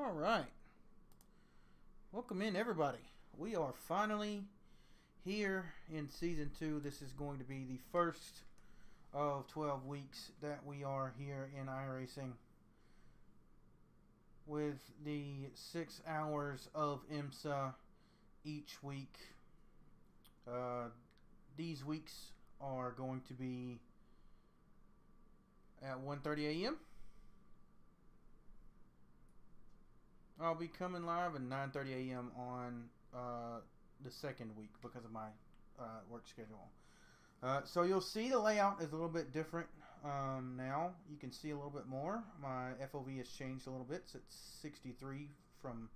All right. Welcome in, everybody. We are finally here in Season 2. This is going to be the first of 12 weeks that we are here in iRacing with the 6 hours of IMSA each week. These weeks are going to be at 1:30 a.m. I'll be coming live at 9:30 a.m. on the second week because of my work schedule. So you'll see the layout is a little bit different now. You can see a little bit more. My FOV has changed a little bit. So it's 63 from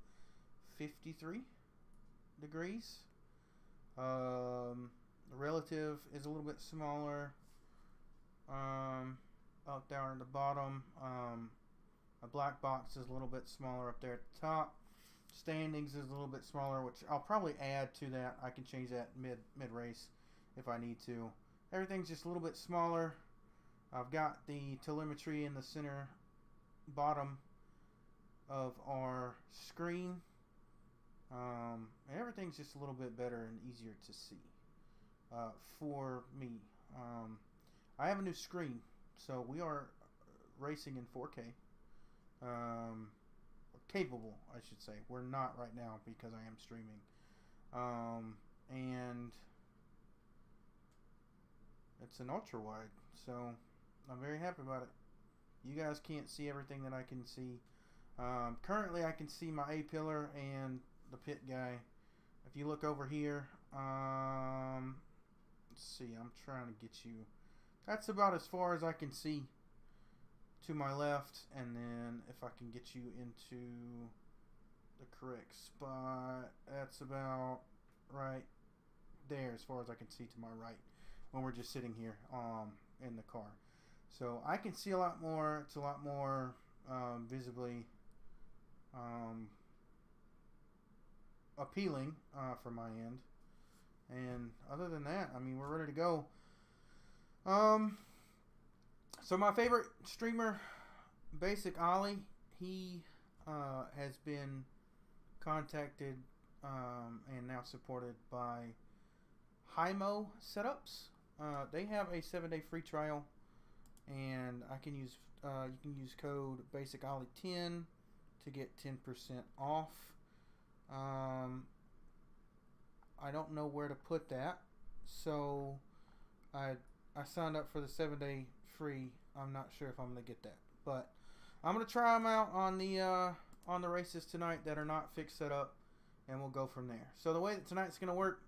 53 degrees. The relative is a little bit smaller. Up there at the bottom. My black box is a little bit smaller up there at the top. Standings is a little bit smaller, which I'll probably add to that. I can change that mid race if I need to. Everything's just a little bit smaller. I've got the telemetry in the center bottom of our screen. Everything's just a little bit better and easier to see for me. I have a new screen, so we are racing in 4K. Capable, I should say. We're not right now because I am streaming. And it's an ultra wide, so I'm very happy about it. You guys can't see everything that I can see. Currently I can see my A pillar and the pit guy. If you look over here, let's see, I'm trying to get you. That's about as far as I can see to my left, and then if I can get you into the correct spot, that's about right there as far as I can see to my right when we're just sitting here in the car. So I can see a lot more. It's a lot more visibly appealing from my end. And other than that, I mean, we're ready to go. So my favorite streamer, Basic Ollie, he has been contacted and now supported by Hymo Setups. They have a 7-day free trial, and I can use you can use code BasicOllie10 to get 10% off. I don't know where to put that, so I signed up for the 7-day free. I'm not sure if I'm gonna get that, but I'm gonna try them out on the races tonight that are not fixed set up, and we'll go from there. So the way that tonight's gonna work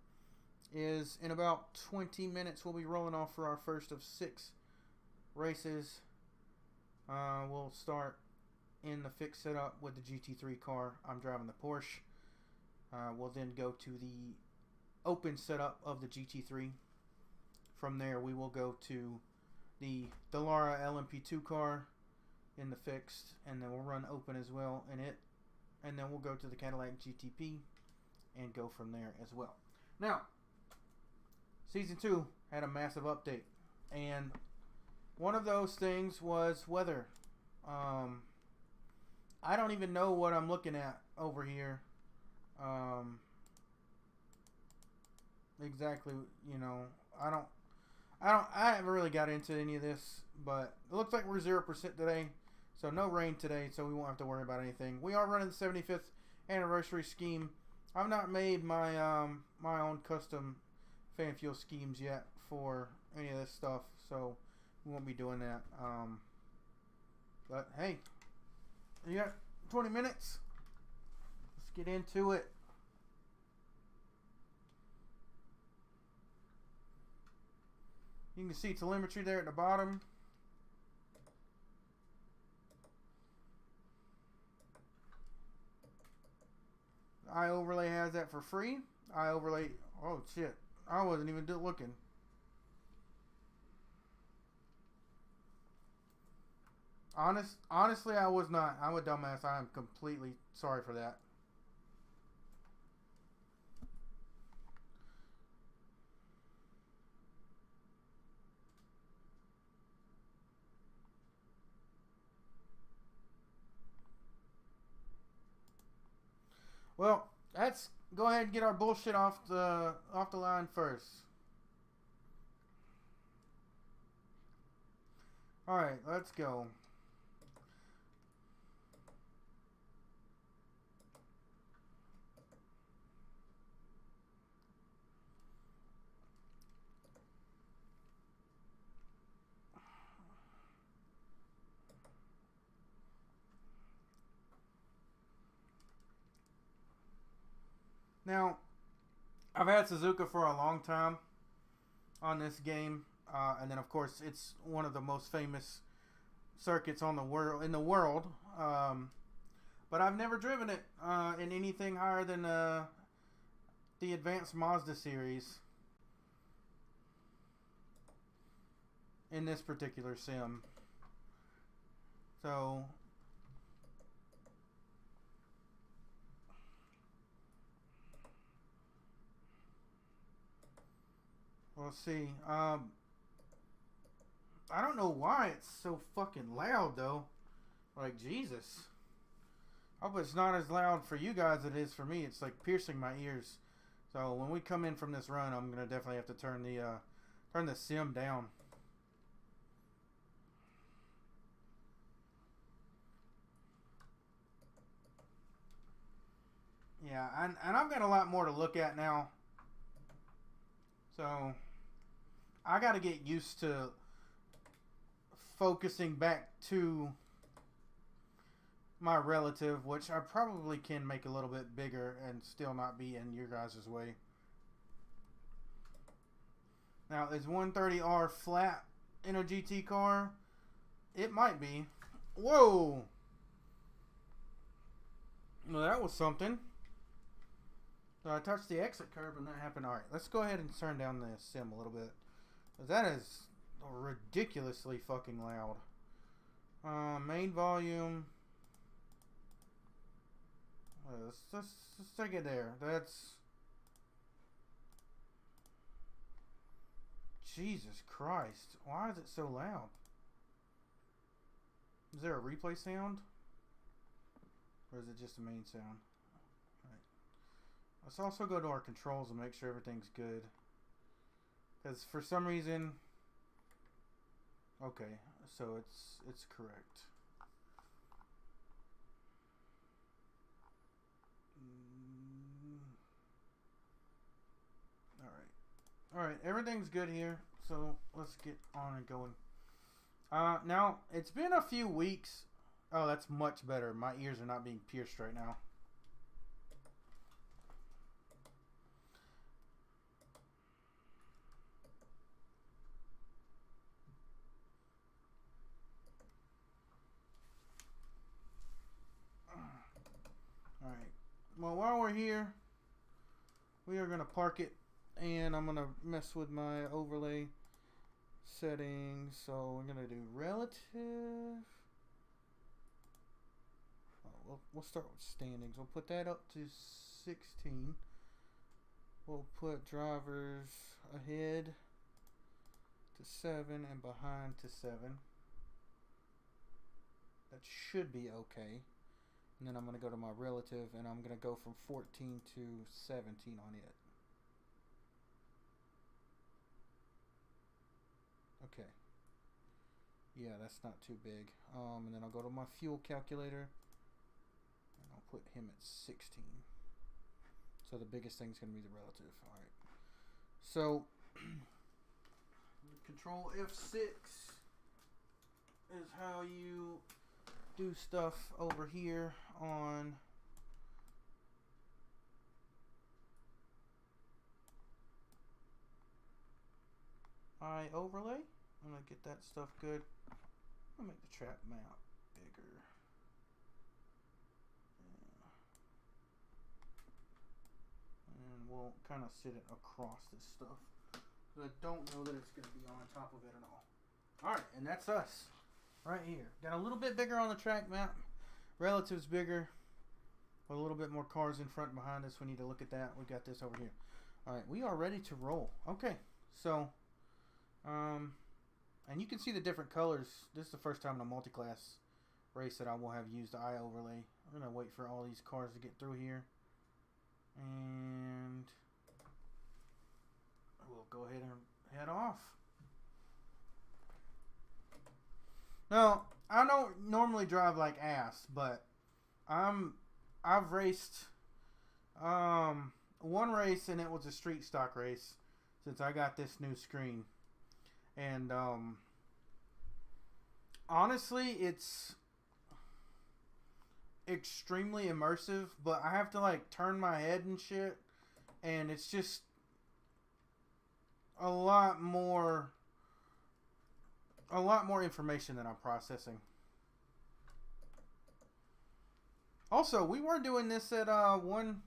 is in about 20 minutes we'll be rolling off for our first of 6 races. We'll start in the fixed setup with the GT3 car. I'm driving the Porsche. We'll then go to the open setup of the GT3. From there we will go to the Dallara LMP2 car in the fixed, and then we'll run open as well in it, and then we'll go to the Cadillac GTP and go from there as well. Now, Season 2 had a massive update, and one of those things was weather. I don't even know what I'm looking at over here. Exactly, you know, I haven't really got into any of this, but it looks like we're 0% today, so no rain today, so we won't have to worry about anything. We are running the 75th anniversary scheme. I've not made my my own custom fan fuel schemes yet for any of this stuff, so we won't be doing that. But hey, you got 20 minutes. Let's get into it. You can see telemetry there at the bottom. iOverlay has that for free. iOverlay, oh shit, I wasn't even looking. Honestly, I was not. I'm a dumbass. I am completely sorry for that. Well, let's go ahead and get our bullshit off the line first. All right, let's go. Now, I've had Suzuka for a long time on this game, and then of course it's one of the most famous circuits in the world. But I've never driven it in anything higher than the Advanced Mazda series in this particular sim. So we'll see. I don't know why it's so fucking loud though. Like, Jesus. I hope it's not as loud for you guys as it is for me. It's like piercing my ears. So when we come in from this run, I'm gonna definitely have to turn the sim down. Yeah, and I've got a lot more to look at now. So I got to get used to focusing back to my relative, which I probably can make a little bit bigger and still not be in your guys' way. Now, is 130R flat in a GT car? It might be. Whoa! Well, that was something. So I touched the exit curb and that happened. Alright, let's go ahead and turn down the sim a little bit. That is ridiculously fucking loud. Main volume. Let's take it there. That's... Jesus Christ. Why is it so loud? Is there a replay sound? Or is it just a main sound? Alright. Let's also go to our controls and make sure everything's good. Because for some reason... Okay, so it's correct. Alright, everything's good here, so let's get on and going. Now, it's been a few weeks. Oh, that's much better. My ears are not being pierced right now. Alright, well, while we're here, we are going to park it. And I'm going to mess with my overlay settings. So we're going to do relative. Oh, we'll start with standings. We'll put that up to 16. We'll put drivers ahead to 7 and behind to 7. That should be okay. And then I'm going to go to my relative and I'm going to go from 14 to 17 on it. Okay. Yeah, that's not too big. And then I'll go to my fuel calculator. And I'll put him at 16. So the biggest thing is going to be the relative. Alright. So, Control F6 is how you do stuff over here on... overlay. I'm gonna get that stuff good. I'll make the track map bigger. Yeah. And we'll kind of sit it across this stuff. But I don't know that it's gonna be on top of it at all. Alright, and that's us. Right here. Got a little bit bigger on the track map. Relative's bigger. With a little bit more cars in front and behind us. We need to look at that. We got this over here. Alright, we are ready to roll. Okay, so... and you can see the different colors. This is the first time in a multi-class race that I will have used the eye overlay. I'm going to wait for all these cars to get through here. And we'll go ahead and head off. Now, I don't normally drive like ass, but I've raced one race, and it was a street stock race since I got this new screen. And honestly, it's extremely immersive, but I have to like turn my head and shit, and it's just a lot more information than I'm processing. Also, we were doing this at one.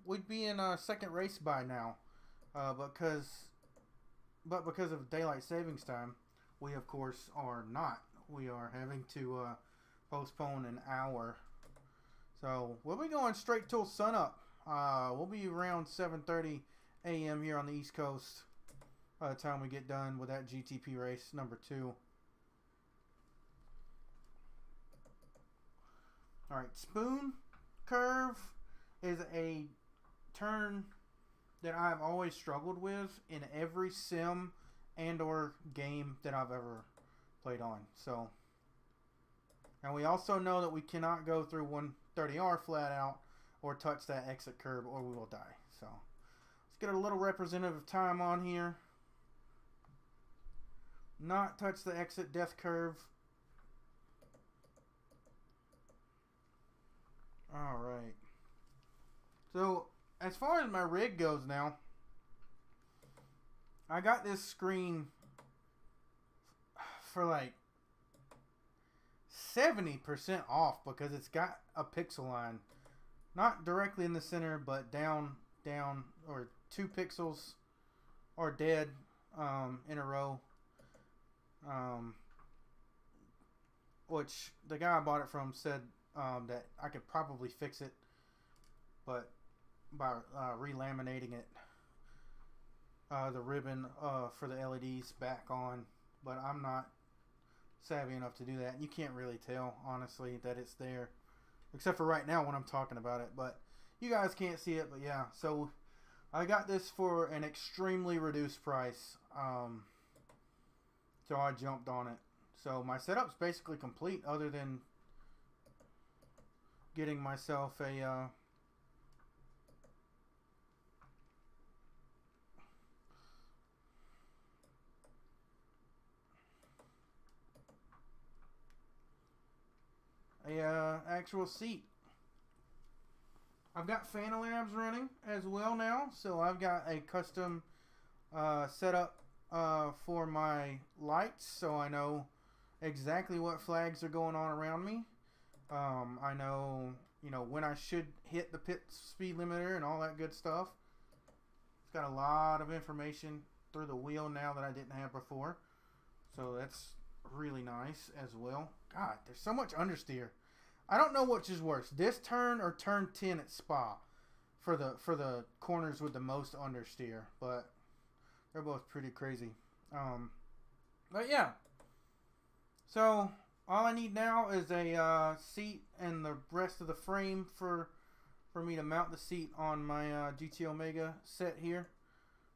We'd be in a second race by now, because of daylight savings time, we of course are not. We are having to postpone an hour, so we'll be going straight till sunup. We'll be around 7:30 a.m. here on the East Coast by the time we get done with that GTP race number 2. Alright, spoon curve is a turn that I've always struggled with in every sim and or game that I've ever played on. So, and we also know that we cannot go through 130R flat out or touch that exit curve, or we will die. So let's get a little representative time on here. Not touch the exit death curve. Alright. So, as far as my rig goes now, I got this screen for like 70% off because it's got a pixel line. Not directly in the center, but down, or 2 pixels are dead in a row. Which the guy I bought it from said that I could probably fix it, but by relaminating it, the ribbon for the LEDs back on. But I'm not savvy enough to do that. You can't really tell, honestly, that it's there, except for right now when I'm talking about it. But you guys can't see it, but yeah. So I got this for an extremely reduced price. So I jumped on it. So my setup's basically complete, other than getting myself a actual seat. I've got fan labs running as well now, so I've got a custom setup for my lights, so I know exactly what flags are going on around me. I know, when I should hit the pit speed limiter and all that good stuff. It's got a lot of information through the wheel now that I didn't have before, so that's really nice as well. God, there's so much understeer. I don't know which is worse, this turn or turn 10 at Spa for the corners with the most understeer, but they're both pretty crazy. But yeah, so all I need now is a seat and the rest of the frame for me to mount the seat on my GT Omega set here.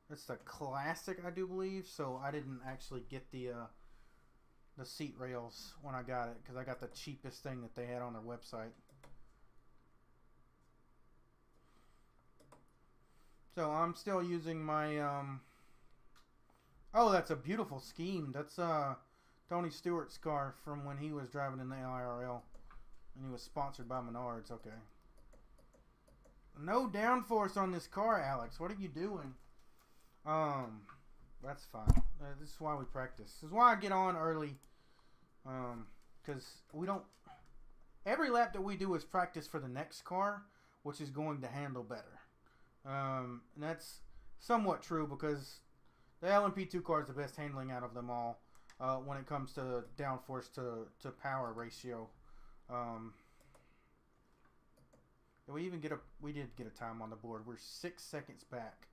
It's the classic, I do believe, so I didn't actually get the seat rails when I got it, because I got the cheapest thing that they had on their website. So I'm still using my oh, that's a beautiful scheme. That's Tony Stewart's car from when he was driving in the IRL, and he was sponsored by Menards. Okay. No downforce on this car, Alex. What are you doing? That's fine. This is why we practice. This is why I get on early. Because we don't... Every lap that we do is practice for the next car, which is going to handle better. And that's somewhat true because the LMP2 car is the best handling out of them all when it comes to downforce to power ratio. We did get a time on the board. We're 6 seconds back.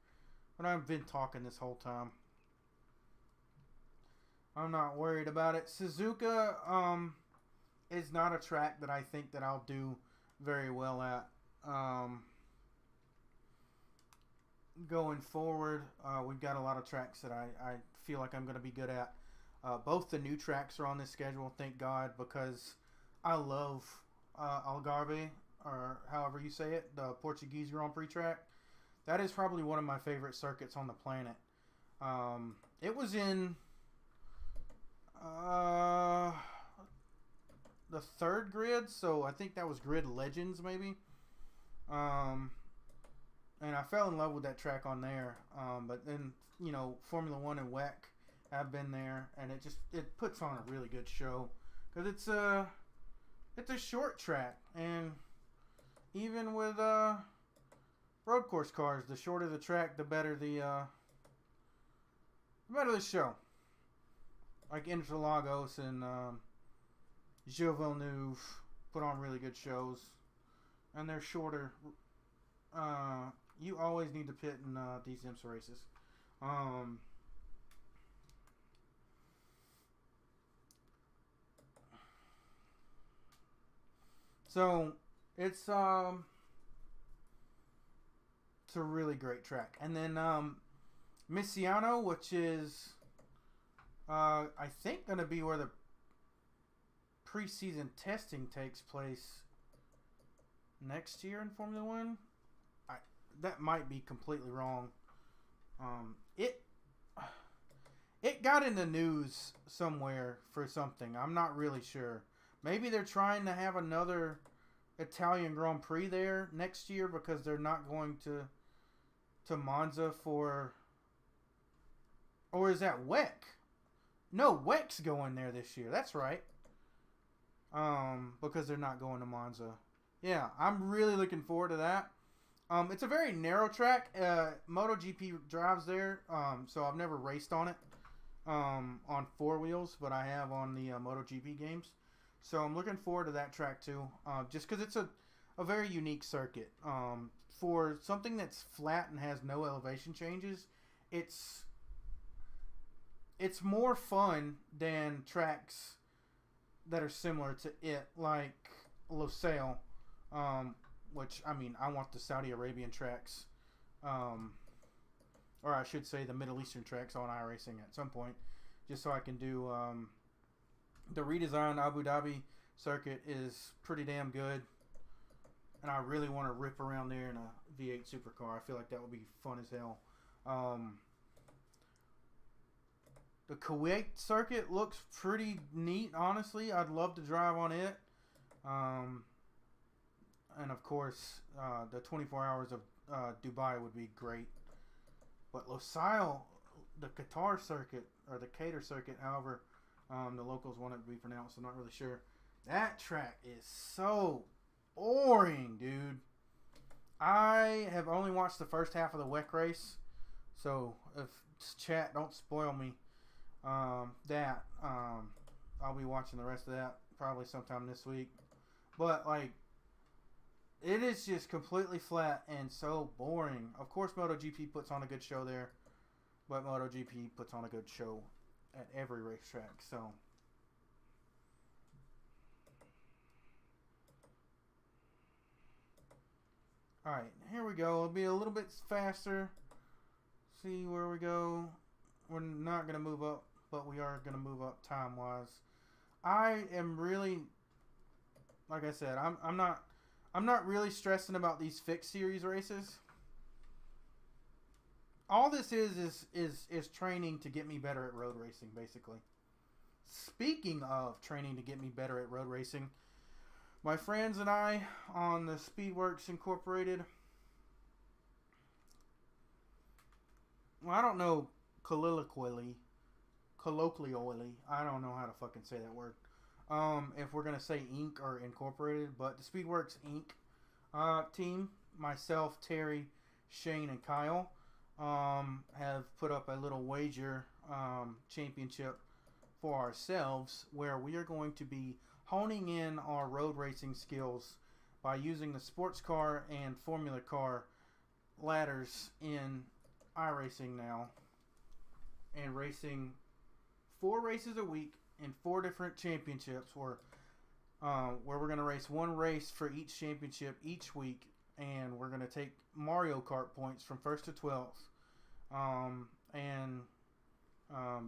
But I've been talking this whole time. I'm not worried about it. Suzuka is not a track that I think that I'll do very well at. Going forward, we've got a lot of tracks that I feel like I'm going to be good at. Both the new tracks are on this schedule, thank God, because I love Algarve, or however you say it, the Portuguese Grand Prix track. That is probably one of my favorite circuits on the planet. It was in the third grid, so I think that was Grid Legends, maybe. And I fell in love with that track on there. But then, Formula One and WEC have been there, and it puts on a really good show because it's a short track, and even with road course cars, the shorter the track, the better the show. Like Interlagos and Gilles Villeneuve put on really good shows, and they're shorter. You always need to pit in these IMSA races. So it's a really great track. And then Misciano, which is I think going to be where the preseason testing takes place next year in Formula One. That might be completely wrong. It got in the news somewhere for something. I'm not really sure. Maybe they're trying to have another Italian Grand Prix there next year because they're not going to Monza for... Or is that WEC? No, WEC's going there this year. That's right. Because they're not going to Monza. Yeah, I'm really looking forward to that. It's a very narrow track. MotoGP drives there, so I've never raced on it on four wheels, but I have on the MotoGP games. So I'm looking forward to that track too, just because it's a very unique circuit. For something that's flat and has no elevation changes, it's more fun than tracks that are similar to it, like Losail. Which, I mean, I want the Saudi Arabian tracks, or I should say the Middle Eastern tracks on iRacing at some point, just so I can do the redesigned Abu Dhabi circuit is pretty damn good, and I really want to rip around there in a V8 supercar. I feel like that would be fun as hell. The Kuwait circuit looks pretty neat, honestly. I'd love to drive on it. And of course, the 24 hours of Dubai would be great. But Losail, the Qatar circuit, or the Qatar circuit, however the locals want it to be pronounced, I'm not really sure. That track is so boring, dude. I have only watched the first half of the WEC race, so if chat, don't spoil me. I'll be watching the rest of that probably sometime this week. But, like, it is just completely flat and so boring. Of course, MotoGP puts on a good show there, but MotoGP puts on a good show at every racetrack. So, all right, here we go. It'll be a little bit faster. See where we go. We're not gonna move up, but we are gonna move up time-wise. I am really, like I said, I'm not really stressing about these fixed series races. All this is training to get me better at road racing, basically. Speaking of training to get me better at road racing, my friends and I on the Speedworks Incorporated, well, I don't know colloquially, I don't know how to fucking say that word. If we're gonna say Inc. or Incorporated, but the Speedworks Inc. Team, myself, Terry, Shane, and Kyle, have put up a little wager championship for ourselves, where we are going to be honing in our road racing skills by using the sports car and formula car ladders in iRacing now, and racing 4 races a week in 4 different championships, where we're going to race one race for each championship each week, and we're gonna take Mario Kart points from 1st to 12th, and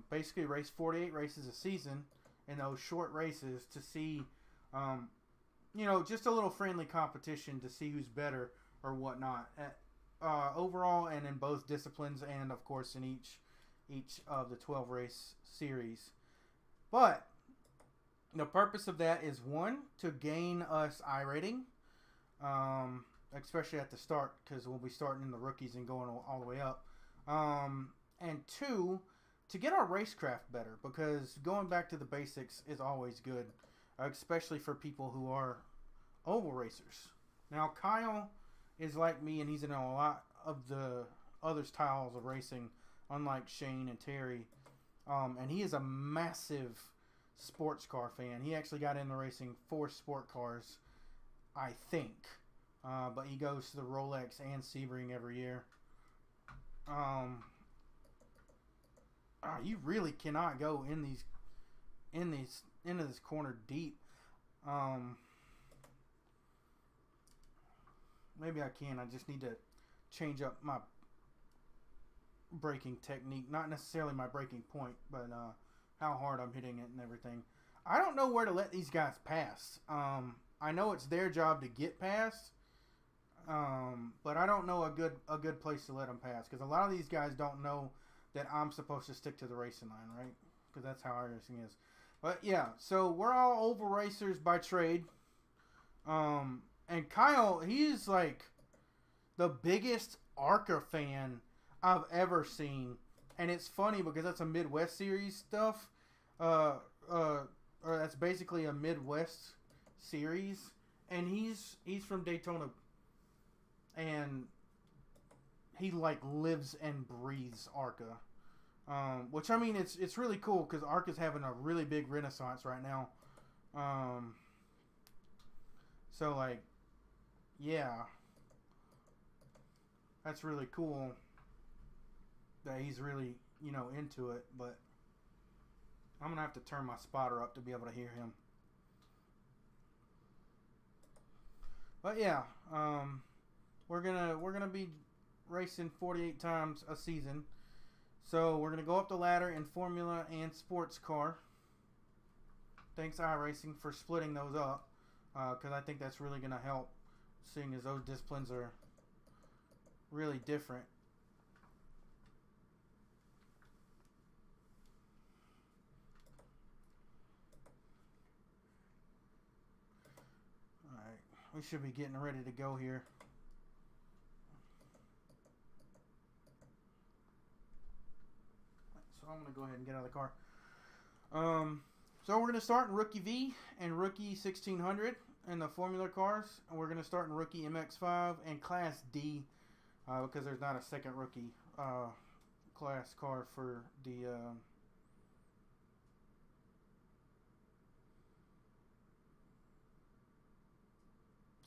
basically race 48 races a season in those short races to see, just a little friendly competition to see who's better or whatnot overall, and in both disciplines, and of course in each of the 12 race series. But the purpose of that is, one, to gain us iRating, especially at the start, because we'll be starting in the rookies and going all the way up. And two, to get our racecraft better, because going back to the basics is always good, especially for people who are oval racers. Now, Kyle is like me, and he's in a lot of the other styles of racing, unlike Shane and Terry. And he is a massive sports car fan. He actually got into racing 4 sport cars, I think. But he goes to the Rolex and Sebring every year. You really cannot go into this corner deep. Maybe I can. I just need to change up my braking technique. Not necessarily my braking point, but how hard I'm hitting it and everything. I don't know where to let these guys pass. I know it's their job to get past, but I don't know a good place to let them pass, because a lot of these guys don't know that I'm supposed to stick to the racing line, right? Because that's how racing is. But yeah, so we're all oval racers by trade. And Kyle, he's like the biggest ARCA fan I've ever seen. And it's funny because that's a Midwest series stuff. Or that's basically a Midwest series. And he's from Daytona. And he like lives and breathes ARCA. Which, I mean, it's really cool because ARCA's having a really big renaissance right now. So like, yeah, that's really cool that he's really, into it. But I'm gonna have to turn my spotter up to be able to hear him. But yeah, we're gonna be racing 48 times a season. So we're gonna go up the ladder in Formula and Sports Car. Thanks iRacing for splitting those up, because I think that's really gonna help, seeing as those disciplines are really different. Alright, we should be getting ready to go here. So I'm going to go ahead and get out of the car. So we're going to start in Rookie V and Rookie 1600 in the Formula cars. And we're going to start in Rookie MX5 and Class D, because there's not a second Rookie class car for the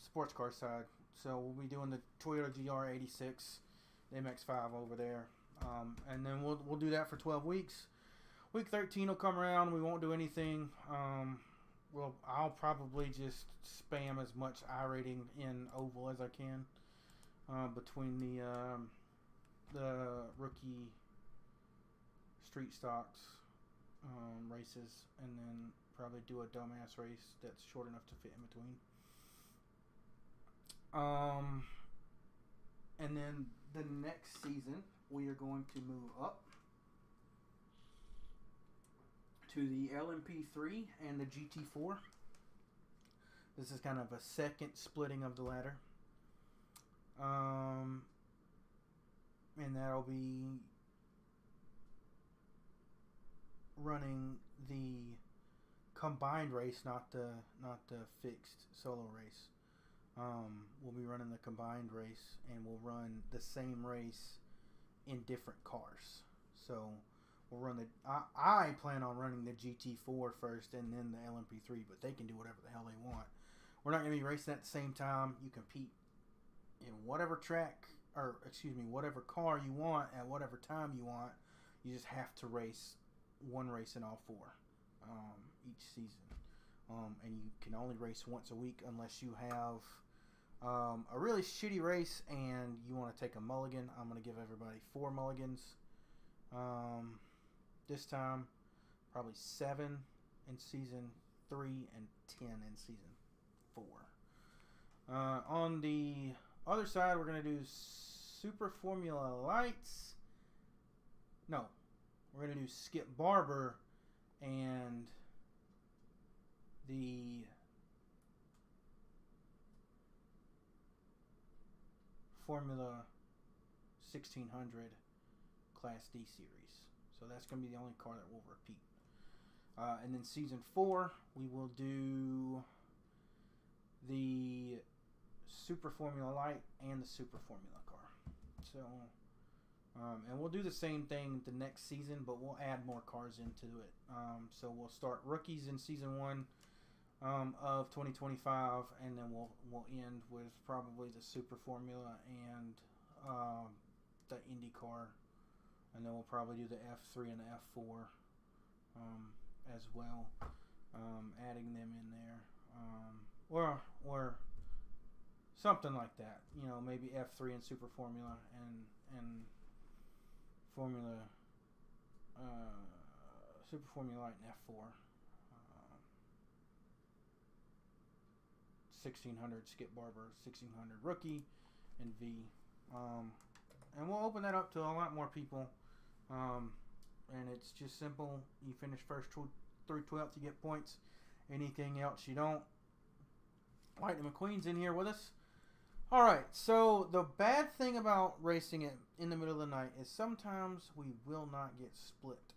sports car side. So we'll be doing the Toyota GR86, the MX5 over there. And then we'll do that for 12 weeks. Week 13 will come around. We won't do anything. I'll probably just spam as much iRating in oval as I can between the rookie street stocks races, and then probably do a dumbass race that's short enough to fit in between. And then the next season, we are going to move up to the LMP3 and the GT4. This is kind of a second splitting of the ladder. And that'll be running the combined race, not the fixed solo race. We'll be running the combined race, and we'll run the same race in different cars. So we'll run I plan on running the GT4 first and then the LMP3, but they can do whatever the hell they want. We're not going to be racing at the same time. You compete in whatever whatever car you want at whatever time you want. You just have to race one race in all 4 each season. And you can only race once a week unless you have a really shitty race and you want to take a mulligan, I'm going to give everybody 4 mulligans. This time, probably 7 in season 3 and 10 in season 4. On the other side, we're going to do Super Formula Lights. No, we're going to do Skip Barber and the Formula 1600 Class D series. So that's going to be the only car that will repeat. And then season 4, we will do the Super Formula Light and the Super Formula car. So, and we'll do the same thing the next season, but we'll add more cars into it. So we'll start rookies in season 1 of 2025, and then we'll end with probably the Super Formula and the IndyCar, and then we'll probably do the F3 and the F4 as well, adding them in there, or something like that. You know, maybe F3 and Super Formula and Formula Super Formula Light and F4. 1600 Skip Barber, 1600 Rookie, and V. And we'll open that up to a lot more people. And it's just simple. You finish first through 12th, you get points. Anything else, you don't. Lightning McQueen's in here with us. Alright, so the bad thing about racing it in the middle of the night is sometimes we will not get split.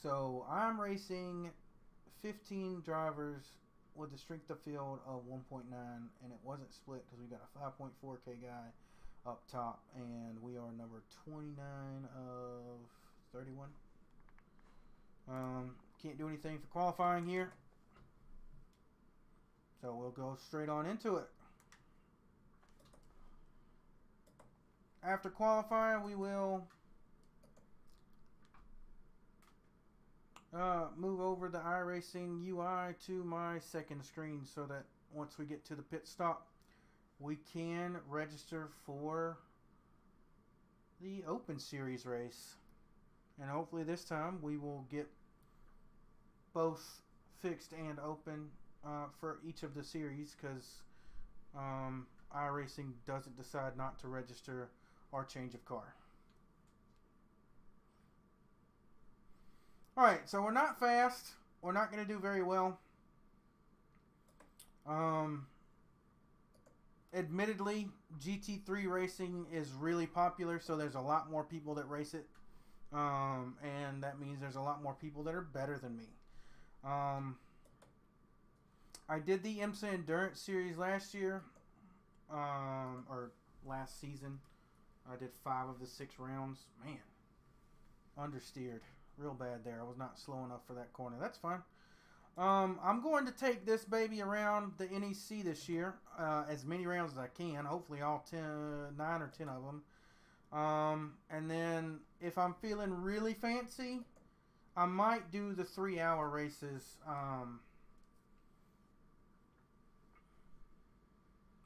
So I'm racing 15 drivers with a strength of field of 1.9, and it wasn't split because we got a 5.4K guy up top, and we are number 29 of 31. Can't do anything for qualifying here, so we'll go straight on into it. After qualifying, we will move over the iRacing UI to my second screen so that once we get to the pit stop, we can register for the Open Series race. And hopefully this time we will get both fixed and open for each of the series, because iRacing doesn't decide not to register our change of car. Alright, so we're not fast. We're not going to do very well. Admittedly, GT3 racing is really popular, so there's a lot more people that race it. And that means there's a lot more people that are better than me. I did the IMSA Endurance Series last year, or last season. I did 5 of the 6 rounds. Man, understeered real bad there. I was not slow enough for that corner. That's fine. I'm going to take this baby around the NEC this year, as many rounds as I can. Hopefully all 9 or 10 of them. And then if I'm feeling really fancy, I might do the 3-hour races.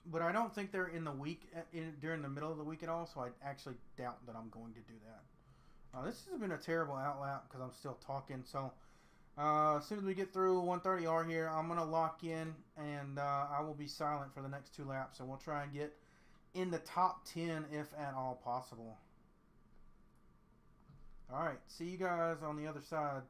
But I don't think they're in the week, during the middle of the week at all, so I actually doubt that I'm going to do that. This has been a terrible outlap because I'm still talking. So as soon as we get through 130R here, I'm going to lock in, and I will be silent for the next 2 laps, and we'll try and get in the top 10 if at all possible. Alright, see you guys on the other side.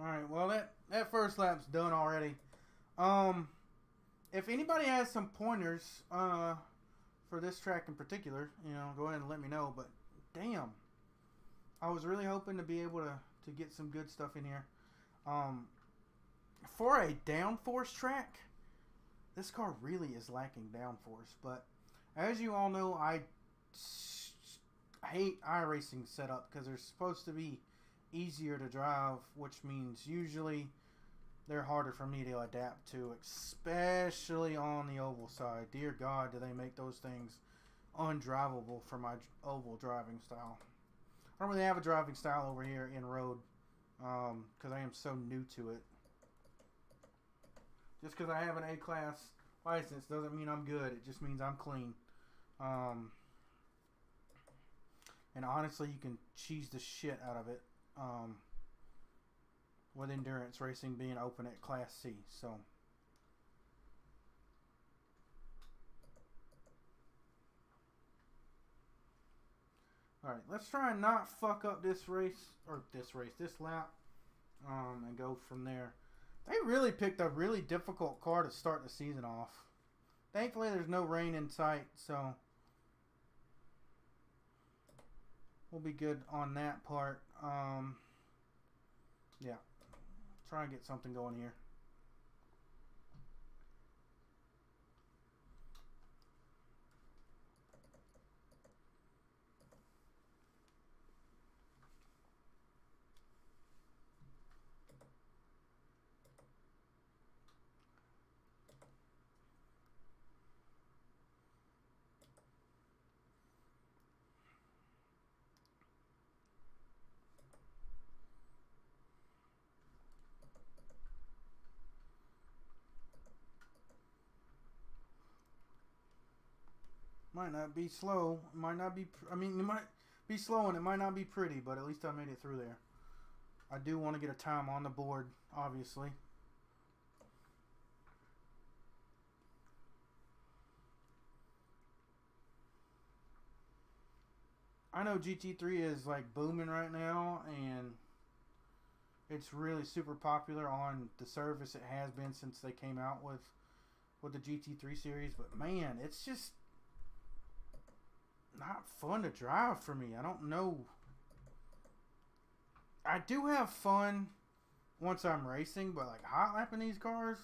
Alright, well that first lap's done already. If anybody has some pointers for this track in particular, you know, go ahead and let me know. But damn, I was really hoping to be able to get some good stuff in here. For a downforce track, This car really is lacking downforce, but as you all know, I hate iRacing setup because they're supposed to be easier to drive, which means usually they're harder for me to adapt to, especially on the oval side. Dear God, do they make those things undrivable for my oval driving style. I don't really have a driving style over here in road because I am so new to it. Just because I have an A-class license doesn't mean I'm good. It just means I'm clean. And honestly, you can cheese the shit out of it with endurance racing being open at Class C. So, alright, let's try and not fuck up this lap, and go from there. They really picked a really difficult car to start the season off. Thankfully, there's no rain in sight, so we'll be good on that part. Yeah. Try and get something going here. Might not be slow. Might not be. I mean, it might be slow and it might not be pretty, but at least I made it through there. I do want to get a time on the board, obviously. I know GT3 is like booming right now, and it's really super popular on the service. It has been since they came out with the GT3 series, but man, it's just not fun to drive for me. I don't know. I do have fun once I'm racing, but like hot lapping these cars,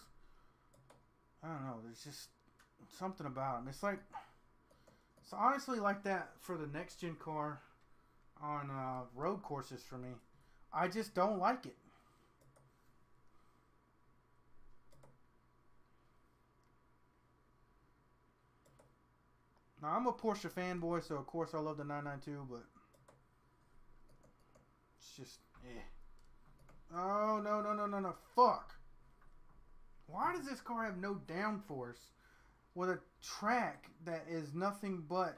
I don't know. There's just something about them. It's honestly like that for the next gen car on road courses for me. I just don't like it. Now, I'm a Porsche fanboy, so of course I love the 992, but it's just, eh. Oh, no. Fuck. Why does this car have no downforce with a track that is nothing but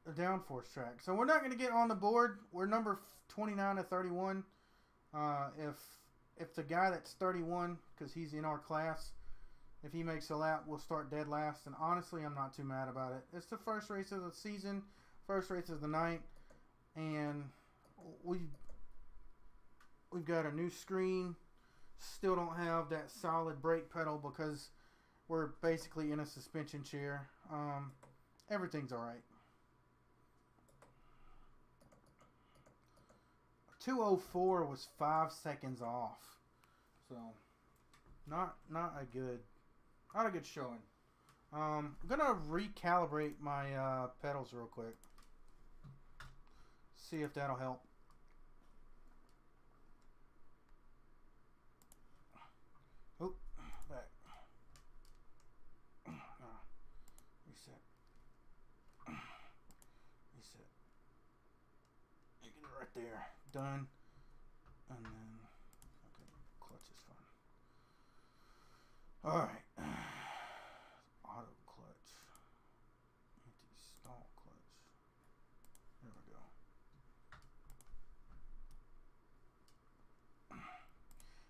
a downforce track? So we're not going to get on the board. We're number 29 to 31. If the guy that's 31, because he's in our class, if he makes a lap, we'll start dead last. And honestly, I'm not too mad about it. It's the first race of the season, first race of the night, and we've got a new screen. Still don't have that solid brake pedal because we're basically in a suspension chair. Everything's all right. 204 was 5 seconds off, so not a good showing. I'm gonna recalibrate my pedals real quick. See if that'll help. Oh, back. Reset. Reset. You get it right there. Done. And then, okay, clutch is fine. Alright. Auto clutch. Anti-stall clutch. There we go.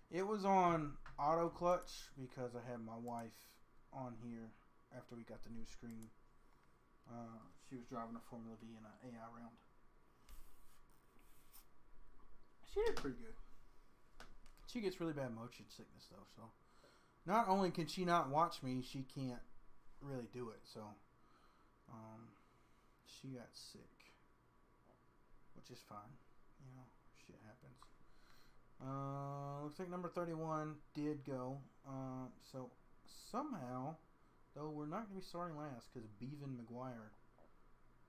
It was on auto clutch because I had my wife on here after we got the new screen. She was driving a Formula V in an AI round. She did pretty good. She gets really bad motion sickness though, so not only can she not watch me, she can't really do it. So she got sick, which is fine. You know, shit happens. Looks like number 31 did go. So somehow, though we're not going to be starting last because Bevan McGuire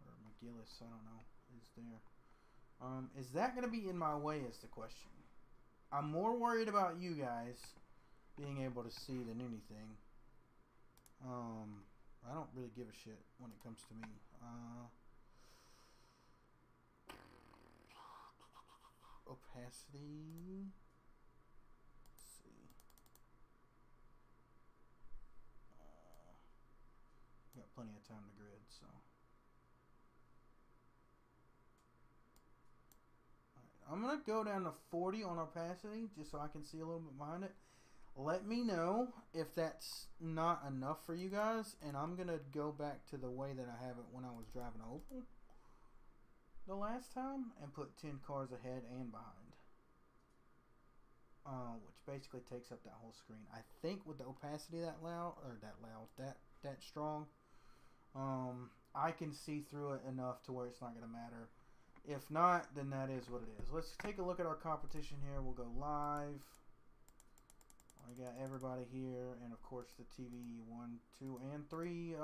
or McGillis, I don't know, is there. Is that going to be in my way is the question. I'm more worried about you guys being able to see than anything. I don't really give a shit when it comes to me. Opacity. Let's see. Got plenty of time to grid, so. I'm going to go down to 40 on opacity just so I can see a little bit behind it. Let me know if that's not enough for you guys, and I'm going to go back to the way that I have it when I was driving Opal the last time and put 10 cars ahead and behind. Which basically takes up that whole screen. I think with the opacity that strong, I can see through it enough to where it's not going to matter. If not, then that is what it is. Let's take a look at our competition here. We'll go live. I got everybody here, and of course the TV 1, 2, and 3.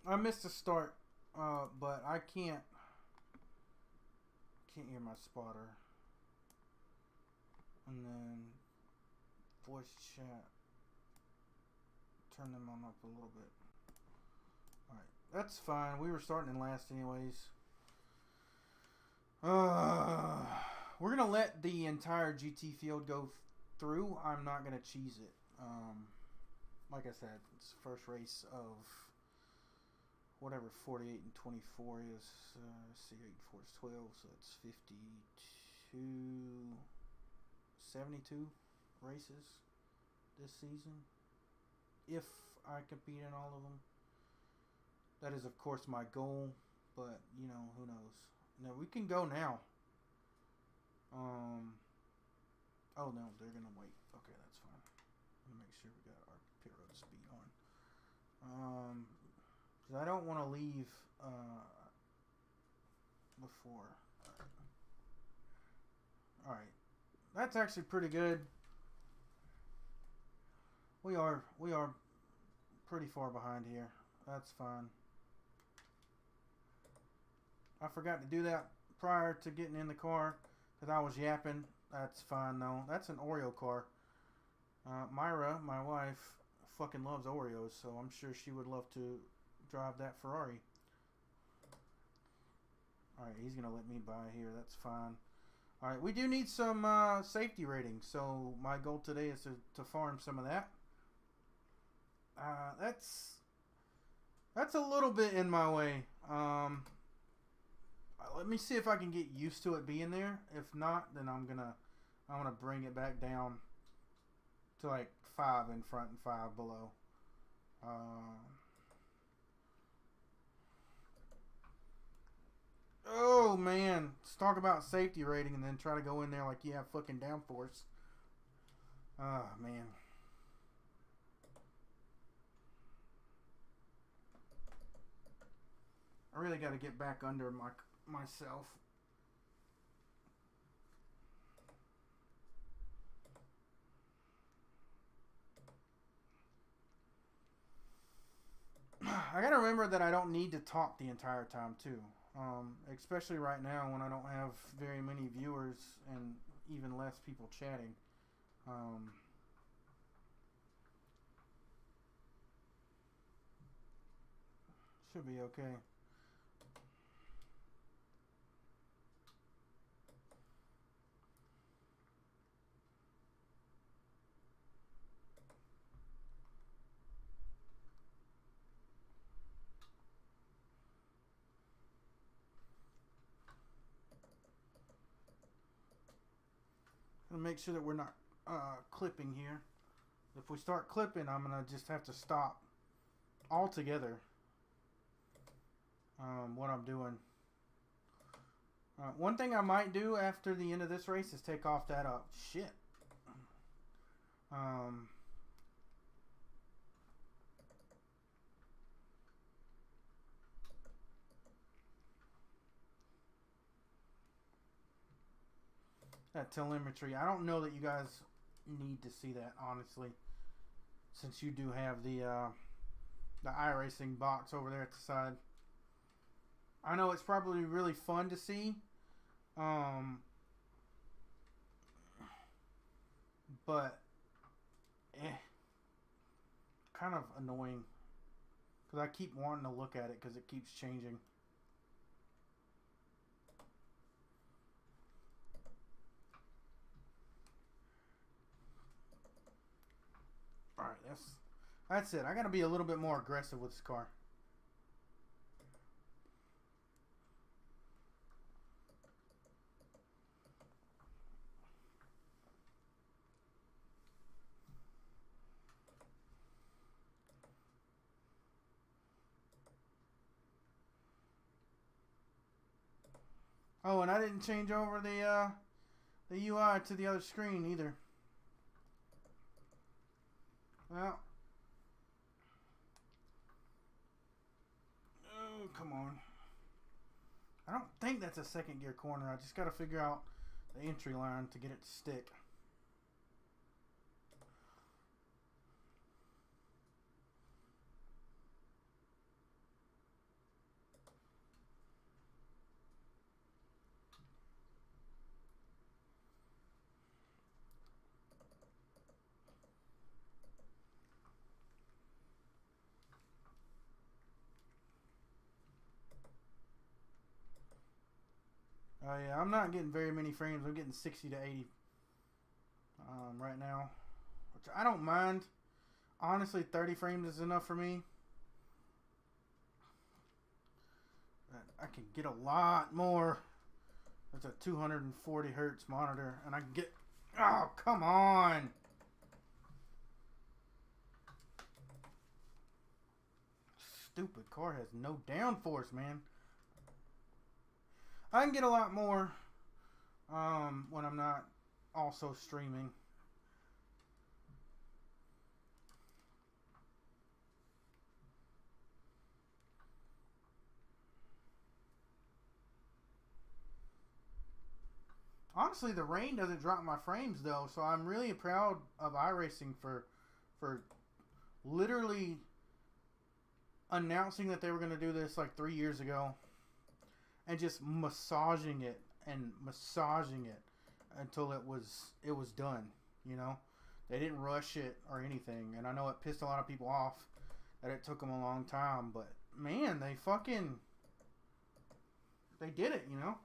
I missed the start, but I can't hear my spotter. And then voice chat, turn them on up a little bit. Alright, that's fine. We were starting in last anyways. We're going to let the entire GT field go through. I'm not going to cheese it. Like I said, it's the first race of whatever 48 and 24 is. C8 and 4 is 12, so it's 72 races this season. If I compete in all of them. That is, of course, my goal, but, you know, who knows. Now, we can go now. Oh, no, they're going to wait. Okay, that's fine. Let me make sure we got our pit road speed on. Because I don't want to leave before. Alright. That's actually pretty good. We are pretty far behind here. That's fine. I forgot to do that prior to getting in the car because I was yapping. That's fine though. That's an Oreo car. Myra, my wife, fucking loves Oreos, so I'm sure she would love to drive that Ferrari. Alright, he's going to let me by here. That's fine. Alright, we do need some safety ratings, so my goal today is to farm some of that. That's a little bit in my way. Let me see if I can get used to it being there. If not, then I'm gonna bring it back down to like 5 in front and 5 below. Oh man, let's talk about safety rating and then try to go in there like you have fucking downforce. Oh man. I really got to get back under myself. I got to remember that I don't need to talk the entire time too. Especially right now when I don't have very many viewers and even less people chatting. Should be okay. Make sure that we're not clipping here. If we start clipping, I'm gonna just have to stop altogether what I'm doing. One thing I might do after the end of this race is take off that shit. That telemetry. I don't know that you guys need to see that, honestly, since you do have the iRacing box over there at the side. I know it's probably really fun to see, but kind of annoying because I keep wanting to look at it because it keeps changing. All right, that's it. I got to be a little bit more aggressive with this car. Oh, and I didn't change over the UI to the other screen either. Well, oh, come on. I don't think that's a second gear corner. I just got to figure out the entry line to get it to stick. Oh yeah, I'm not getting very many frames. I'm getting 60 to 80 right now, which I don't mind. Honestly, 30 frames is enough for me. I can get a lot more. That's a 240 hertz monitor, and I can get. Oh, come on! Stupid car has no downforce, man. I can get a lot more when I'm not also streaming. Honestly, the rain doesn't drop my frames though, so I'm really proud of iRacing for literally announcing that they were going to do this like 3 years ago and just massaging it until it was done, you know? They didn't rush it or anything, and I know it pissed a lot of people off that it took them a long time, but man, they did it, you know?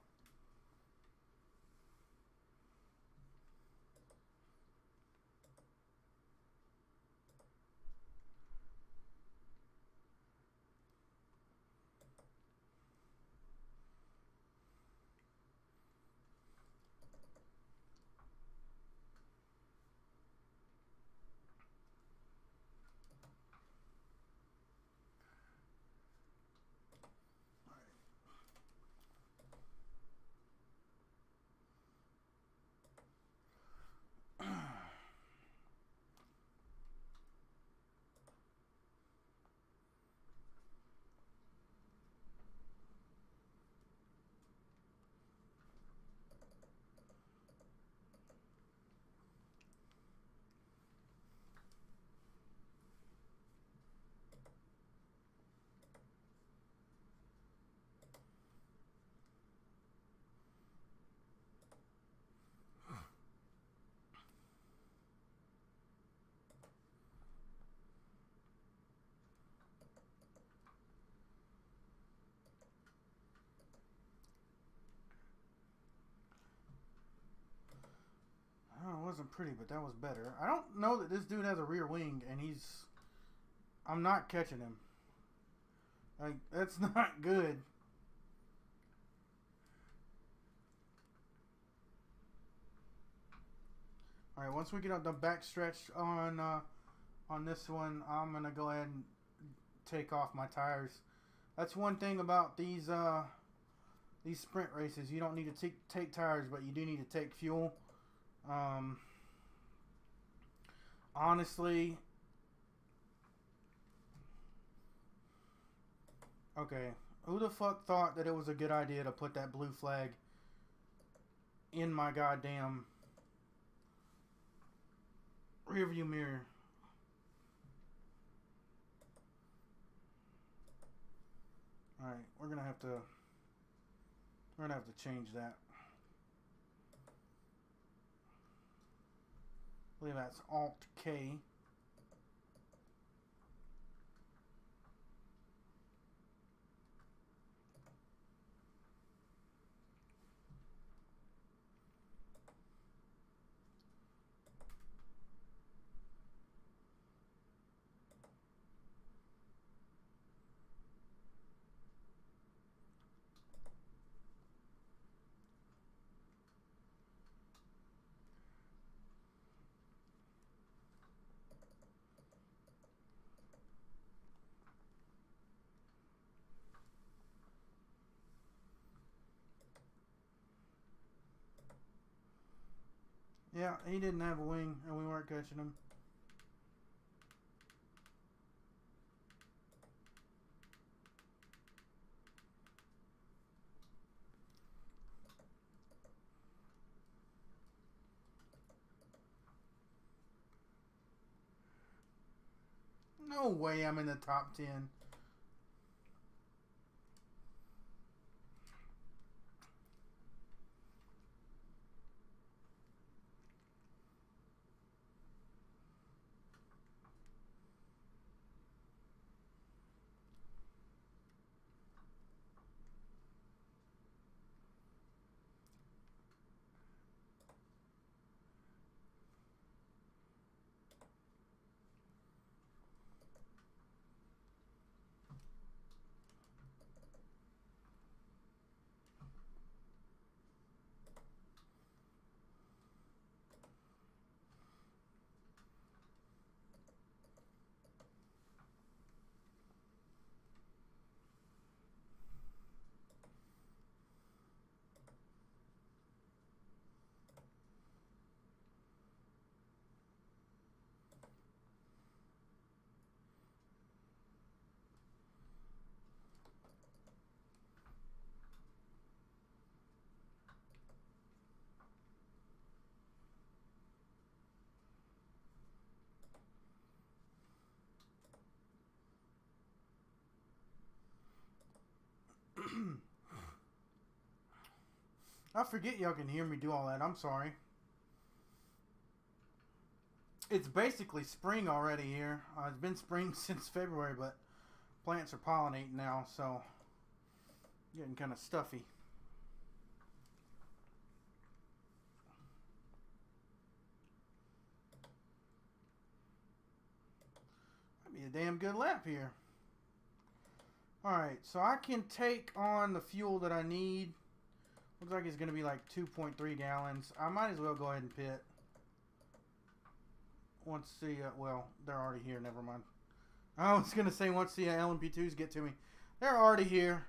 Oh, it wasn't pretty, but that was better. I don't know that this dude has a rear wing, and I'm not catching him. Like, that's not good. All right, once we get up the back stretch on this one, I'm gonna go ahead and take off my tires. That's one thing about these these sprint races, you don't need to take tires, but you do need to take fuel. Honestly, okay, who the fuck thought that it was a good idea to put that blue flag in my goddamn rearview mirror? Alright, we're gonna have to change that. I believe that's Alt K. Yeah, he didn't have a wing, and we weren't catching him. No way I'm in the top 10. I forget y'all can hear me do all that. I'm sorry. It's basically spring already here. It's been spring since February, but plants are pollinating now, so getting kind of stuffy. That'd be a damn good lap here. Alright, so I can take on the fuel that I need. Looks like it's going to be like 2.3 gallons. I might as well go ahead and pit. Once the, well, they're already here. Never mind. I was going to say once the LMP2s get to me. They're already here.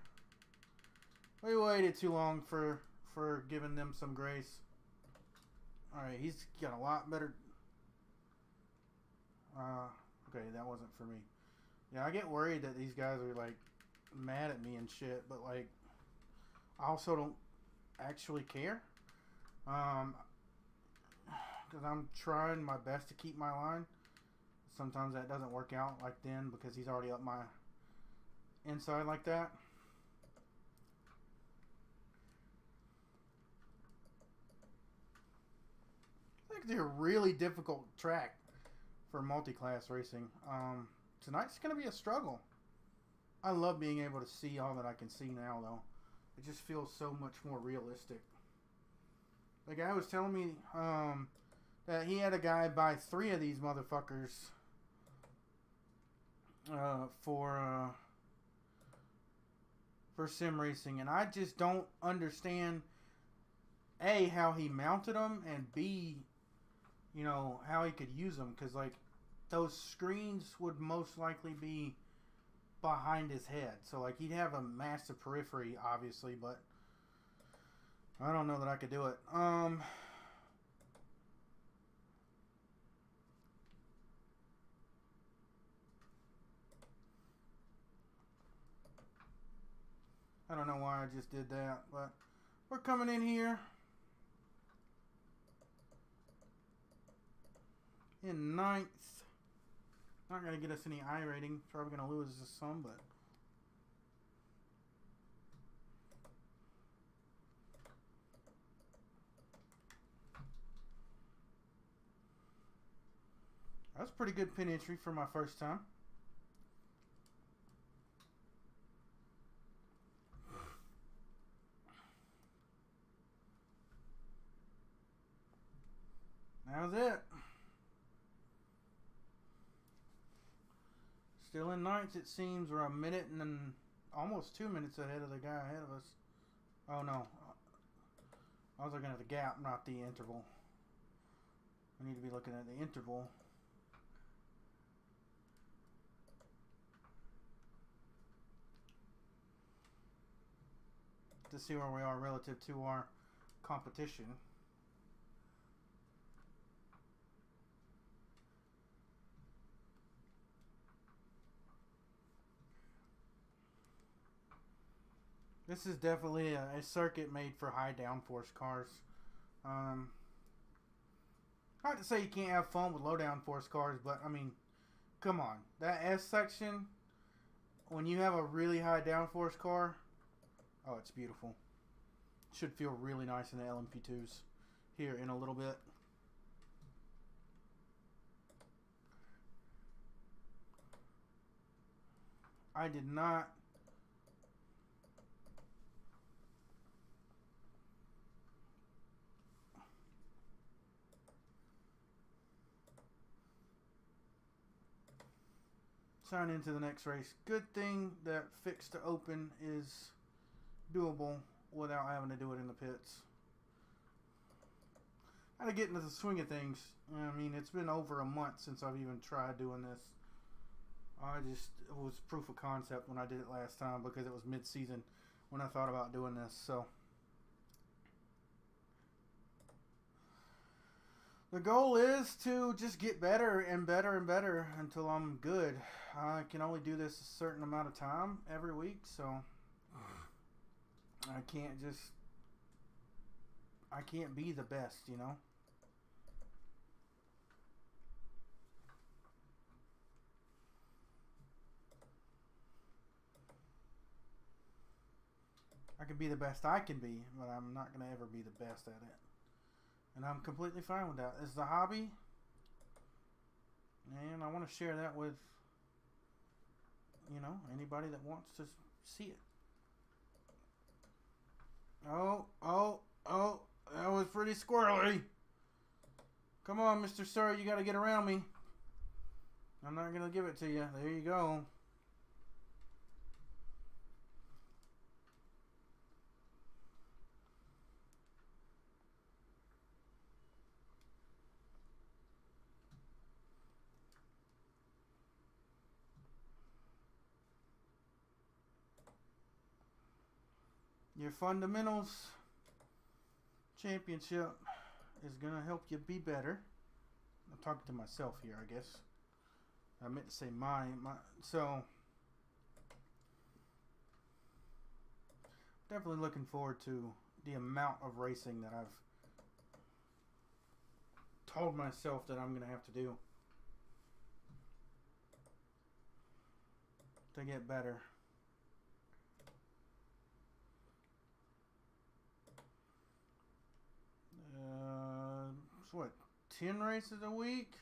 We waited too long for giving them some grace. Alright, he's got a lot better. Okay, that wasn't for me. Yeah, I get worried that these guys are like mad at me and shit, but like I also don't actually care. Because I'm trying my best to keep my line. Sometimes that doesn't work out like then because he's already up my inside like that. I think they're a really difficult track for multi-class racing. Tonight's going to be a struggle. I love being able to see all that I can see now, though. It just feels so much more realistic. The guy was telling me that he had a guy buy 3 of these motherfuckers for sim racing, and I just don't understand A, how he mounted them, and B, you know, how he could use them, because like those screens would most likely be behind his head, so like he'd have a massive periphery, obviously, but I don't know that I could do it. I don't know why I just did that, but we're coming in here in ninth. Not going to get us any I rating. Probably going to lose some, but that's pretty good pin entry for my first time. That was it. Still in ninth, it seems. We're a minute and then almost 2 minutes ahead of the guy ahead of us. Oh no. I was looking at the gap, not the interval. I need to be looking at the interval. To see where we are relative to our competition. This is definitely a circuit made for high downforce cars. Not to say you can't have fun with low downforce cars, but I mean, come on. That S section, when you have a really high downforce car, oh, it's beautiful. Should feel really nice in the LMP2s here in a little bit. I did not sign into the next race. Good thing that fix to open is doable without having to do it in the pits. How to get into the swing of things. I mean, it's been over a month since I've even tried doing this. It was proof of concept when I did it last time because it was mid-season when I thought about doing this. So the goal is to just get better and better and better until I'm good. I can only do this a certain amount of time every week, so I can't be the best, you know. I can be the best I can be, but I'm not going to ever be the best at it. And I'm completely fine with that. It's a hobby, and I want to share that with, you know, anybody that wants to see it. Oh, that was pretty squirrely. Come on, Mr. Sir, you got to get around me. I'm not going to give it to you. There you go. Your fundamentals championship is going to help you be better. I'm talking to myself here, I guess. I meant to say mine. So, definitely looking forward to the amount of racing that I've told myself that I'm going to have to do to get better. What, 10 races a week?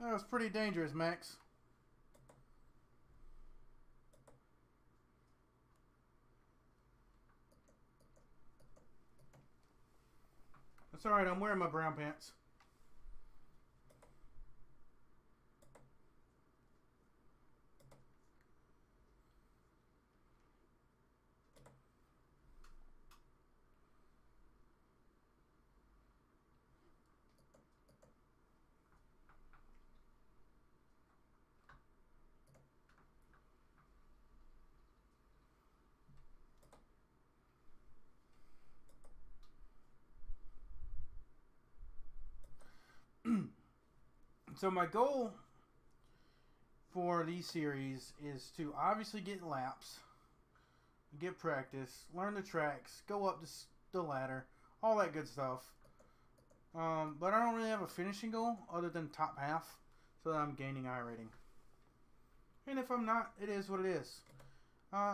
That was pretty dangerous, Max. That's alright, I'm wearing my brown pants. So my goal for these series is to obviously get laps, get practice, learn the tracks, go up the ladder, all that good stuff. But I don't really have a finishing goal other than top half, so that I'm gaining I rating. And if I'm not, it is what it is.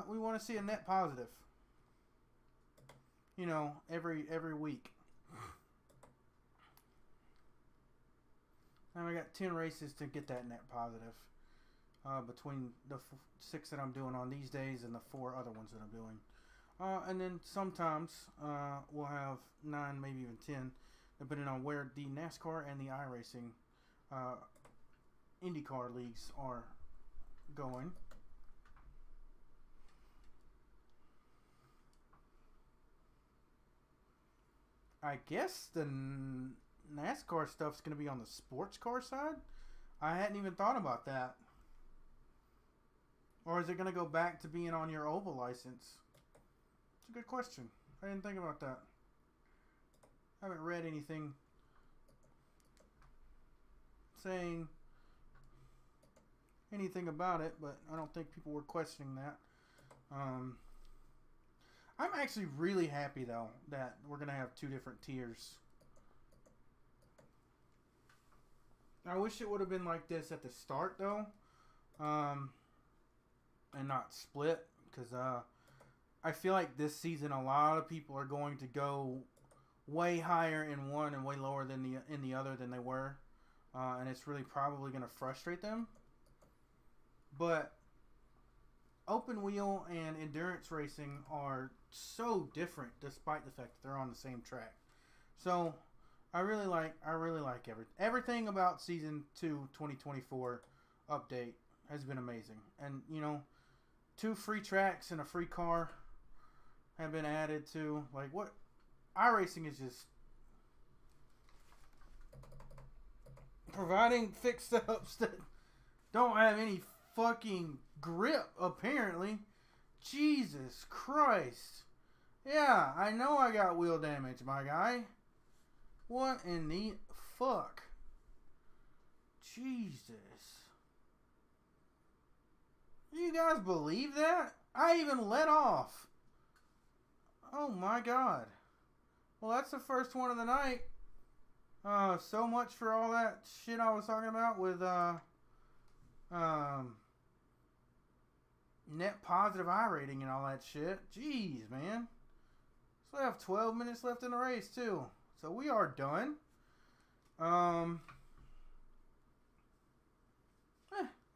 We want to see a net positive. You know, every week. And I got 10 races to get that net positive between the 6 that I'm doing on these days and the 4 other ones that I'm doing. And then sometimes we'll have 9, maybe even 10, depending on where the NASCAR and the iRacing IndyCar leagues are going. I guess the NASCAR stuff's going to be on the sports car side. I hadn't even thought about that. Or is it going to go back to being on your oval license? It's a good question. I didn't think about that. I haven't read anything saying anything about it, but I don't think people were questioning that. I'm actually really happy, though, that we're going to have 2 different tiers. I wish it would have been like this at the start, though, and not split, because I feel like this season a lot of people are going to go way higher in one and way lower than in the other than they were, and it's really probably going to frustrate them. But open wheel and endurance racing are so different, despite the fact that they're on the same track. So I really like everything about season 2 2024 update has been amazing. And you know, 2 free tracks and a free car have been added to. Like, what iRacing is just providing fixed ups that don't have any fucking grip, apparently. Jesus Christ. Yeah, I know I got wheel damage, my guy. What in the fuck? Jesus. You guys believe that? I even let off. Oh my god. Well, that's the first one of the night. So much for all that shit I was talking about with net positive I rating and all that shit. Jeez, man. So I have 12 minutes left in the race too. So we are done. We're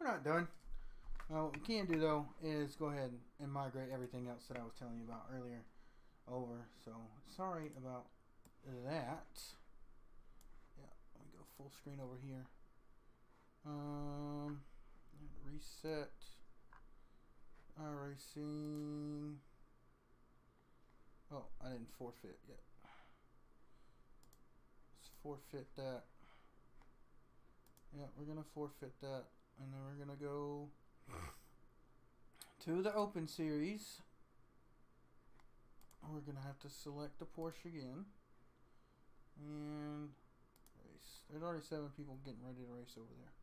not done. What we can do though is go ahead and migrate everything else that I was telling you about earlier over. So sorry about that. Yeah, let me go full screen over here. Reset. iRacing. Oh, I didn't forfeit yet. Let's forfeit that. Yeah, we're gonna forfeit that, and then we're gonna go to the Open Series. We're gonna have to select the Porsche again and race. There's already 7 people getting ready to race over there,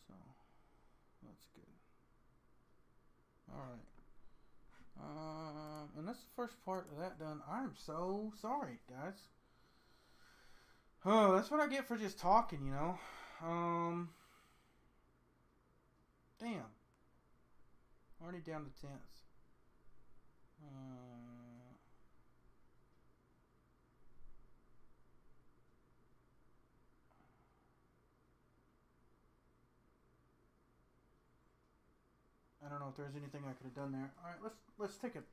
so that's good. Alright. And that's the first part of that done. I'm so sorry, guys. Oh, that's what I get for just talking, you know. Damn. Already down to 10th. I don't know if there's anything I could have done there. All right, let's take a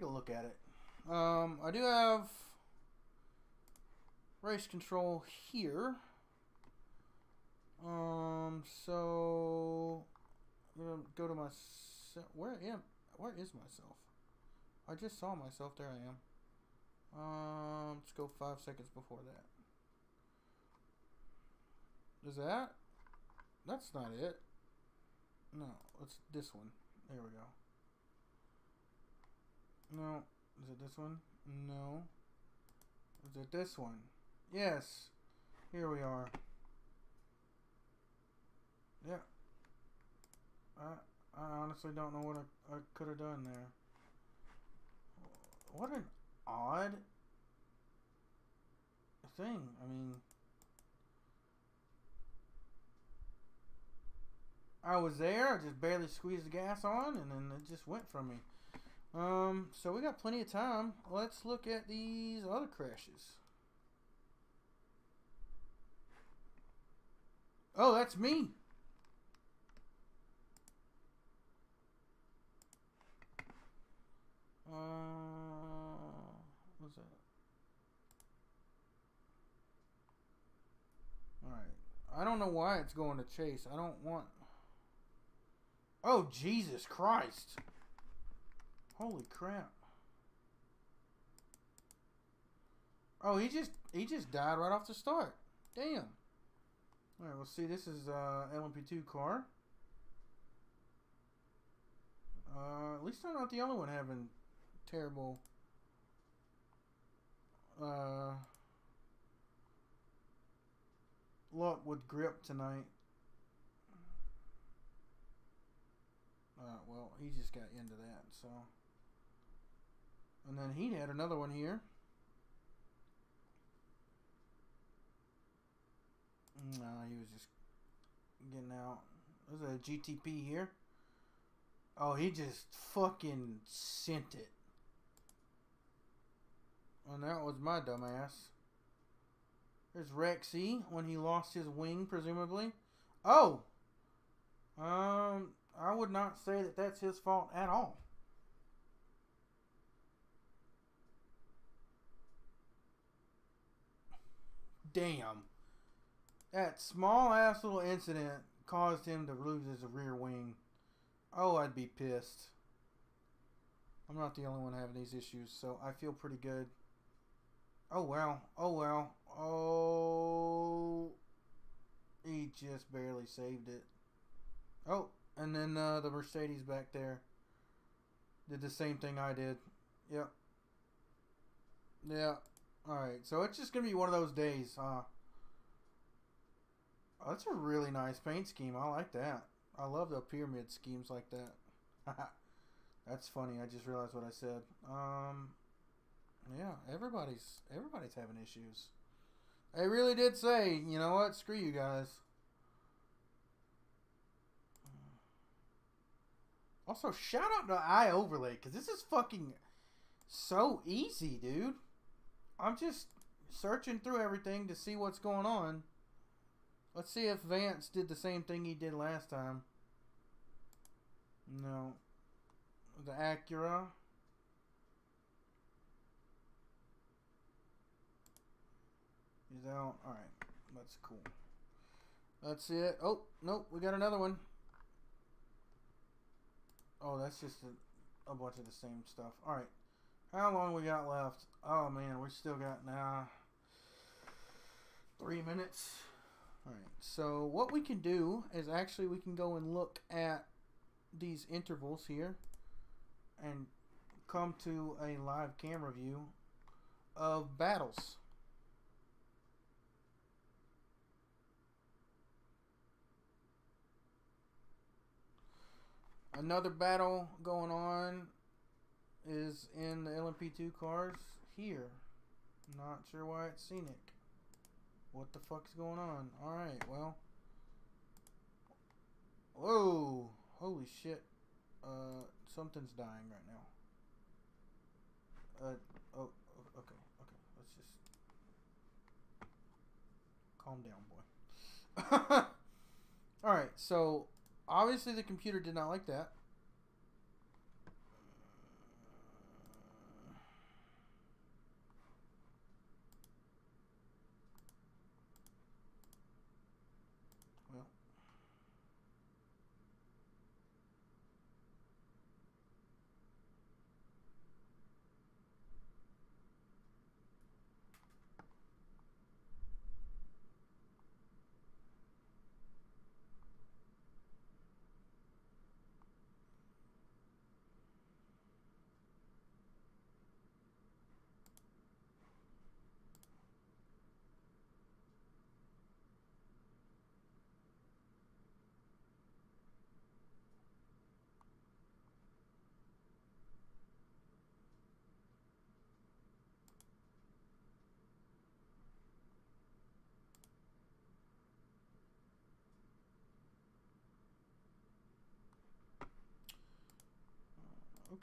look at it. I do have race control here. So I'm gonna go to my where is myself? I just saw myself. There I am. Let's go 5 seconds before that. Is that? That's not it. No, it's this one. There we go. No. Is it this one? No. Is it this one? Yes. Here we are. Yeah. I honestly don't know what I could have done there. What an odd thing. I mean, I was there, I just barely squeezed the gas on, and then it just went from me. So we got plenty of time. Let's look at these other crashes. Oh, that's me. What's that? Alright. I don't know why it's going to chase. I don't want... Oh, Jesus Christ. Holy crap. Oh, he just died right off the start. Damn. Alright, we'll see. This is LMP2 car. At least I'm not the only one having terrible luck with grip tonight. Well, he just got into that, so. And then he had another one here. No, he was just getting out. There's a GTP here. Oh, he just fucking sent it. And that was my dumbass. There's Rexy when he lost his wing, presumably. Oh! I would not say that that's his fault at all. Damn. That small ass little incident caused him to lose his rear wing. Oh, I'd be pissed. I'm not the only one having these issues, so I feel pretty good. Oh, well. Oh, well. Oh. He just barely saved it. Oh, and then the Mercedes back there did the same thing I did. Yep. Yeah. Alright, so it's just going to be one of those days. Oh, that's a really nice paint scheme. I like that. I love the pyramid schemes like that. That's funny. I just realized what I said. Yeah, everybody's having issues. They really did say, you know what? Screw you guys. Also, shout out to iOverlay, because this is fucking so easy, dude. I'm just searching through everything to see what's going on. Let's see if Vance did the same thing he did last time. No. The Acura. He's out. Alright. That's cool. That's it. Oh, nope. We got another one. Oh, that's just a bunch of the same stuff. Alright. How long we got left? Oh, man. We still got now 3 minutes. Alright. So, what we can do is actually we can go and look at these intervals here and come to a live camera view of battles. Another battle going on is in the LMP2 cars here. Not sure why it's scenic. What the fuck's going on? Alright, well. Whoa! Holy shit. Something's dying right now. Oh, okay. Let's just calm down, boy. Alright, so obviously the computer did not like that.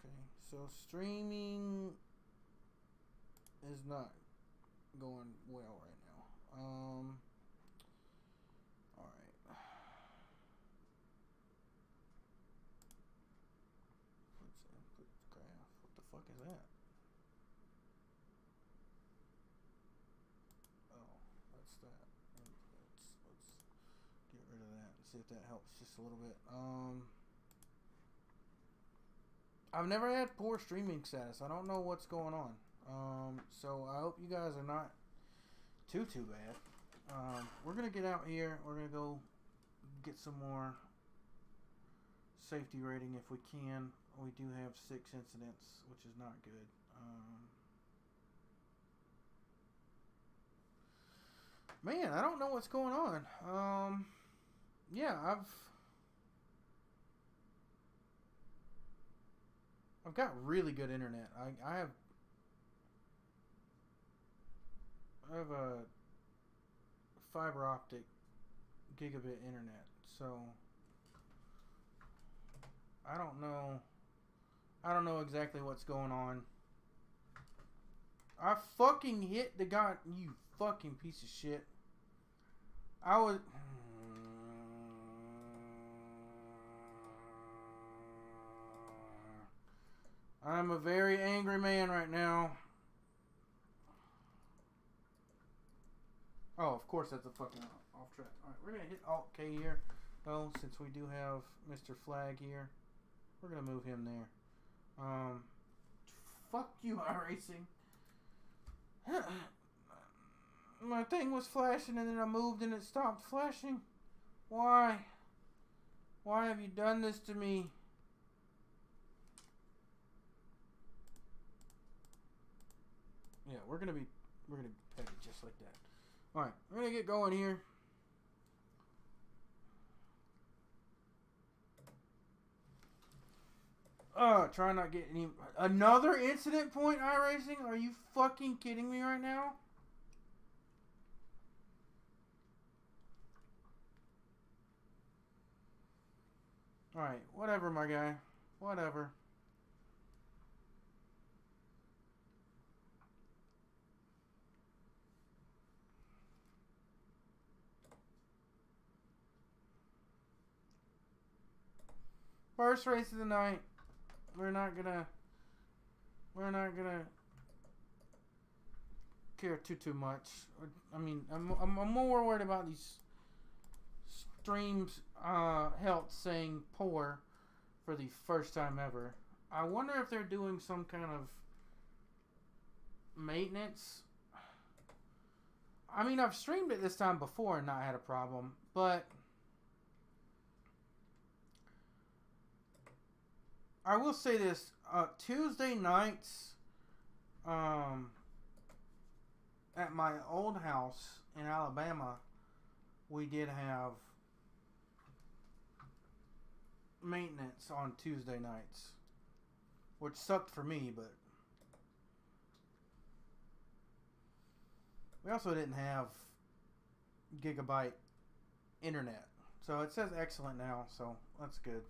Okay, so streaming is not going well right now. Alright. Let's input graph. What the fuck is that? Oh, that's that. Let's get rid of that and see if that helps just a little bit. I've never had poor streaming status. I don't know what's going on. So I hope you guys are not too bad. We're gonna get out here. We're gonna go get some more safety rating if we can. We do have 6 incidents, which is not good. Man, I don't know what's going on. Yeah, I've got really good internet. I have a fiber optic gigabit internet, so I don't know exactly what's going on. I fucking hit the guy, you fucking piece of shit. I'm a very angry man right now. Oh, of course that's a fucking off track. Alright, we're gonna hit Alt K here. Well, since we do have Mr. Flag here, we're gonna move him there. Fuck you, iRacing. My thing was flashing and then I moved and it stopped flashing. Why? Why have you done this to me? Yeah, we're gonna be petty just like that. Alright, we're gonna get going here. Try not get any another incident point iRacing? Are you fucking kidding me right now? Alright, whatever my guy. Whatever. First race of the night. We're not gonna care too much. I mean, I'm more worried about these streams health saying poor for the first time ever. I wonder if they're doing some kind of maintenance. I mean, I've streamed it this time before and not had a problem, but I will say this, Tuesday nights, at my old house in Alabama, we did have maintenance on Tuesday nights, which sucked for me, but we also didn't have gigabyte internet. So it says excellent now, so that's good.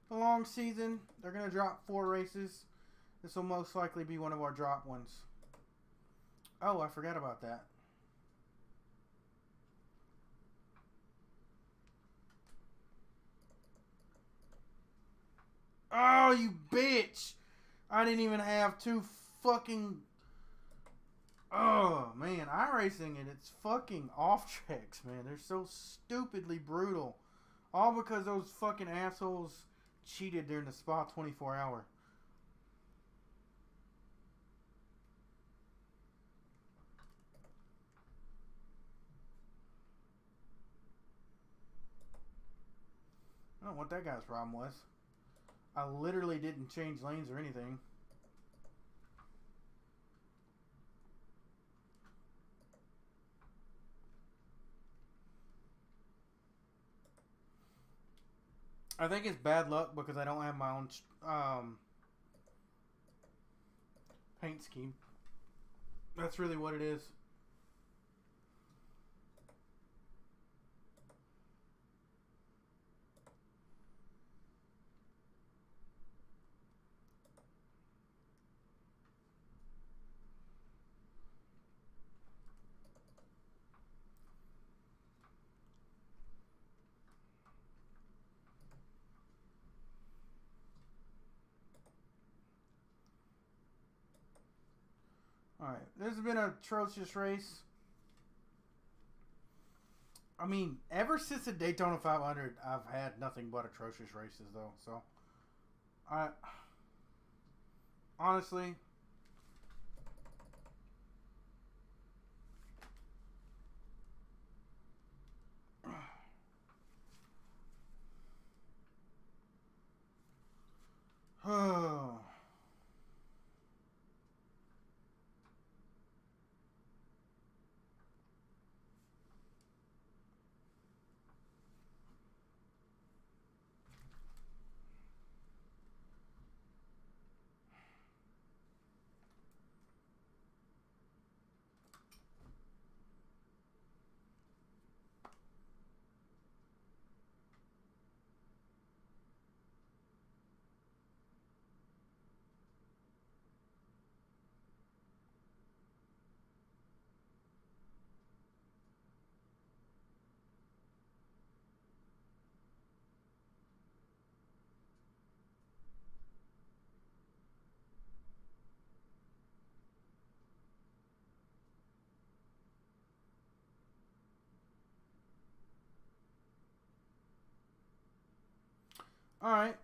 The long season, they're going to drop 4 races. This will most likely be one of our drop ones. Oh, I forgot about that. Oh, you bitch! I didn't even have 2 fucking... Oh, man. iRacing and it's fucking off tracks, man. They're so stupidly brutal. All because those fucking assholes cheated during the Spa 24 hour. I don't know what that guy's problem was. I literally didn't change lanes or anything. I think it's bad luck because I don't have my own paint scheme. That's really what it is. Alright, this has been a atrocious race. I mean, ever since the Daytona 500, I've had nothing but atrocious races, though. So, honestly, alright.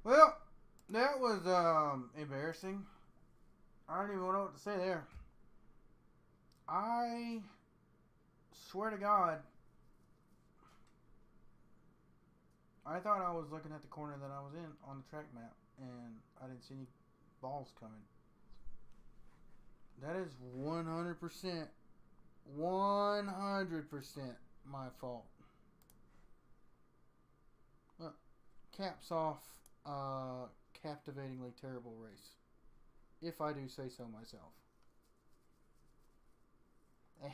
Well, that was embarrassing. I don't even know what to say there. I swear to God, I thought I was looking at the corner that I was in on the track map, and I didn't see any balls coming. That is 100%, 100% my fault. Well, caps off, captivatingly terrible race, if I do say so myself. Eh.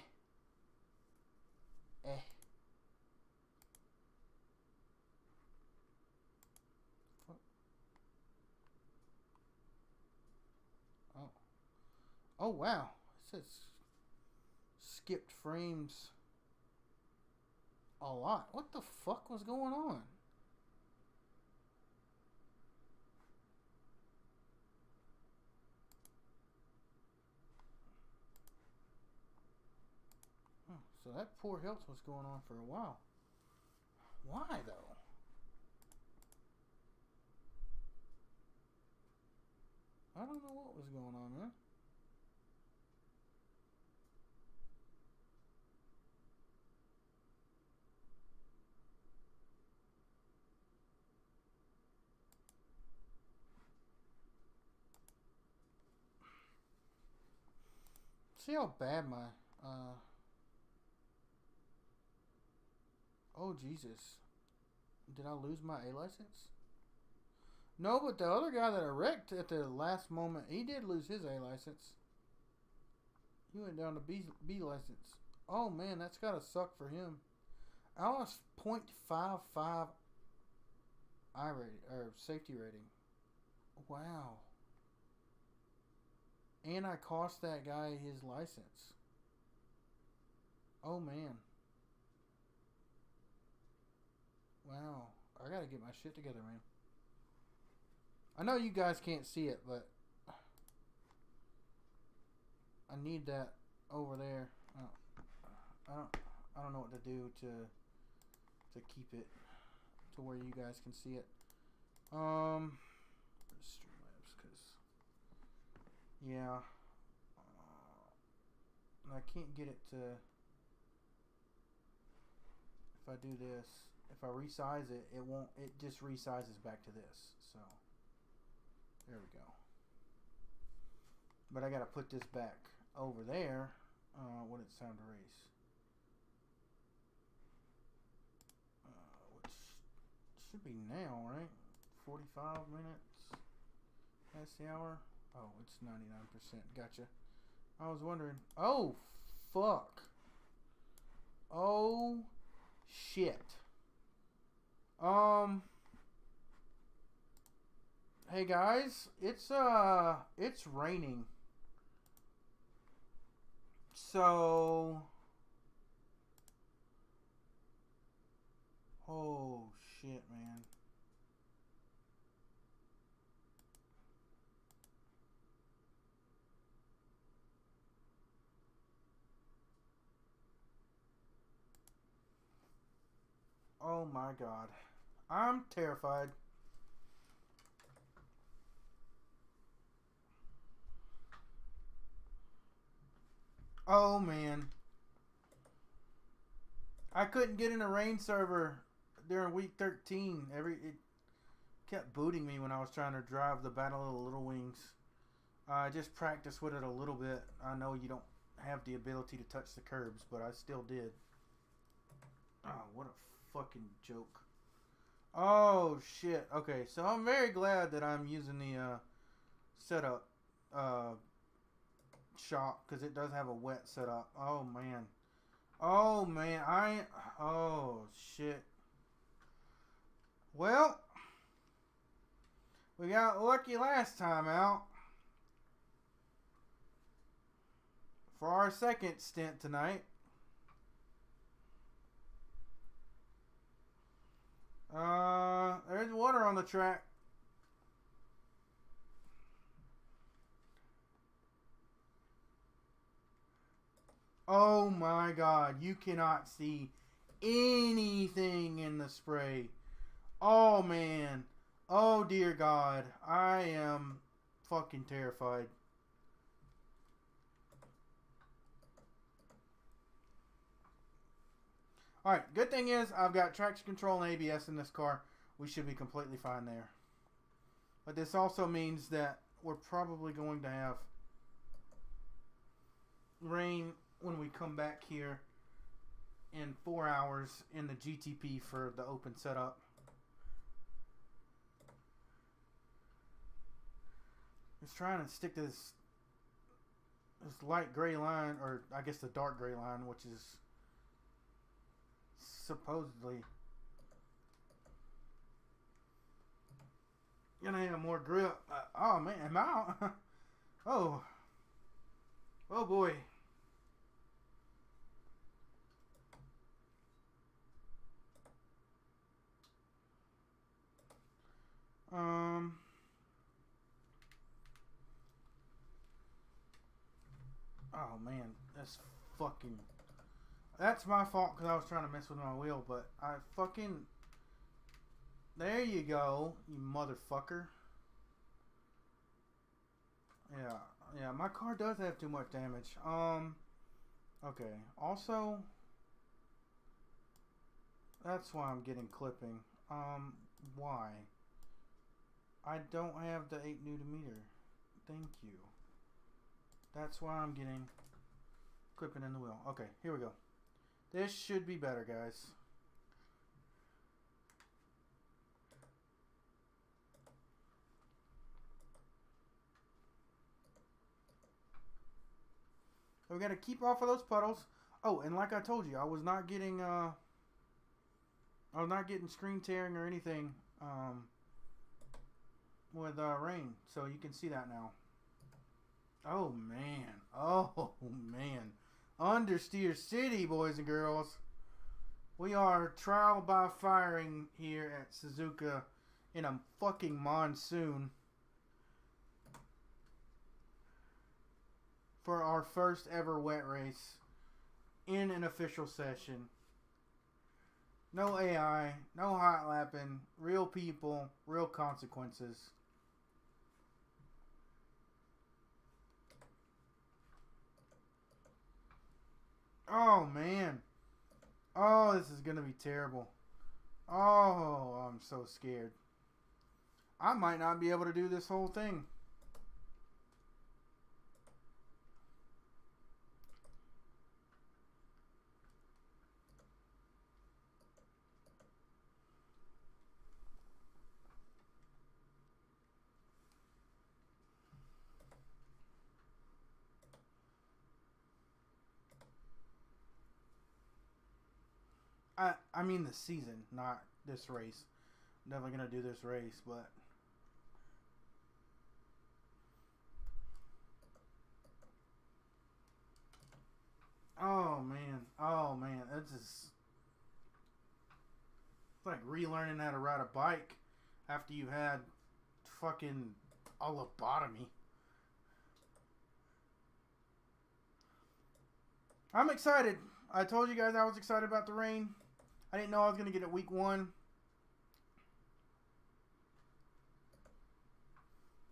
Oh. Oh, wow. It says skipped frames a lot. What the fuck was going on? Oh, so that poor health was going on for a while. Why, though? I don't know what was going on, man. See how bad my, oh, Jesus. Did I lose my A license? No, but the other guy that I wrecked at the last moment, he did lose his A license. He went down to B license. Oh, man, that's gotta suck for him. I lost 0.55 I rating, or safety rating. Wow. And I cost that guy his license. Oh, man. Wow. I gotta get my shit together, man. I know you guys can't see it, but I need that over there. I don't know what to do to keep it to where you guys can see it. Streamlabs, because yeah, I can't get it to. If I do this, if I resize it, it won't. It just resizes back to this. So there we go. But I gotta put this back over there. What did sound race? Which should be now, right? 45 minutes. That's the hour. Oh, it's 99%. Gotcha. I was wondering. Oh, fuck. Oh, shit. Hey guys, it's raining. So, oh shit, man. Oh my god. I'm terrified. Oh man. I couldn't get in a rain server during week 13. It kept booting me when I was trying to drive the Battle of the Little Wings. I just practiced with it a little bit. I know you don't have the ability to touch the curbs, but I still did. Oh, what a fucking joke. Oh shit. Okay, so I'm very glad that I'm using the setup shop because it does have a wet setup. Oh man. Oh man. Oh shit. Well, we got lucky last time out. For our second stint tonight. There's water on the track. Oh my god, you cannot see anything in the spray. Oh man. Oh dear god. I am fucking terrified. Alright, good thing is I've got traction control and ABS in this car. We should be completely fine there. But this also means that we're probably going to have rain when we come back here in 4 hours in the GTP for the open setup. Just trying to stick to this light gray line, or I guess the dark gray line, which is supposedly gonna have more grip. Oh man, am I out? Oh boy. Oh man, that's my fault because I was trying to mess with my wheel, but I fucking... There you go, you motherfucker. Yeah, my car does have too much damage. Okay, also, that's why I'm getting clipping. Why? I don't have the 8 Nm. Thank you. That's why I'm getting clipping in the wheel. Okay, here we go. This should be better, guys. We gotta keep off of those puddles. Oh, and like I told you, I was not getting screen tearing or anything with rain. So you can see that now. Oh man. Oh man. Understeer City, boys and girls. We are trial by firing here at Suzuka in a fucking monsoon for our first ever wet race in an official session. No AI, no hot lapping, real people, real consequences. Oh man. Oh, this is gonna be terrible. Oh, I'm so scared. I might not be able to do this whole thing. I mean the season, not this race. I'm definitely gonna do this race, but oh man, it's just it's like relearning how to ride a bike after you had fucking a lobotomy. I'm excited. I told you guys I was excited about the rain. I didn't know I was gonna get it week 1.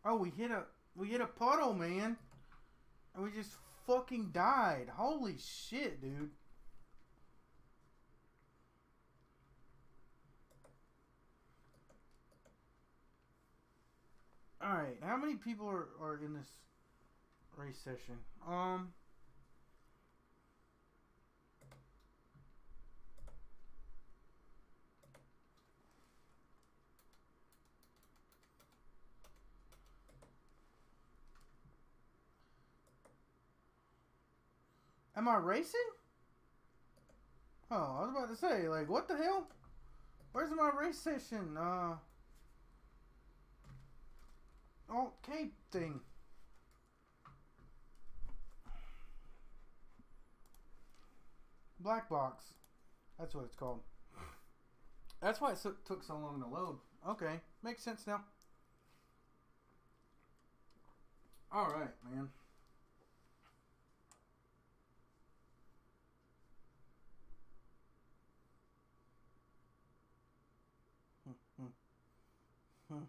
Oh, we hit a puddle, man, and we just fucking died. Holy shit, dude. All right, how many people are in this race session? Am I racing? Oh, I was about to say, like, what the hell? Where's my race session? Cape thing. Black box. That's what it's called. That's why it took so long to load. Okay, makes sense now. All right, man. Hmm, hmm, hmm.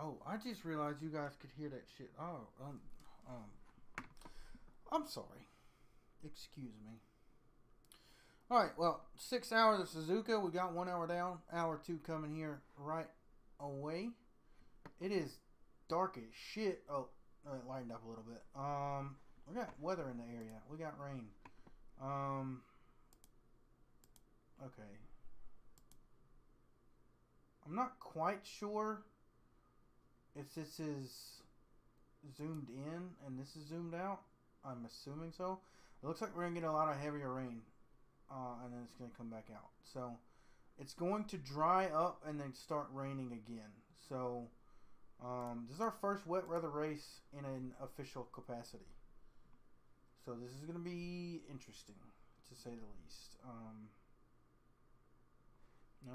Oh, I just realized you guys could hear that shit. Oh, I'm sorry. Excuse me. All right, well, 6 hours of Suzuka. We got 1 hour down. Hour 2 coming here right away. It is dark as shit. Oh, it lightened up a little bit. We got weather in the area. We got rain. Okay. I'm not quite sure if this is zoomed in and this is zoomed out. I'm assuming so. It looks like we're going to get a lot of heavier rain. And then it's going to come back out. So, it's going to dry up and then start raining again. So, this is our first wet weather race in an official capacity. So, this is going to be interesting, to say the least. I'm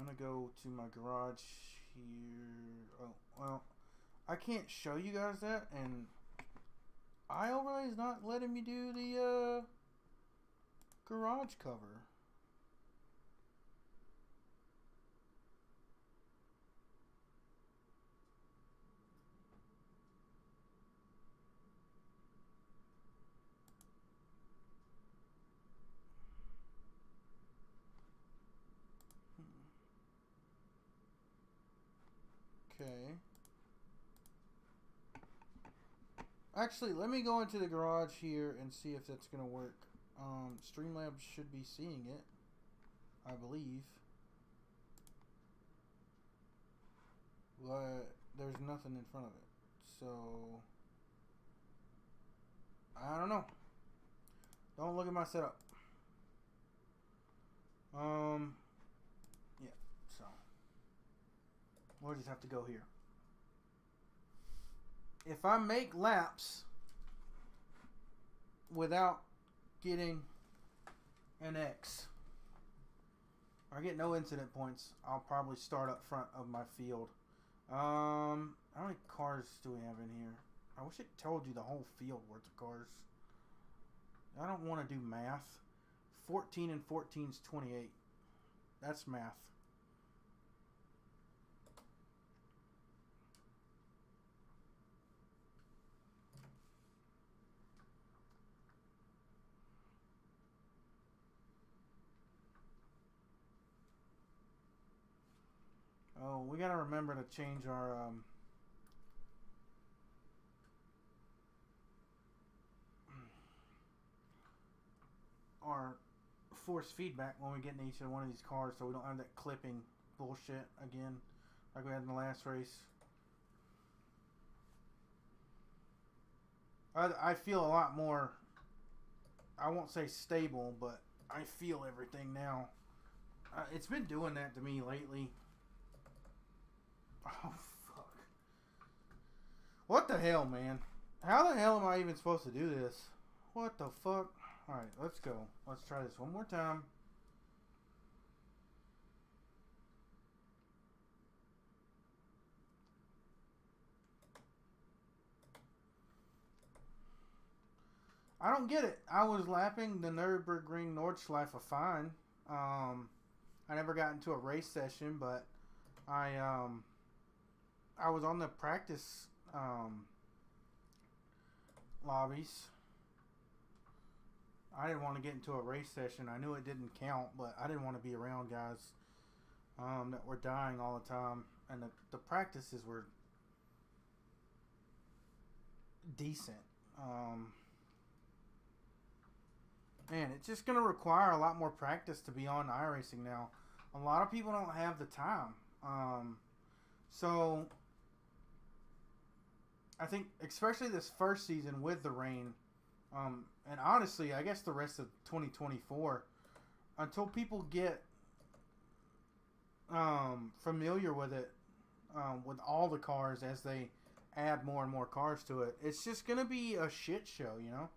going to go to my garage here. Oh, well, I can't show you guys that, and iOverlay is not letting me do the garage cover. Okay. Actually, let me go into the garage here and see if that's going to work. Streamlabs should be seeing it, I believe. But there's nothing in front of it. So, I don't know. Don't look at my setup. Yeah, so. We'll just have to go here. If I make laps without getting an X, or I get no incident points, I'll probably start up front of my field. How many cars do we have in here? I wish it told you the whole field worth of cars. I don't want to do math. 14 and 14 is 28. That's math. Oh, we gotta remember to change our force feedback when we get in each one of these cars, so we don't have that clipping bullshit again like we had in the last race. I feel a lot more, I won't say stable, but I feel everything now. It's been doing that to me lately. Oh, fuck. What the hell, man? How the hell am I even supposed to do this? What the fuck? Alright, let's go. Let's try this one more time. I don't get it. I was lapping the Nürburgring Nordschleife fine. I never got into a race session, but I was on the practice lobbies. I didn't want to get into a race session. I knew it didn't count, but I didn't want to be around guys that were dying all the time. And the practices were decent. Man, it's just going to require a lot more practice to be on iRacing now. A lot of people don't have the time. So, I think, especially this first season with the rain, and honestly, I guess the rest of 2024, until people get familiar with it, with all the cars as they add more and more cars to it, it's just going to be a shit show, you know?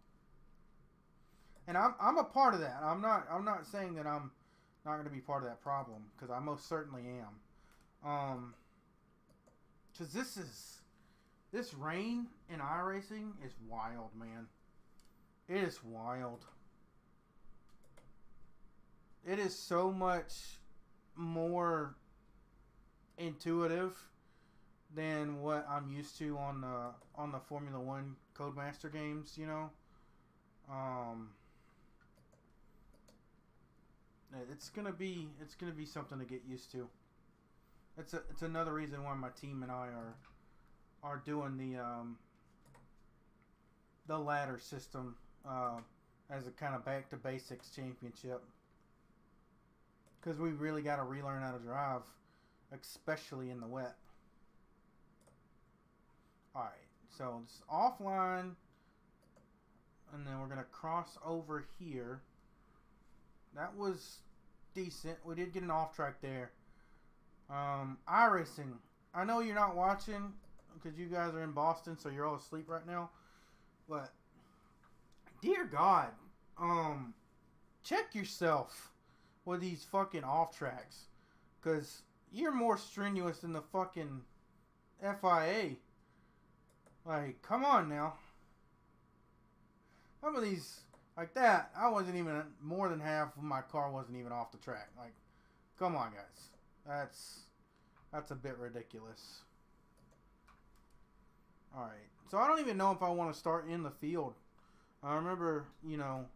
And I'm a part of that. I'm not saying that I'm not going to be part of that problem, because I most certainly am. Because this rain in iRacing is wild, man. It is wild. It is so much more intuitive than what I'm used to on the Formula One Codemaster games, you know. It's gonna be something to get used to. It's another reason why my team and I are doing the ladder system as a kind of back to basics championship, because we really got to relearn how to drive, especially in the wet. All right, so it's offline, and then we're gonna cross over here. That was decent. We did get an off track there. iRacing. I know you're not watching because you guys are in Boston, so you're all asleep right now. But dear God, check yourself with these fucking off tracks, because you're more strenuous than the fucking FIA. Like, come on now. Some of these, like that, I wasn't even, more than half of my car wasn't even off the track. Like, come on, guys. That's a bit ridiculous. Alright, so I don't even know if I want to start in the field. I remember, you know,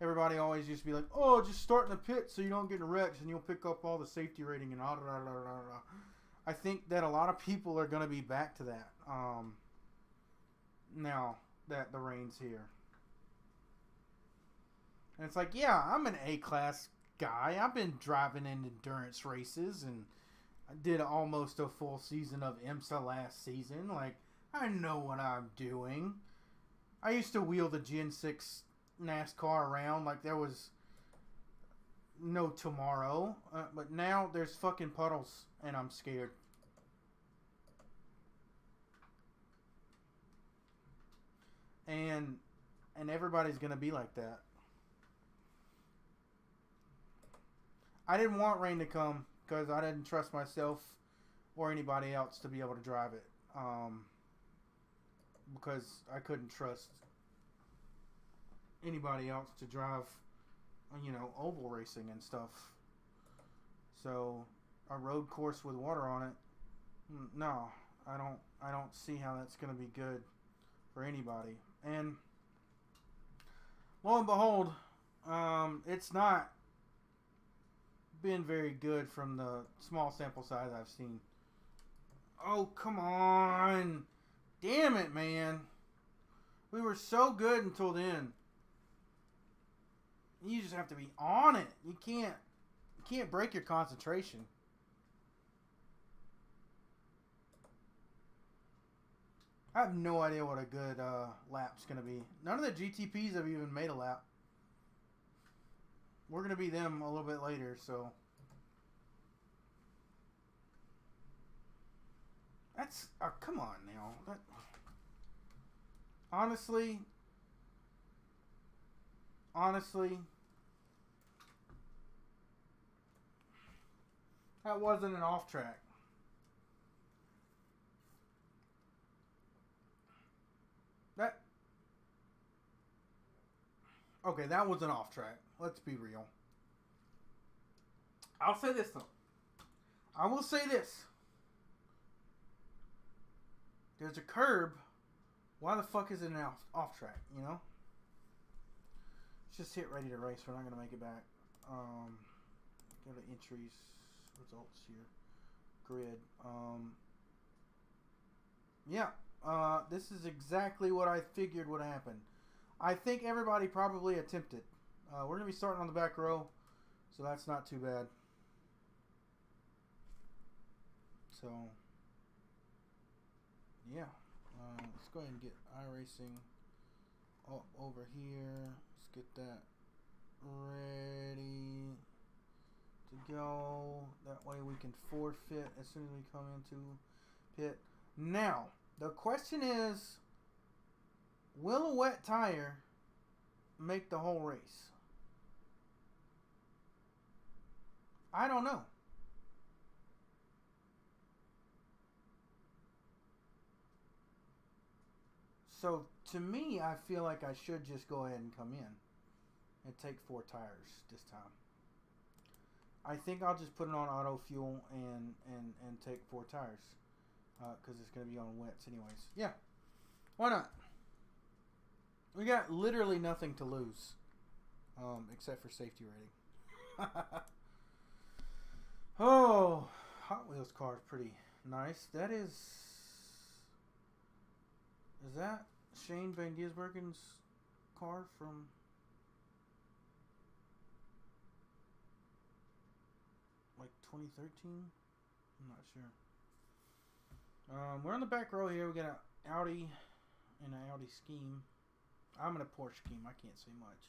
everybody always used to be like, oh, just start in the pit so you don't get in wrecks and you'll pick up all the safety rating and I think that a lot of people are going to be back to that now that the rain's here. And it's like, yeah, I'm an A-class guy. I've been driving in endurance races, and I did almost a full season of IMSA last season. Like, I know what I'm doing. I used to wheel the Gen 6 NASCAR around like there was no tomorrow. But now there's fucking puddles, and I'm scared. and everybody's gonna be like that. I didn't want rain to come because I didn't trust myself or anybody else to be able to drive it, because I couldn't trust anybody else to drive, oval racing and stuff. So a road course with water on it, no, I don't see how that's going to be good for anybody. And lo and behold, it's not been very good from the small sample size I've seen. Oh, come on. Damn it, man. We were so good until then. You just have to be on it. You can't break your concentration. I have no idea what a good lap's going to be. None of the GTPs have even made a lap. We're going to be them a little bit later, so. That's, come on now. Honestly, that wasn't an off track. Okay, that was an off track. Let's be real. I'll say this though. I will say this. There's a curb. Why the fuck is it an off track, Let's just hit ready to race. We're not going to make it back. Go to entries, results here. Grid. This is exactly what I figured would happen. I think everybody probably attempted. We're going to be starting on the back row, so that's not too bad. So, yeah. Let's go ahead and get iRacing over here. Let's get that ready to go. That way we can forfeit as soon as we come into pit. Now, the question is, will a wet tire make the whole race? I don't know. So, to me, I feel like I should just go ahead and come in and take 4 tires this time. I think I'll just put it on auto fuel and take 4 tires because it's going to be on wets anyways. Yeah, why not? We got literally nothing to lose except for safety rating. Oh, Hot Wheels car is pretty nice. That is that Shane Van Gisbergen's car from like 2013? I'm not sure. We're on the back row here. We got an Audi and an Audi scheme. I'm in a Porsche scheme. I can't say much.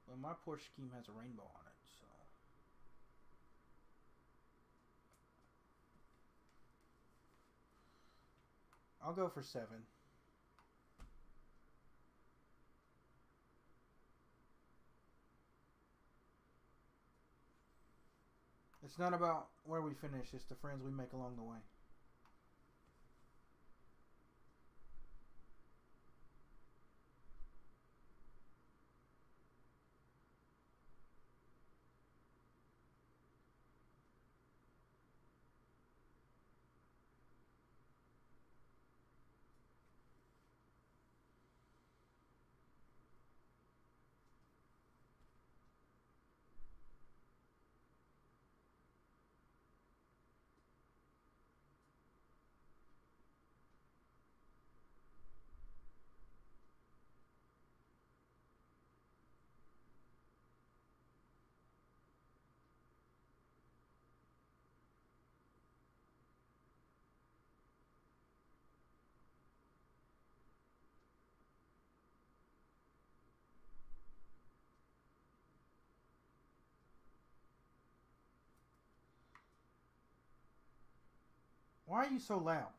But my Porsche scheme has a rainbow on it, so. I'll go for 7. It's not about where we finish, it's the friends we make along the way. Why are you so loud?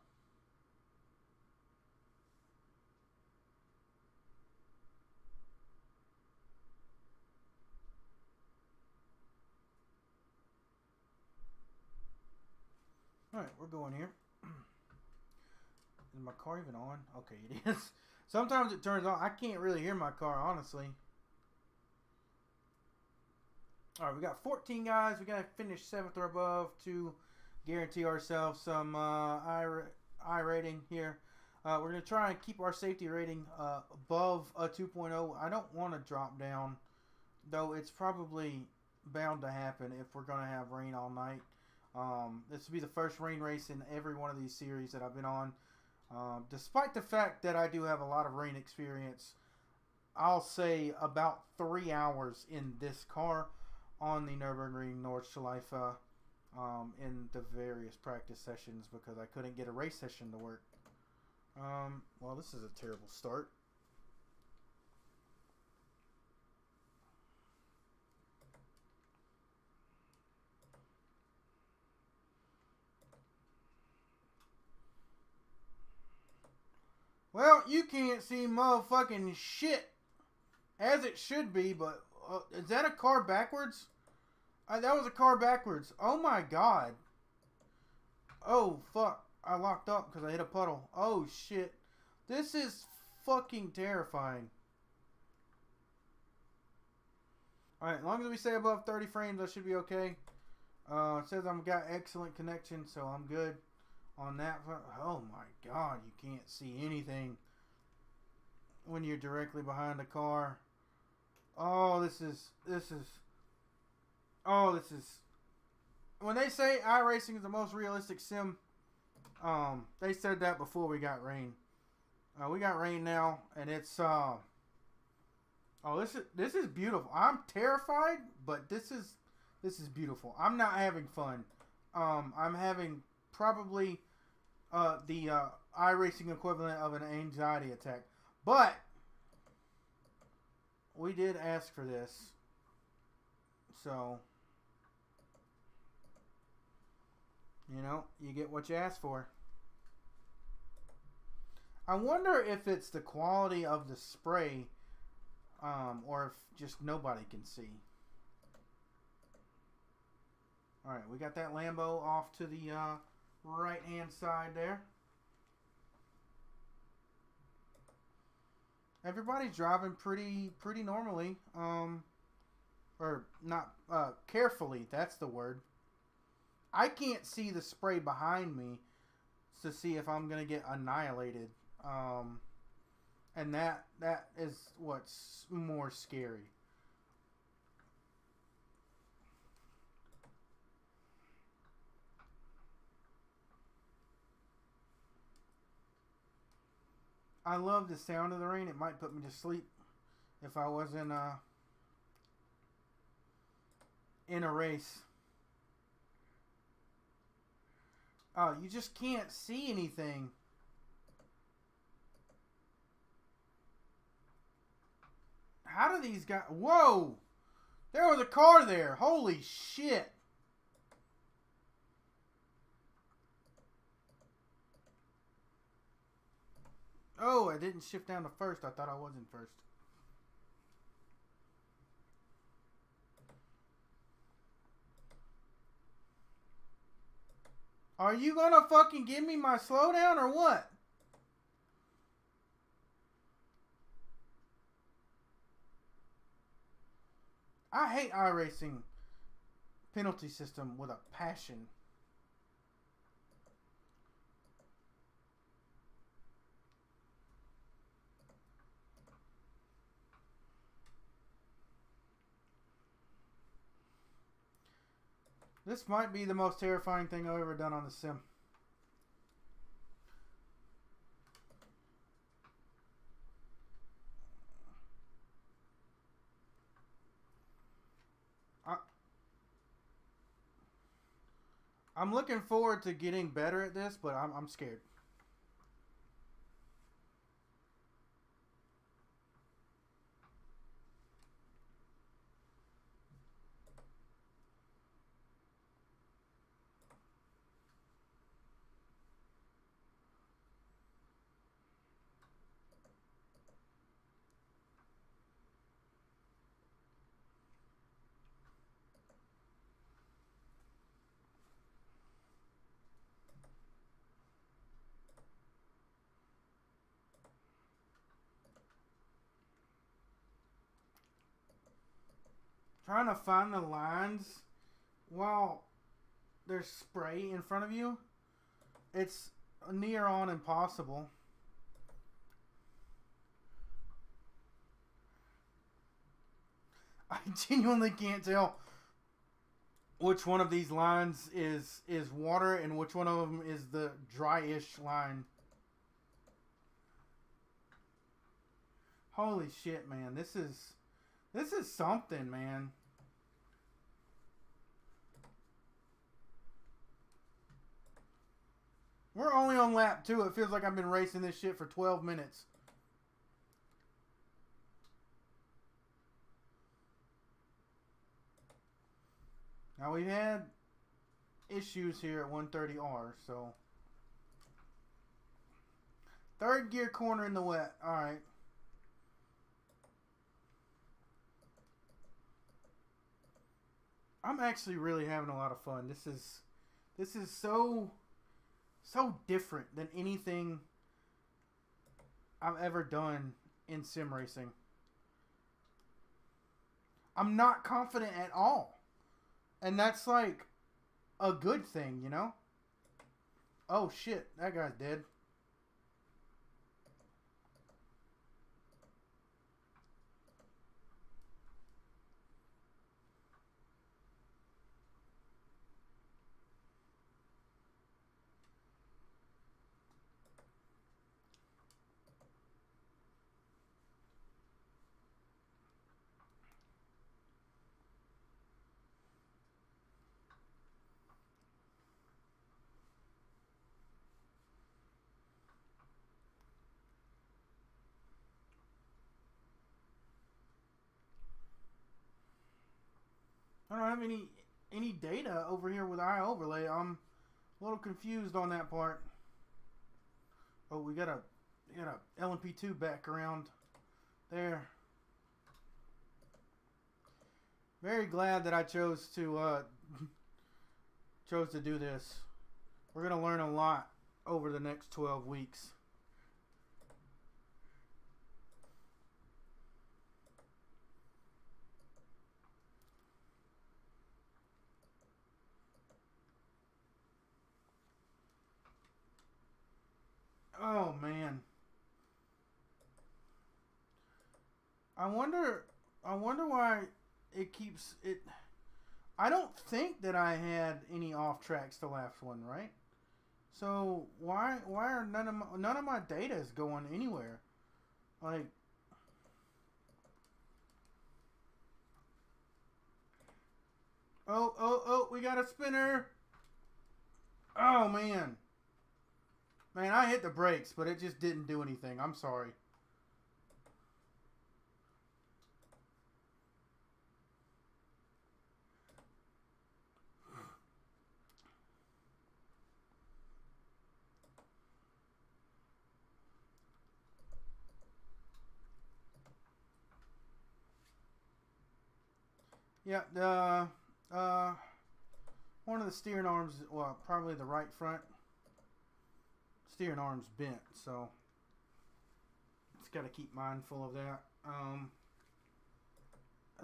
Alright, we're going here. Is my car even on? Okay, it is. Sometimes it turns on. I can't really hear my car, honestly. Alright, we got 14 guys. We got to finish 7th or above to guarantee ourselves some I rating here. We're going to try and keep our safety rating above a 2.0. I don't want to drop down, though it's probably bound to happen if we're going to have rain all night. This will be the first rain race in every one of these series that I've been on. Despite the fact that I do have a lot of rain experience, I'll say about 3 hours in this car on the Nürburgring Nordschleife in the various practice sessions because I couldn't get a race session to work. Well, this is a terrible start. Well, you can't see motherfucking shit as it should be, but is that a car backwards? That was a car backwards. Oh my god. Oh fuck. I locked up because I hit a puddle. Oh shit. This is fucking terrifying. Alright, as long as we stay above 30 frames, I should be okay. It says I've got excellent connection, so I'm good on that. Oh my god, you can't see anything when you're directly behind a car. Oh, this is when they say iRacing is the most realistic sim, they said that before we got rain. We got rain now, and it's oh, this is beautiful. I'm terrified, but this is beautiful. I'm not having fun. I'm having probably the iRacing equivalent of an anxiety attack. But we did ask for this, so you know, you get what you ask for. I wonder if it's the quality of the spray, or if just nobody can see. Alright, we got that Lambo off to the right hand side there. Everybody's driving pretty normally, or not carefully, that's the word. I can't see the spray behind me to see if I'm gonna get annihilated, and that is what's more scary. I love the sound of the rain. It might put me to sleep if I wasn't in a race. Oh, you just can't see anything. How do these guys... Whoa! There was a car there. Holy shit. Oh, I didn't shift down to first. I thought I was in first. Are you gonna fucking give me my slowdown or what? I hate iRacing penalty system with a passion. This might be the most terrifying thing I've ever done on the sim. I'm looking forward to getting better at this, but I'm scared. Trying to find the lines while there's spray in front of you, it's near on impossible. I genuinely can't tell which one of these lines is water and which one of them is the dry-ish line. Holy shit, man. This is something, man. We're only on lap 2. It feels like I've been racing this shit for 12 minutes. Now we've had issues here at 130R, so. Third gear corner in the wet. Alright. I'm actually really having a lot of fun. This is so different than anything I've ever done in sim racing. I'm not confident at all. And that's like a good thing, you know? Oh shit, that guy's dead. I don't have any data over here with eye overlay. I'm a little confused on that part. Oh, we got a LMP2 back around there. Very glad that I chose to do this. We're gonna learn a lot over the next 12 weeks. Oh man. I wonder why it keeps it. I don't think that I had any off tracks the last one, right? So why are none of my data is going anywhere? Like, oh, we got a spinner. Oh man. Man, I hit the brakes, but it just didn't do anything. I'm sorry. Yeah, one of the steering arms, well, probably the right front steering arm's bent, so just got to keep mindful of that.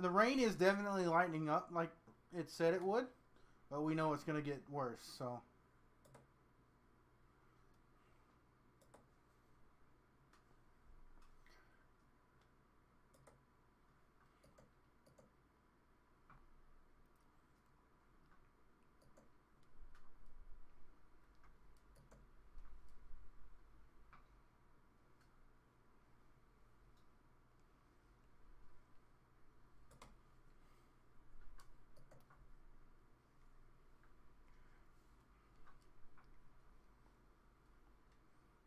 The rain is definitely lightening up like it said it would, but we know it's going to get worse, so.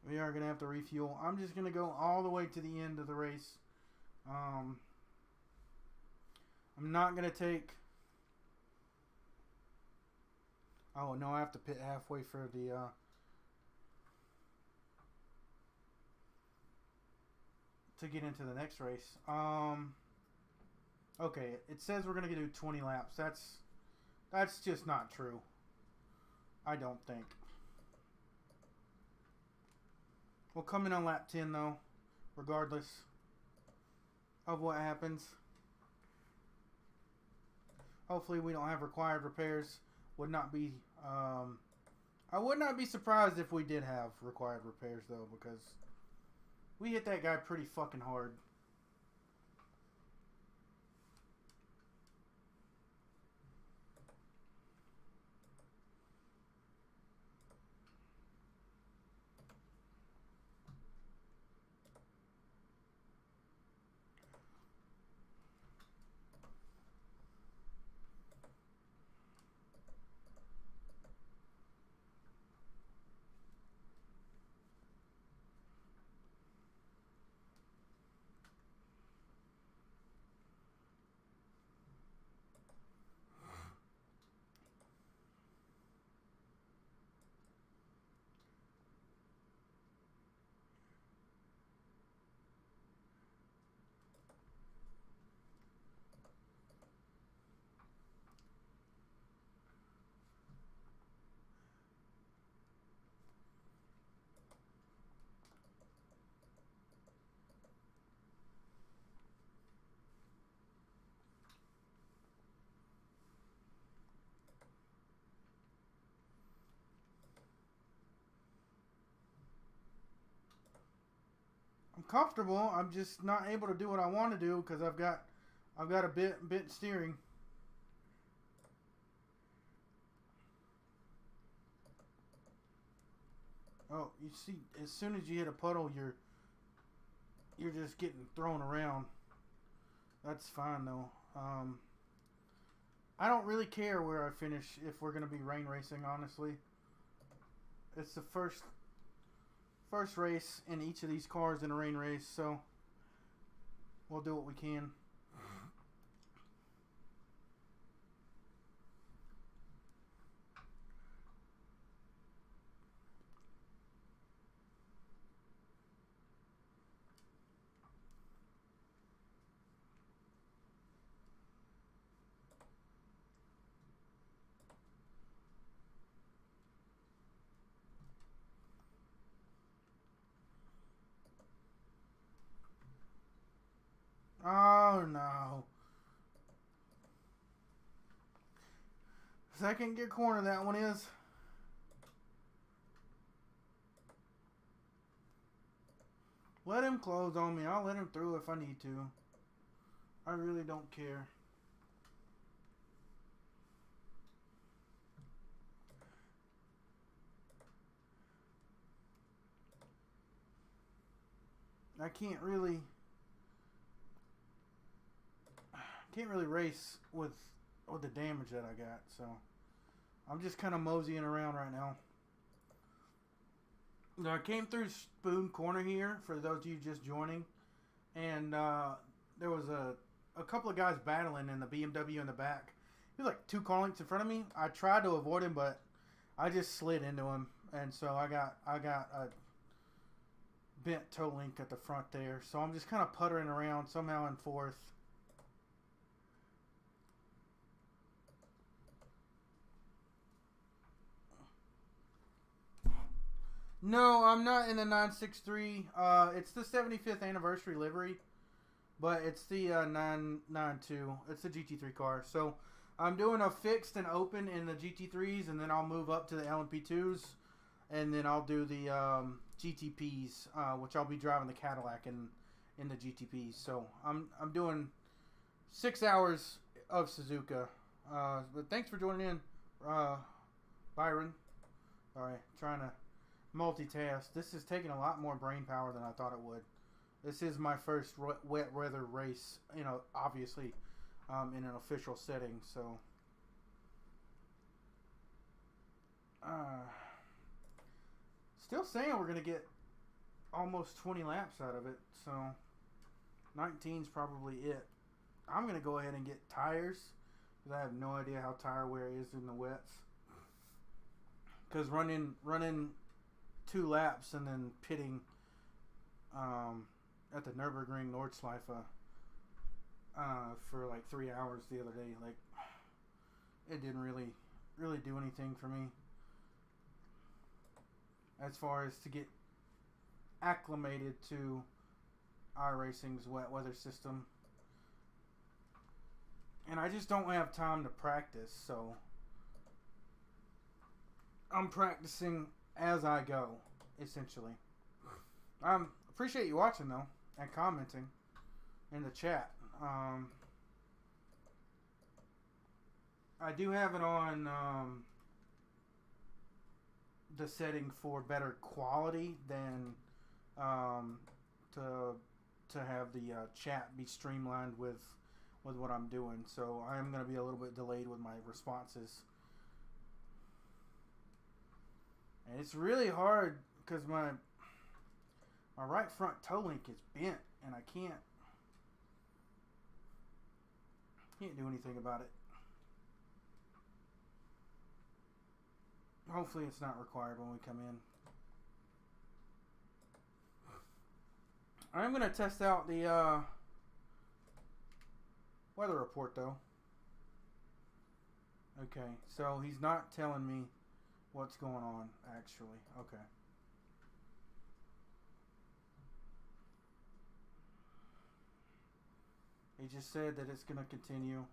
We are going to have to refuel. I'm just going to go all the way to the end of the race. I'm not going to take... Oh, no, I have to pit halfway for the... to get into the next race. Okay, it says we're going to do 20 laps. That's just not true. I don't think. We'll come in on lap 10 though, regardless of what happens. Hopefully we don't have required repairs. Would not be I would not be surprised if we did have required repairs though, because we hit that guy pretty fucking hard. I'm comfortable. I'm just not able to do what I want to do because I've got a bit steering. Oh, you see, as soon as you hit a puddle, you're just getting thrown around. That's fine though. I don't really care where I finish if we're gonna be rain racing. Honestly, it's the first race in each of these cars in a rain race, so we'll do what we can. Oh no. Second gear corner that one is. Let him close on me. I'll let him through if I need to. I really don't care. I can't really race with the damage that I got, so I'm just kind of moseying around right now. I came through Spoon Corner here for those of you just joining, and there was a couple of guys battling in the BMW in the back. He was like 2 car lengths in front of me. I tried to avoid him, but I just slid into him, and so I got a bent toe link at the front there. So I'm just kind of puttering around somehow in 4th. No, I'm not in the 963. It's the 75th anniversary livery, but it's the 992. It's the GT3 car. So I'm doing a fixed and open in the GT3s, and then I'll move up to the LMP2s, and then I'll do the GTPs, which I'll be driving the Cadillac in the GTPs. So I'm doing 6 hours of Suzuka. But thanks for joining in, Byron. All right, trying to multitask. This is taking a lot more brain power than I thought it would. This is my first wet weather race, obviously in an official setting, so still saying we're gonna get almost 20 laps out of it, so 19's probably it. I'm gonna go ahead and get tires because I have no idea how tire wear is in the wets, because running 2 laps and then pitting at the Nürburgring Nordschleife for like 3 hours the other day. Like, it didn't really do anything for me as far as to get acclimated to iRacing's wet weather system. And I just don't have time to practice, so I'm practicing as I go, essentially. Appreciate you watching, though, and commenting in the chat. I do have it on the setting for better quality than to have the chat be streamlined with what I'm doing. So I am going to be a little bit delayed with my responses. And it's really hard because my right front toe link is bent and I can't do anything about it. Hopefully it's not required when we come in. I'm going to test out the weather report, though. Okay, so he's not telling me what's going on, actually. Okay. He just said that it's going to continue.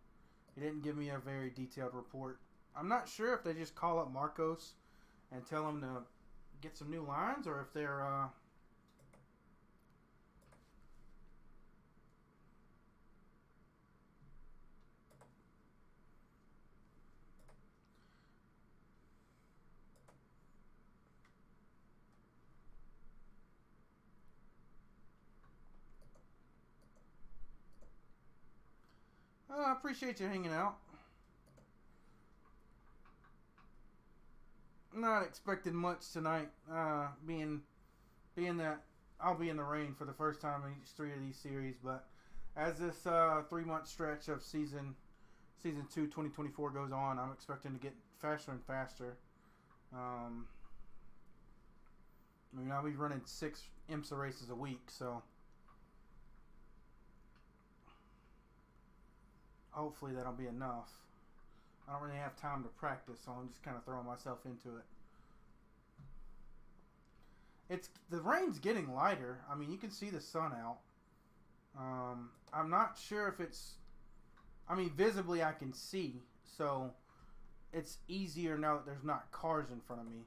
He didn't give me a very detailed report. I'm not sure if they just call up Marcos and tell him to get some new lines, or if they're I appreciate you hanging out. Not expecting much tonight, being that I'll be in the rain for the first time in each 3 of these series. But as this 3-month stretch of season 2 2024 goes on, I'm expecting to get faster and faster. I mean, I'll be running 6 IMSA races a week, so hopefully that'll be enough. I don't really have time to practice, so I'm just kind of throwing myself into it. The rain's getting lighter. I mean, you can see the sun out. I'm not sure if it's... I mean, visibly I can see, so it's easier now that there's not cars in front of me.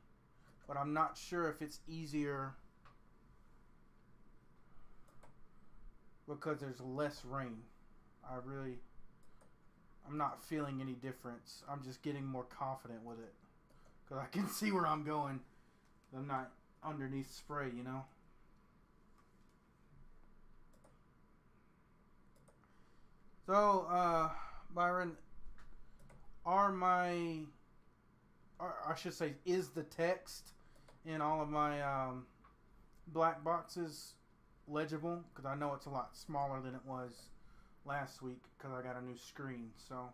But I'm not sure if it's easier because there's less rain. I'm not feeling any difference. I'm just getting more confident with it because I can see where I'm going. I'm not underneath spray, you know. So, Byron, is the text in all of my black boxes legible? Because I know it's a lot smaller than it was last week because I got a new screen. So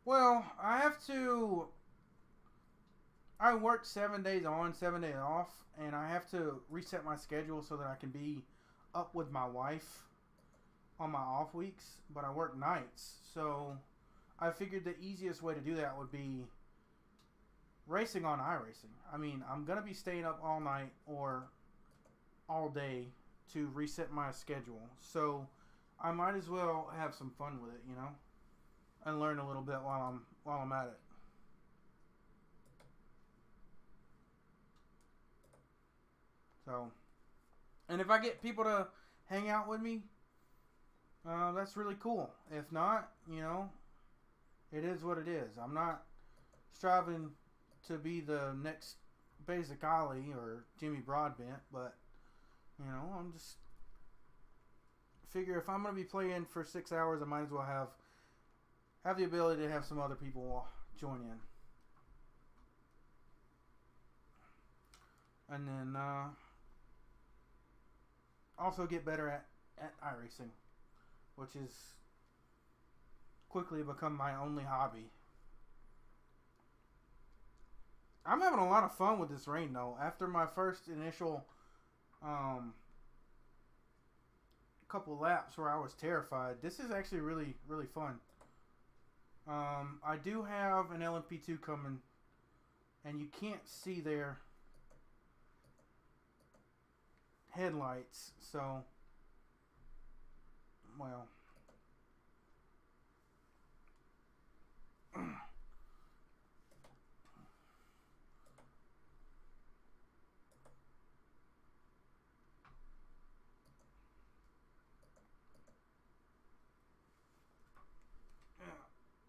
well, I work 7 days on, 7 days off, and I have to reset my schedule so that I can be up with my wife on my off weeks, but I work nights. So I figured the easiest way to do that would be racing on iRacing. I mean, I'm going to be staying up all night or all day to reset my schedule. So I might as well have some fun with it, you know, and learn a little bit while I'm at it. So, and if I get people to hang out with me, that's really cool. If not, you know, it is what it is. I'm not striving to be the next Basic Ollie or Jimmy Broadbent, but, you know, I'm just figure if I'm going to be playing for 6 hours, I might as well have the ability to have some other people join in. And then also get better at iRacing, which is quickly become my only hobby. I'm having a lot of fun with this rain, though. After my first initial couple laps where I was terrified, this is actually really, really fun. I do have an LMP2 coming and you can't see their headlights. So, well,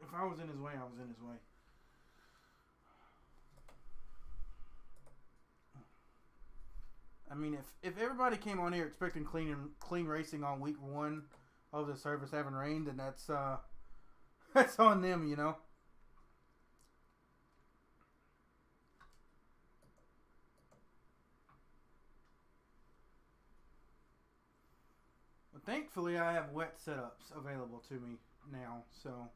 if I was in his way, I was in his way. I mean, if everybody came on here expecting clean racing on week 1 of the service having rained, then that's that's on them, you know. But thankfully, I have wet setups available to me now, so.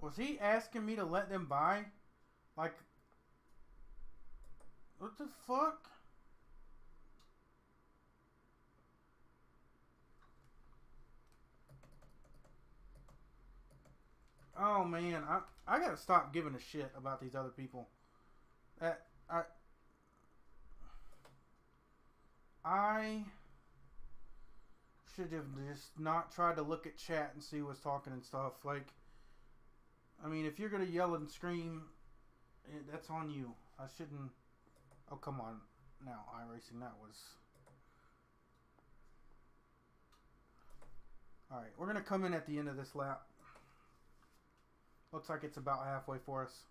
Was he asking me to let them buy? Like, what the fuck? Oh man, I gotta stop giving a shit about these other people. I should have just not tried to look at chat and see who's talking and stuff. Like, I mean, if you're gonna yell and scream, that's on you. I shouldn't. Oh, come on. Now, iRacing, that was. Alright, we're gonna come in at the end of this lap. Looks like it's about halfway for us.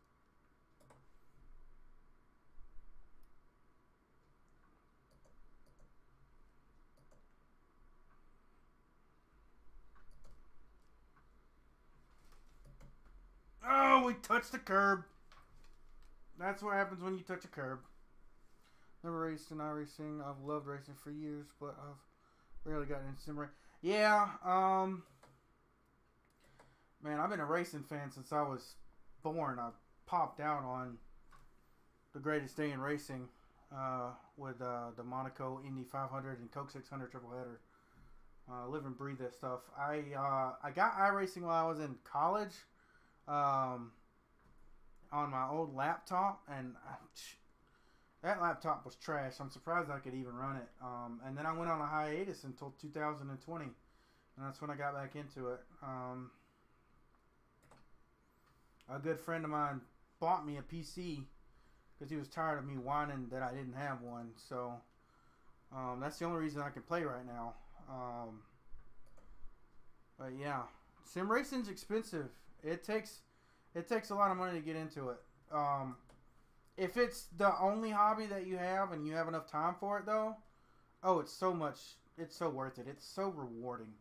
Oh, we touched the curb. That's what happens when you touch a curb. Never raced in iRacing. I've loved racing for years, but I've rarely gotten into sim racing. Yeah, man, I've been a racing fan since I was born. I popped out on the greatest day in racing with the Monaco Indy 500 and Coke 600 triple header. Live and breathe that stuff. I got iRacing while I was in college on my old laptop, and that laptop was trash. I'm surprised I could even run it. And then I went on a hiatus until 2020, and that's when I got back into it. A good friend of mine bought me a PC because he was tired of me whining that I didn't have one. So that's the only reason I can play right now. But yeah, sim racing's expensive. It takes a lot of money to get into it. If it's the only hobby that you have and you have enough time for it, though, oh, it's so worth it. It's so rewarding.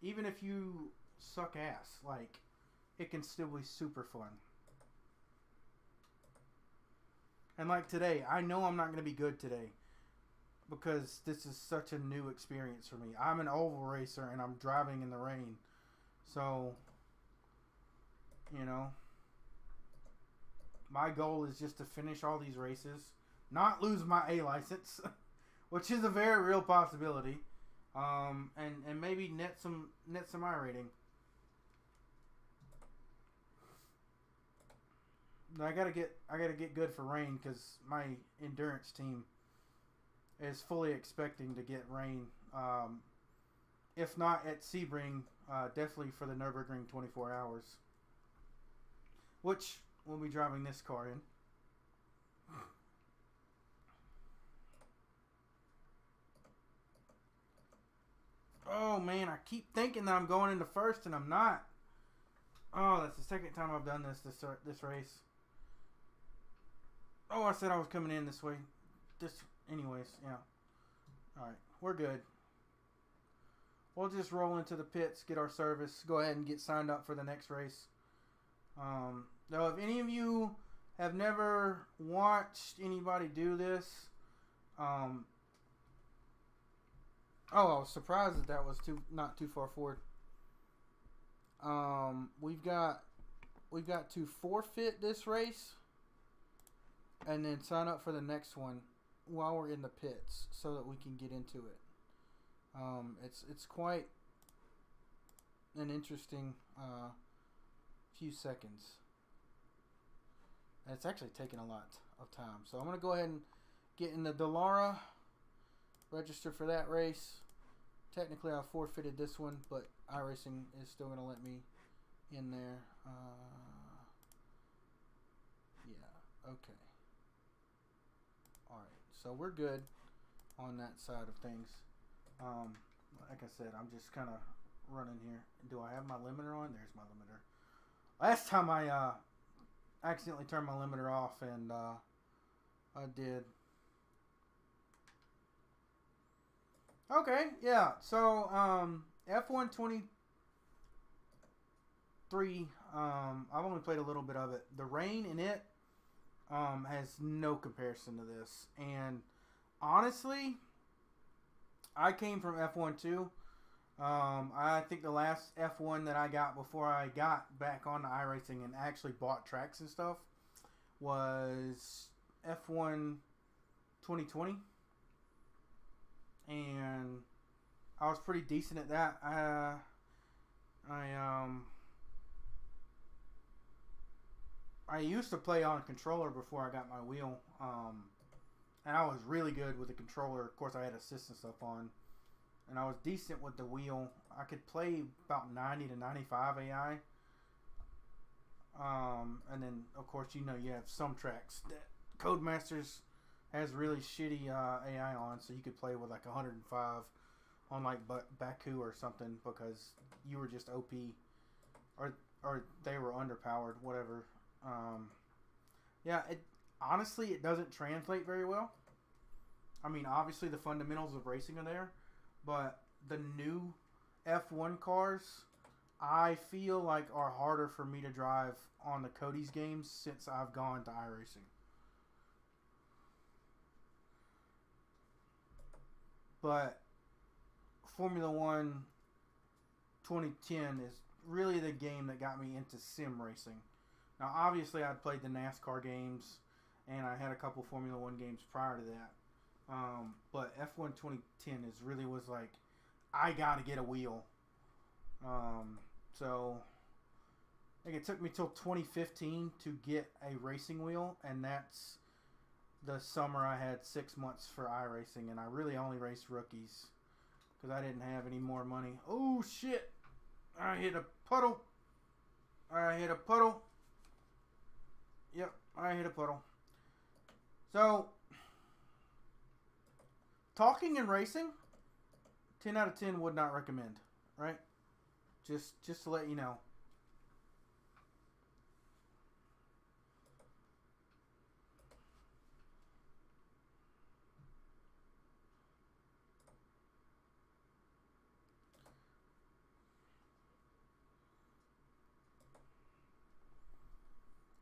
Even if you suck ass, like, it can still be super fun. And like today, I know I'm not going to be good today because this is such a new experience for me. I'm an oval racer and I'm driving in the rain. So, you know, my goal is just to finish all these races, not lose my A license, which is a very real possibility, and maybe net some I rating. I gotta get good for rain because my endurance team is fully expecting to get rain. If not at Sebring, definitely for the Nürburgring 24 hours, which we'll be driving this car in. Oh man, I keep thinking that I'm going into first and I'm not. Oh, that's the second time I've done this race. Oh, I said I was coming in this way. Anyways, yeah. Alright, we're good. We'll just roll into the pits, get our service, go ahead and get signed up for the next race. Now, if any of you have never watched anybody do this, I was surprised that was not too far forward. We've got to forfeit this race and then sign up for the next one while we're in the pits so that we can get into it. It's quite an interesting few seconds. And it's actually taken a lot of time. So I'm going to go ahead and get in the Dallara, register for that race. Technically, I forfeited this one, but iRacing is still going to let me in there. Yeah, okay. Alright, so we're good on that side of things. Like I said, I'm just kind of running here. Do I have my limiter on? There's my limiter. Last time I accidentally turned my limiter off, and I did. Okay, yeah. So F123. I've only played a little bit of it. The rain in it has no comparison to this, and honestly, I came from F1 too. I think the last F1 that I got before I got back on iRacing and actually bought tracks and stuff was F1 2020. And I was pretty decent at that. I used to play on a controller before I got my wheel. And I was really good with the controller. Of course, I had assist and stuff on. And I was decent with the wheel. I could play about 90 to 95 AI. And then, of course, you have some tracks that Codemasters has really shitty AI on, so you could play with like 105 on like Baku or something because you were just OP, or they were underpowered, whatever. Yeah, honestly it doesn't translate very well. I mean, obviously the fundamentals of racing are there, but the new F1 cars, I feel like are harder for me to drive on the Cody's games since I've gone to iRacing. But Formula 1 2010 is really the game that got me into sim racing. Now, obviously, I'd played the NASCAR games, and I had a couple Formula 1 games prior to that. But F1 2010 was like, I gotta get a wheel. So, I think it took me till 2015 to get a racing wheel, and that's the summer I had 6 months for iRacing, and I really only raced rookies because I didn't have any more money. Oh, shit. I hit a puddle. Yep, I hit a puddle. So, talking and racing, 10 out of 10 would not recommend, right? Just to let you know.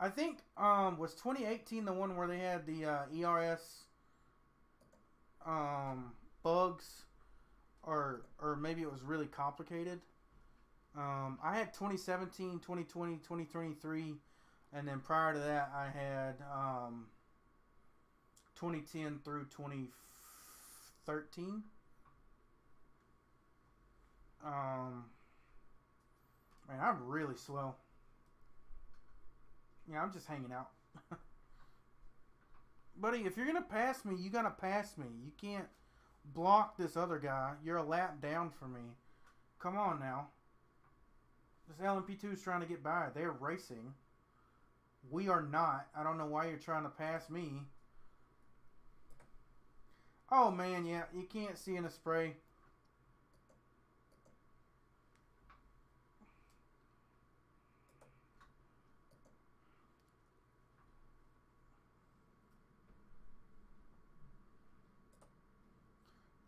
I think was 2018 the one where they had the ERS bugs, or maybe it was really complicated. I had 2017, 2020, 2023, and then prior to that I had 2010 through 2013. Man, I'm really slow. Yeah, I'm just hanging out. Buddy, if you're going to pass me, you got to pass me. You can't block this other guy. You're a lap down for me. Come on now. This LMP2 is trying to get by. They're racing. We are not. I don't know why you're trying to pass me. Oh, man, yeah. You can't see in a spray.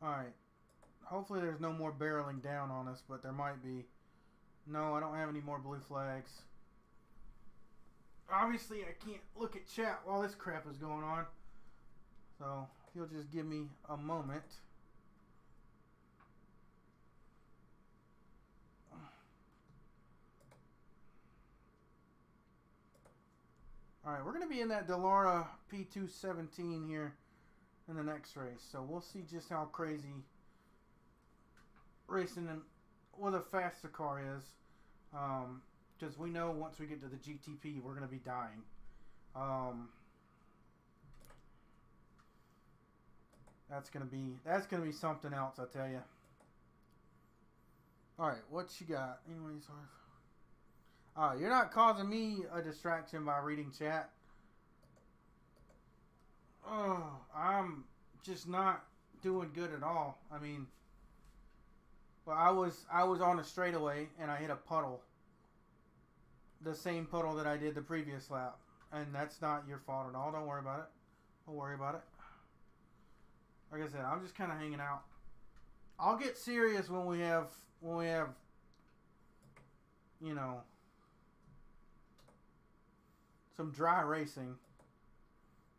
Alright. Hopefully there's no more barreling down on us, but there might be. No, I don't have any more blue flags. Obviously, I can't look at chat while this crap is going on. So, if you'll just give me a moment. Alright, we're going to be in that Dallara P217 here in the next race. So we'll see just how crazy racing what a faster car is, because we know once we get to the GTP, we're going to be dying. That's gonna be something else, I tell you. All right, what you got? Anyways, you're not causing me a distraction by reading chat. Oh, I'm just not doing good at all. I mean, well, I was on a straightaway and I hit a puddle. The same puddle that I did the previous lap, and that's not your fault at all. Don't worry about it. Don't worry about it. Like I said, I'm just kind of hanging out. I'll get serious when we have, you know, some dry racing.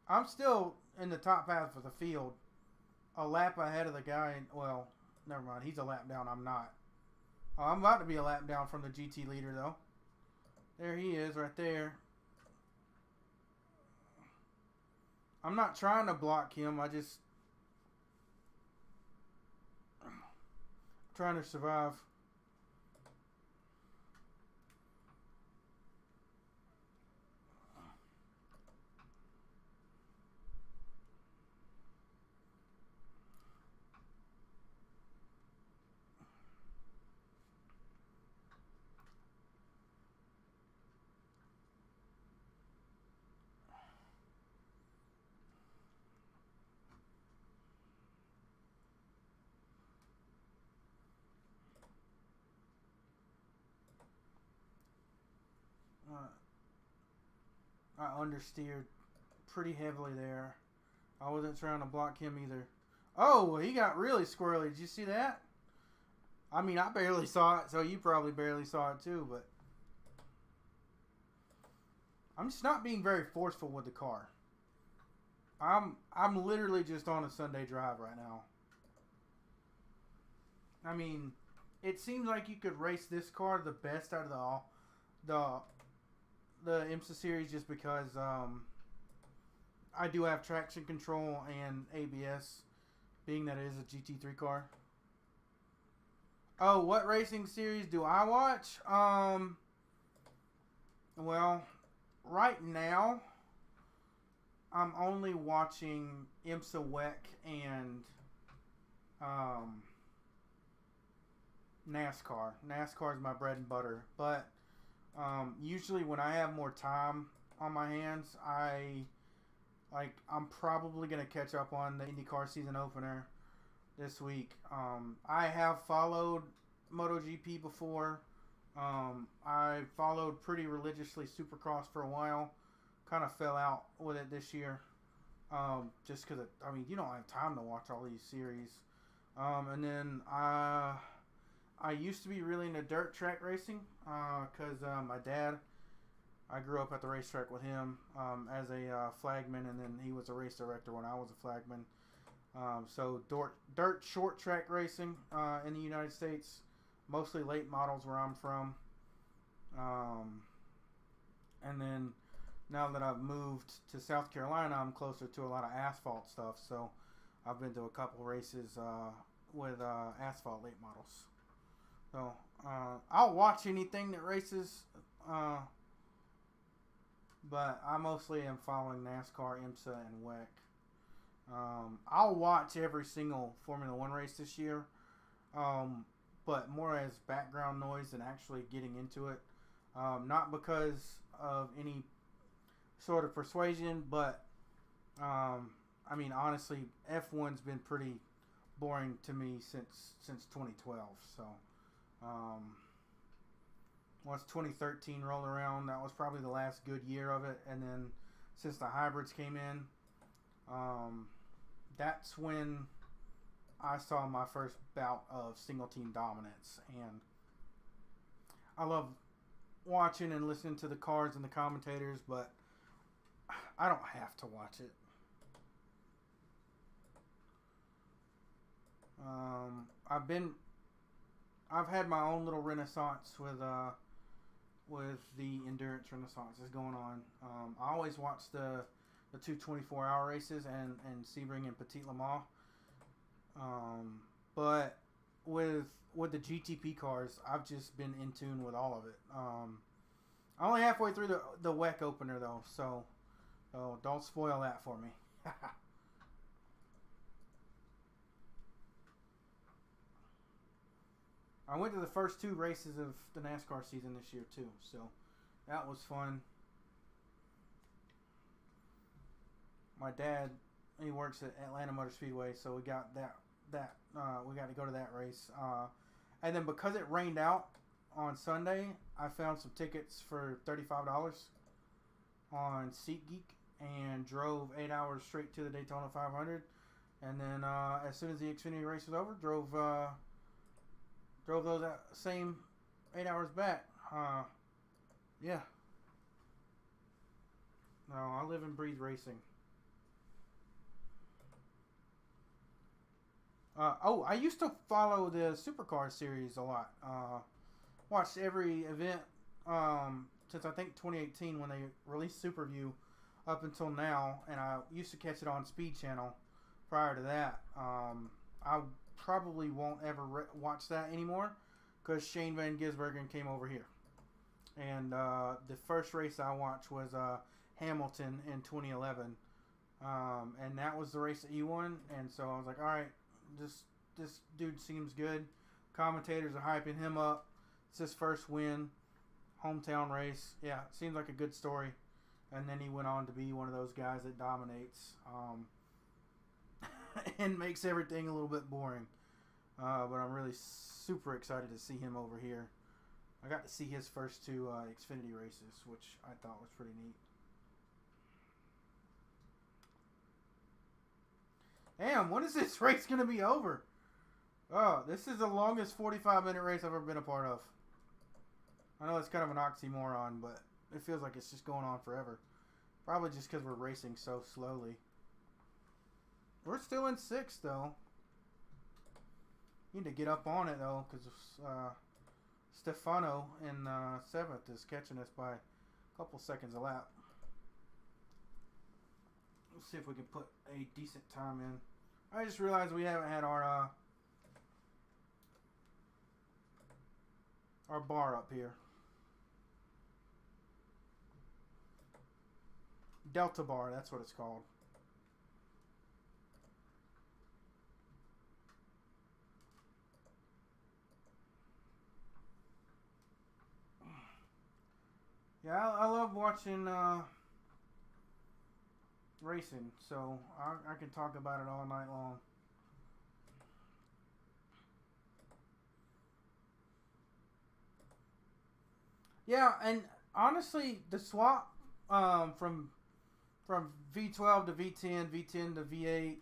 I'm still in the top half of the field, a lap ahead of the guy. Well, never mind. He's a lap down. I'm not. Oh, I'm about to be a lap down from the GT leader, though. There he is, right there. I'm not trying to block him. I just trying to survive. I understeered pretty heavily there. I wasn't trying to block him either. Oh, he got really squirrely. Did you see that? I mean, I barely saw it, so you probably barely saw it too, but I'm just not being very forceful with the car. I'm literally just on a Sunday drive right now. I mean, it seems like you could race this car the best out of the IMSA series just because I do have traction control and ABS, being that it is a GT3 car. Oh, what racing series do I watch? Well, right now I'm only watching IMSA WEC and NASCAR. NASCAR is my bread and butter, but usually when I have more time on my hands, I'm probably gonna catch up on the IndyCar season opener this week. I have followed MotoGP before. I followed pretty religiously Supercross for a while. Kind of fell out with it this year, just because you don't have time to watch all these series. And then I used to be really into dirt track racing because my dad, I grew up at the racetrack with him as a flagman, and then he was a race director when I was a flagman. So dirt short track racing in the United States, mostly late models where I'm from. And then now that I've moved to South Carolina, I'm closer to a lot of asphalt stuff. So I've been to a couple races with asphalt late models. So I'll watch anything that races, but I mostly am following NASCAR, IMSA, and WEC. I'll watch every single Formula One race this year, but more as background noise than actually getting into it. Not because of any sort of persuasion, but honestly, F1's been pretty boring to me since 2012. So once 2013 rolled around, that was probably the last good year of it. And then since the hybrids came in, that's when I saw my first bout of single team dominance. And I love watching and listening to the cars and the commentators, but I don't have to watch it. I've had my own little renaissance with the endurance renaissance that's going on. I always watch the 2 24-hour races and Sebring and Petit Le Mans. But with the GTP cars, I've just been in tune with all of it. I'm only halfway through the WEC opener though, so don't spoil that for me. I went to the first 2 races of the NASCAR season this year too, so that was fun. My dad, he works at Atlanta Motor Speedway, so we got we got to go to that race. And then because it rained out on Sunday, I found some tickets for $35 on SeatGeek and drove 8 hours straight to the Daytona 500. And then as soon as the Xfinity race was over, drove those same 8 hours back. Yeah. No, I live and breathe racing. I used to follow the Supercar series a lot. Watched every event since I think 2018 when they released Superview up until now, and I used to catch it on Speed Channel prior to that. I probably won't ever watch that anymore because Shane Van Gisbergen came over here. And the first race I watched was Hamilton in 2011. And that was the race that he won. And so I was like, all right, this dude seems good. Commentators are hyping him up. It's his first win. Hometown race. Yeah, seems like a good story. And then he went on to be one of those guys that dominates and makes everything a little bit boring. But I'm really super excited to see him over here. I got to see his first 2 Xfinity races, which I thought was pretty neat. Damn, when is this race going to be over? Oh, this is the longest 45-minute race I've ever been a part of. I know it's kind of an oxymoron, but it feels like it's just going on forever. Probably just because we're racing so slowly. We're still in 6th, though. Need to get up on it, though, because Stefano in 7th is catching us by a couple seconds a lap. Let's see if we can put a decent time in. I just realized we haven't had our bar up here. Delta bar, that's what it's called. Yeah, I love watching racing, so I can talk about it all night long. Yeah, and honestly, the swap from V12 to V10, V10 to V8,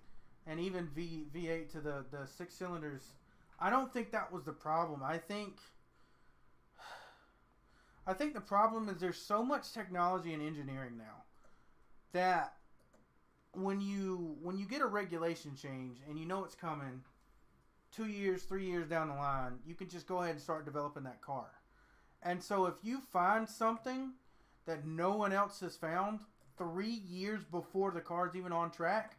and even V8 to the 6 cylinders, I don't think that was the problem. I think the problem is there's so much technology and engineering now that when you get a regulation change and you know it's coming 2 years, 3 years down the line, you can just go ahead and start developing that car. And so if you find something that no one else has found 3 years before the car's even on track,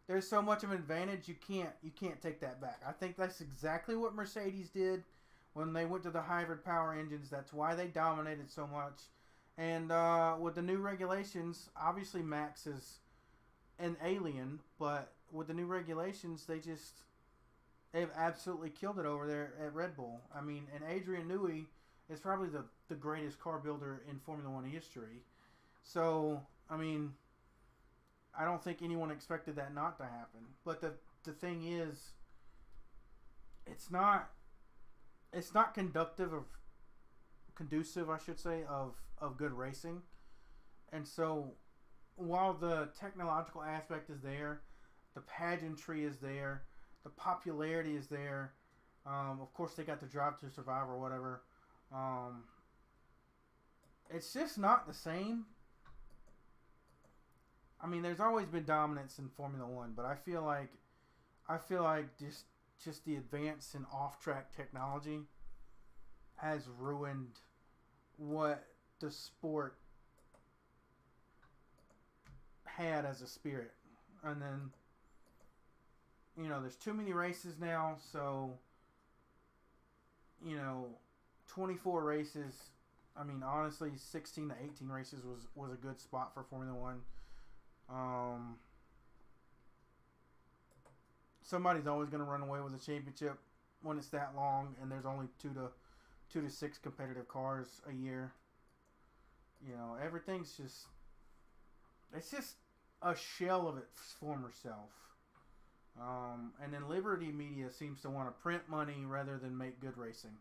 there's so much of an advantage you can't take that back. I think that's exactly what Mercedes did when they went to the hybrid power engines. That's why they dominated so much. And with the new regulations, obviously Max is an alien, but with the new regulations, they've absolutely killed it over there at Red Bull. I mean, and Adrian Newey is probably the greatest car builder in Formula One history. So, I mean, I don't think anyone expected that not to happen. But the thing is, it's not conducive, I should say, of good racing. And so, while the technological aspect is there, the pageantry is there, the popularity is there. Of course, they got the Drive to Survive or whatever. It's just not the same. I mean, there's always been dominance in Formula One, but I feel like just the advance in off-track technology has ruined what the sport had as a spirit. And then, there's too many races now, so you know, 24 races. I mean, honestly, 16 to 18 races was a good spot for Formula One. Somebody's always going to run away with a championship when it's that long, and there's only two to six competitive cars a year. You know, everything's just, it's just a shell of its former self. And then Liberty Media seems to want to print money rather than make good racing.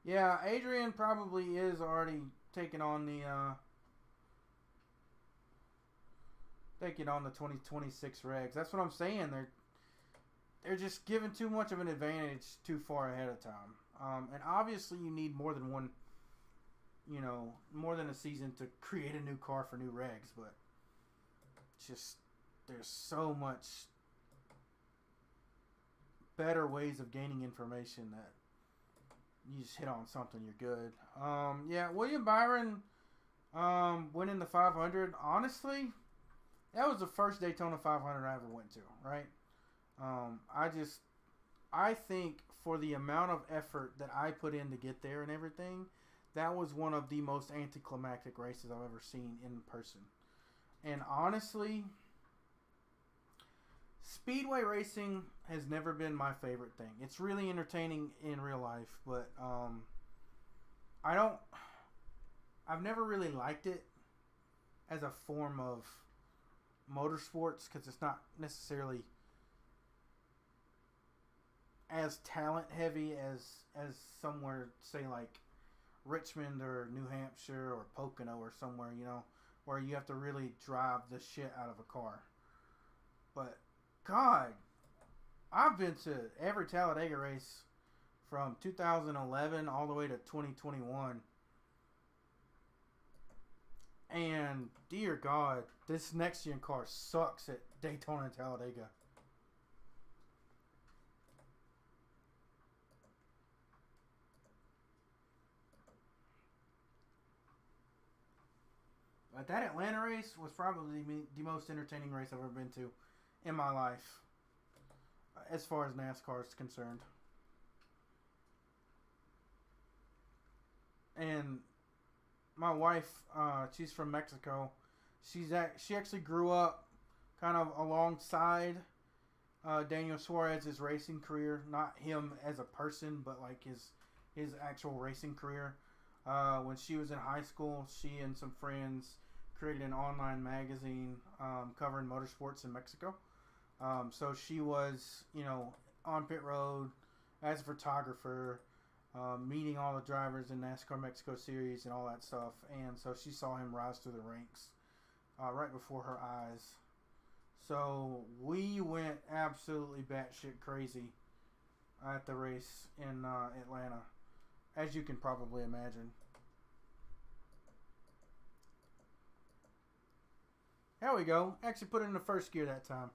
Yeah, Adrian probably is already taking on the 2026 regs. That's what I'm saying. They're just giving too much of an advantage too far ahead of time. And obviously you need more than one, you know, more than a season to create a new car for new regs, but it's just there's so much better ways of gaining information that you just hit on something, you're good. Yeah, William Byron winning the 500. Honestly, that was the first Daytona 500 I ever went to, right? I think for the amount of effort that I put in to get there and everything, that was one of the most anticlimactic races I've ever seen in person. And honestly, speedway racing has never been my favorite thing. It's really entertaining in real life, but I've never really liked it as a form of motorsports because it's not necessarily as talent heavy as somewhere, say like Richmond or New Hampshire or Pocono or somewhere, you know, where you have to really drive the shit out of a car. But God, I've been to every Talladega race from 2011 all the way to 2021. And dear God, this next gen car sucks at Daytona and Talladega. But that Atlanta race was probably the most entertaining race I've ever been to in my life, as far as NASCAR is concerned. And my wife, she's from Mexico. She actually grew up kind of alongside Daniel Suarez's racing career, not him as a person, but like his actual racing career. When she was in high school, she and some friends created an online magazine covering motorsports in Mexico. So she was, you know, on pit road as a photographer, meeting all the drivers in NASCAR Mexico Series and all that stuff. And so she saw him rise through the ranks right before her eyes. So we went absolutely batshit crazy at the race in Atlanta, as you can probably imagine. There we go. Actually put it in the first gear that time.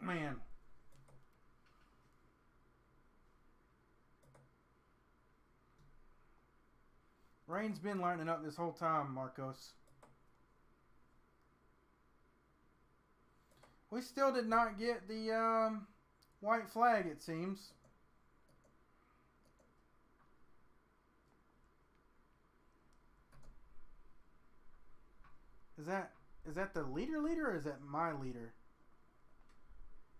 Man. Rain's been lighting up this whole time, Marcos. We still did not get the white flag, it seems. Is that the leader or is that my leader?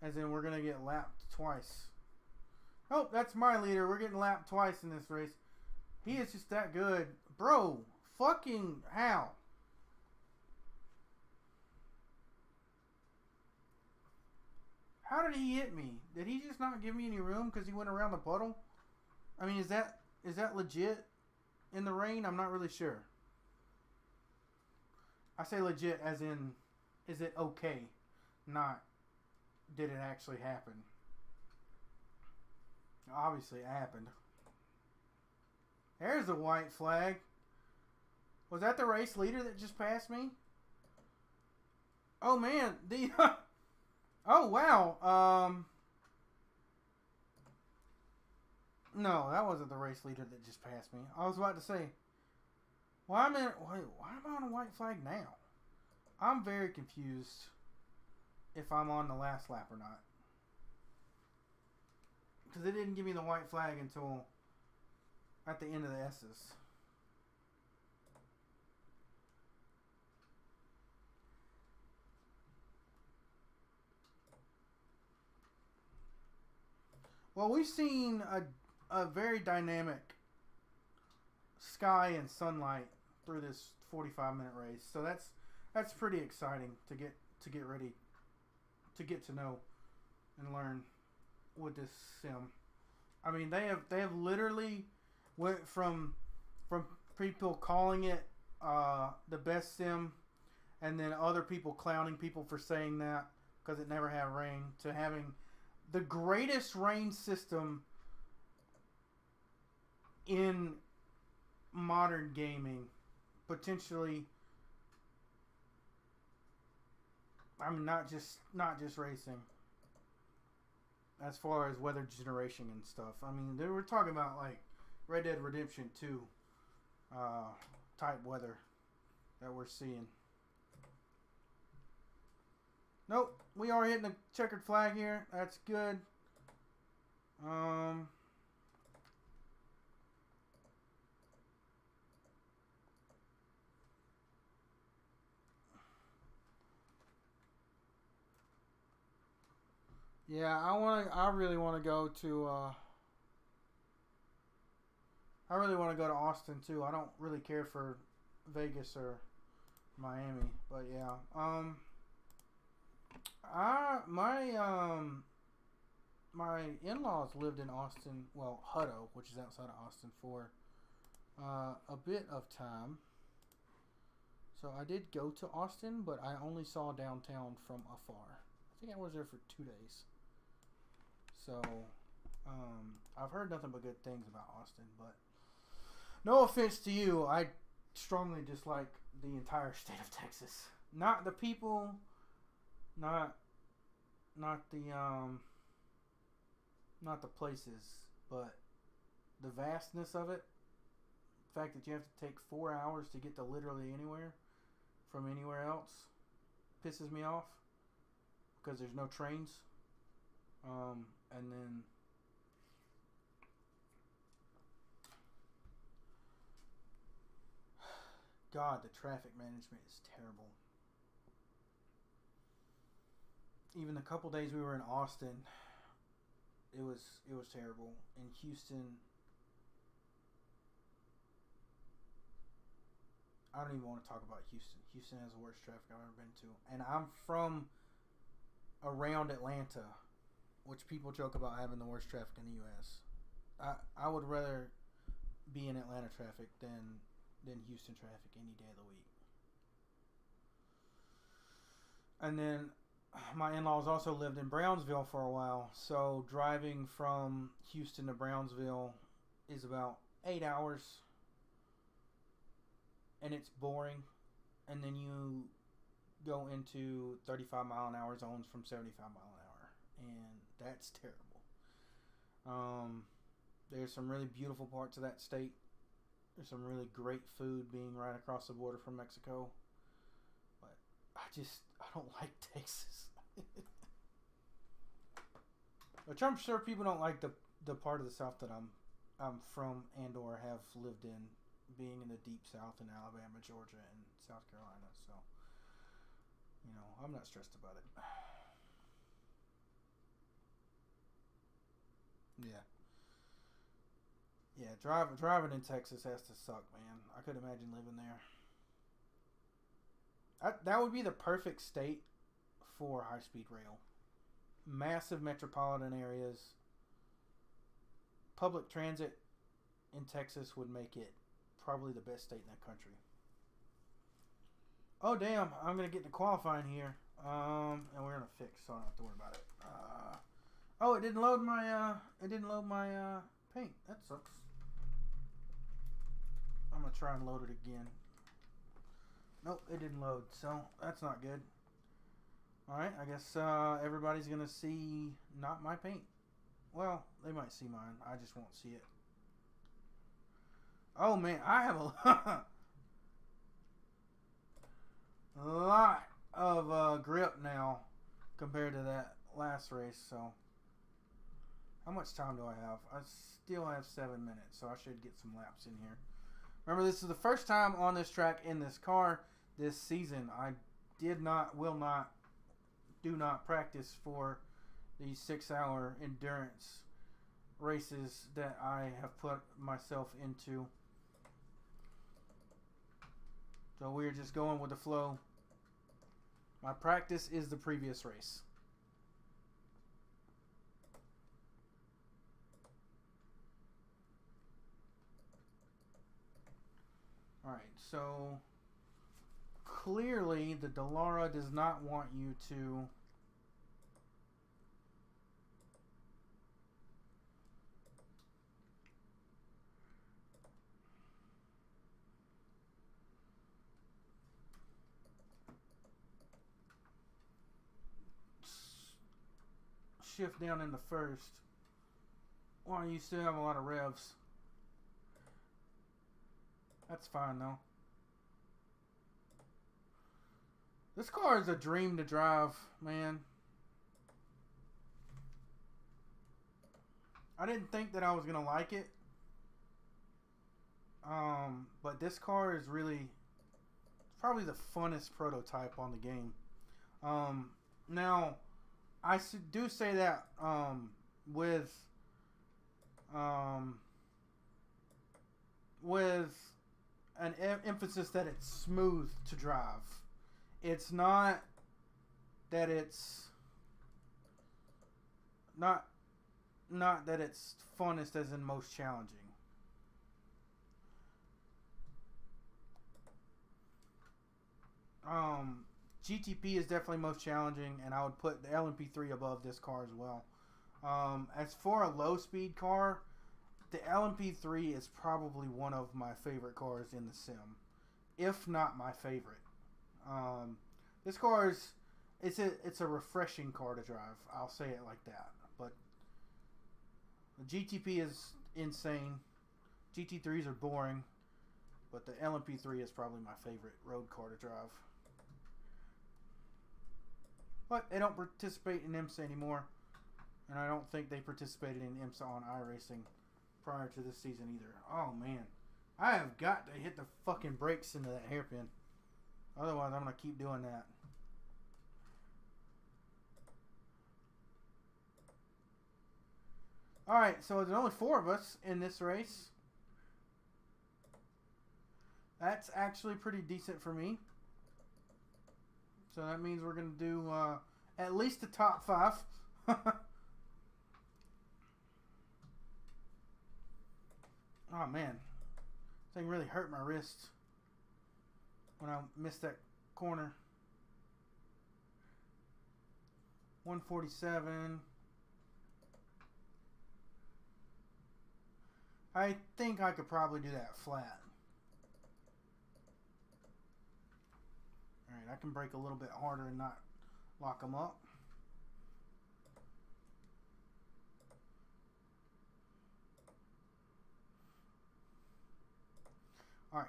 As in we're gonna get lapped twice. Oh, that's my leader. We're getting lapped twice in this race. He is just that good. Bro, fucking how? How did he hit me? Did he just not give me any room because he went around the puddle? I mean, is that legit in the rain? I'm not really sure. I say legit as in, is it okay? Not, did it actually happen? Obviously it happened. There's the white flag. Was that the race leader that just passed me? Oh man, the oh wow. No, that wasn't the race leader that just passed me. I was about to say, why am I on a white flag now? I'm very confused if I'm on the last lap or not. Because it didn't give me the white flag until at the end of the S's. Well, we've seen a very dynamic sky and sunlight through this 45-minute race. So that's pretty exciting to get ready to get to know and learn with this sim. I mean, they have literally went from people calling it the best sim, and then other people clowning people for saying that because it never had rain, to having the greatest rain system in modern gaming, potentially. I mean, not just racing. As far as weather generation and stuff, I mean, they were talking about like Red Dead Redemption 2 type weather that we're seeing. Nope, we are hitting the checkered flag here. That's good. Yeah, I really want to go to. I really want to go to Austin too. I don't really care for Vegas or Miami, but yeah. My in-laws lived in Austin, well, Hutto, which is outside of Austin, for a bit of time. So I did go to Austin, but I only saw downtown from afar. I think I was there for 2 days. So I've heard nothing but good things about Austin, but no offense to you, I strongly dislike the entire state of Texas. Not the people, not the places, but the vastness of it. The fact that you have to take 4 hours to get to literally anywhere from anywhere else pisses me off because there's no trains. And then God, the traffic management is terrible. Even the couple days we were in Austin, it was terrible. In Houston, I don't even want to talk about Houston. Houston has the worst traffic I've ever been to. And I'm from around Atlanta, which people joke about having the worst traffic in the U.S. I would rather be in Atlanta traffic than Houston traffic any day of the week. And then my in-laws also lived in Brownsville for a while, so driving from Houston to Brownsville is about 8 hours, and it's boring. And then you go into 35 mile an hour zones from 75 mile an hour, and that's terrible. There's some really beautiful parts of that state. There's some really great food being right across the border from Mexico, but I don't like Texas. Which I'm sure people don't like the part of the South that I'm from and or have lived in, being in the deep South in Alabama, Georgia, and South Carolina. So, I'm not stressed about it. Yeah. Yeah, driving in Texas has to suck, man. I could imagine living there. That would be the perfect state for high-speed rail. Massive metropolitan areas. Public transit in Texas would make it probably the best state in the country. Oh, damn. I'm going to get to qualifying here. And we're going to fix, so I don't have to worry about it. Oh, it didn't load my paint. That sucks. I'm going to try and load it again. Nope, it didn't load, so that's not good. Alright, I guess everybody's going to see not my paint. Well, they might see mine. I just won't see it. Oh man, I have a lot of grip now compared to that last race. So, how much time do I have? I still have 7 minutes, so I should get some laps in here. Remember, this is the first time on this track in this car this season. I do not practice for these 6-hour endurance races that I have put myself into. So we're just going with the flow. My practice is the previous race. Alright, so clearly the Dallara does not want you to shift down into first. Well, you still have a lot of revs. That's fine though. This car is a dream to drive, man. I didn't think that I was gonna like it. But this car is really probably the funnest prototype on the game. Now, I do say that with an emphasis that it's smooth to drive. It's not that it's not that it's funnest as in most challenging. GTP is definitely most challenging, and I would put the LMP3 above this car as well. As for a low-speed car, the LMP3 is probably one of my favorite cars in the sim, if not my favorite. This car is it's a refreshing car to drive. I'll say it like that. But the GTP is insane. GT3s are boring, but the LMP3 is probably my favorite road car to drive. But they don't participate in IMSA anymore, and I don't think they participated in IMSA on iRacing prior to this season either. Oh man, I have got to hit the fucking brakes into that hairpin. Otherwise, I'm going to keep doing that. Alright, so there's only 4 of us in this race. That's actually pretty decent for me. So that means we're going to do at least the top 5. Oh man, this thing really hurt my wrist when I missed that corner. 147. I think I could probably do that flat. Alright, I can brake a little bit harder and not lock them up. Alright.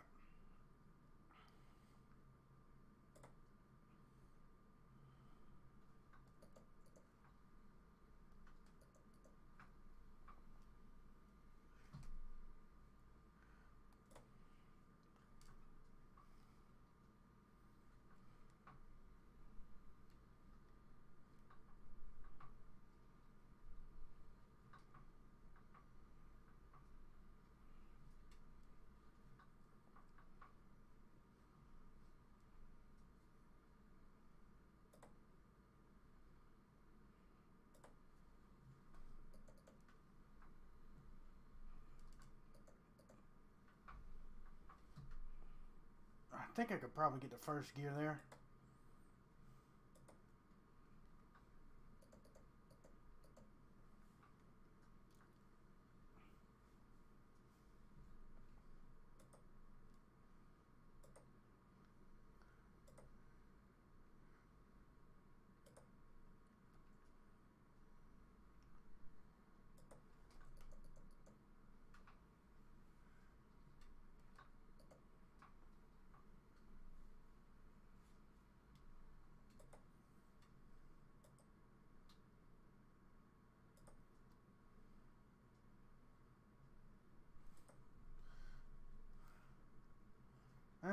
I think I could probably get the first gear there.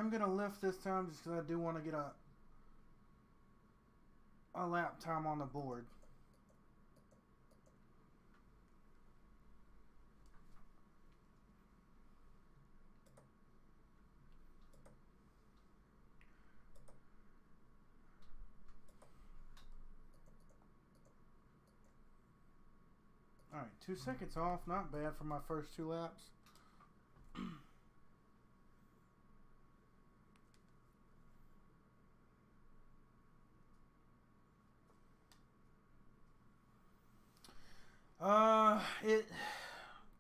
am going to lift this time just because I do want to get a lap time on the board. Alright, 2 seconds off. Not bad for my first 2 laps.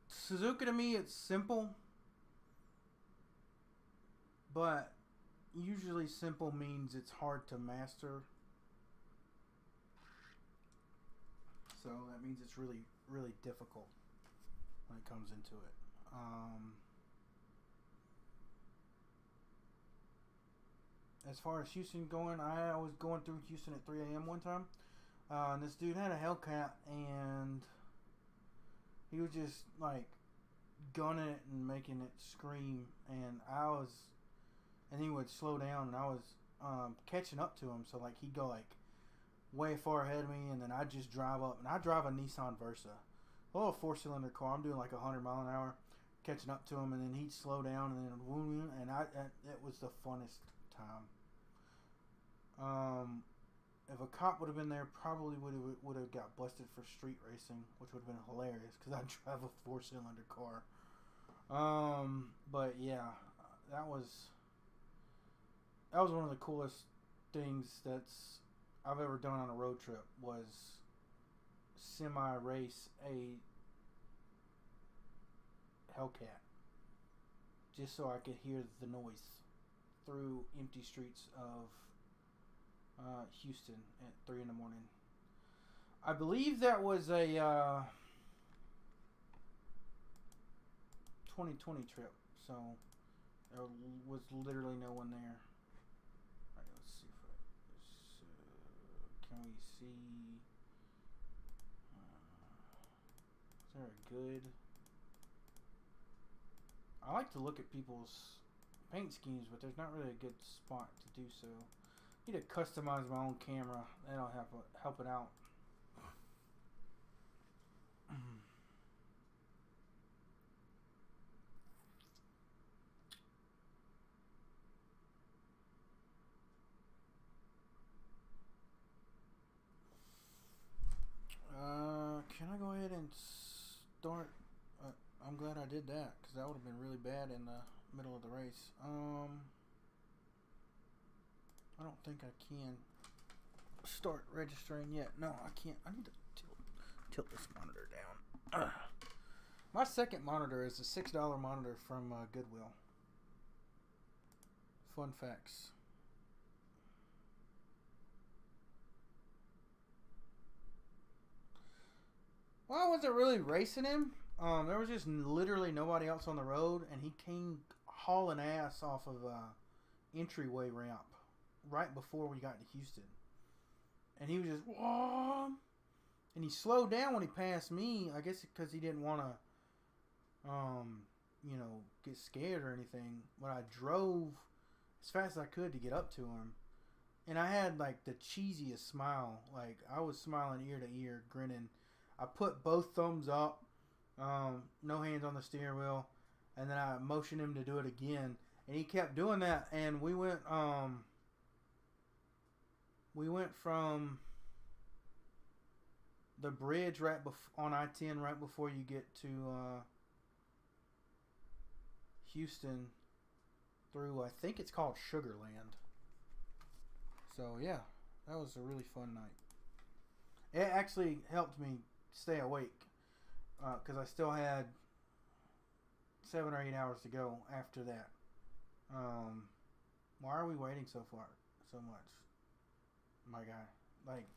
Suzuka to me, it's simple. But usually simple means it's hard to master. So that means it's really, really difficult when it comes into it. As far as Houston going, I was going through Houston at 3 a.m. one time. And this dude had a Hellcat, and he was just like gunning it and making it scream. And he would slow down, and I was catching up to him. So like he'd go like way far ahead of me, and then I'd just drive up. And I drive a Nissan Versa, a little 4-cylinder car. I'm doing like 100 mile an hour, catching up to him, and then he'd slow down, and then it was the funnest time. If a cop would have been there, probably would have got busted for street racing, which would have been hilarious because I drive a 4-cylinder car. But yeah, that was one of the coolest things I've ever done on a road trip, was semi-race a Hellcat, just so I could hear the noise through empty streets of Houston at 3 in the morning. I believe that was a 2020 trip, so there was literally no one there. Alright, let's see if can we see? Is there a good? I like to look at people's paint schemes, but there's not really a good spot to do so. I need to customize my own camera. That'll help it out. Can I go ahead and start? I'm glad I did that, because that would have been really bad in the middle of the race. I don't think I can start registering yet. No, I can't. I need to tilt this monitor down. My second monitor is a $6 monitor from Goodwill. Fun facts. Well, I wasn't really racing him. There was just literally nobody else on the road, and he came hauling ass off of a entryway ramp right before we got to Houston. And he was just, whoa! And he slowed down when he passed me. I guess because he didn't want to, get scared or anything. But I drove as fast as I could to get up to him. And I had, like, the cheesiest smile. Like, I was smiling ear to ear, grinning. I put both thumbs up, no hands on the steering wheel, and then I motioned him to do it again. And he kept doing that, and we went from the bridge right on I-10 right before you get to Houston through, I think it's called Sugar Land. So yeah, that was a really fun night. It actually helped me stay awake because I still had 7 or 8 hours to go after that. Why are we waiting so much? My guy, like,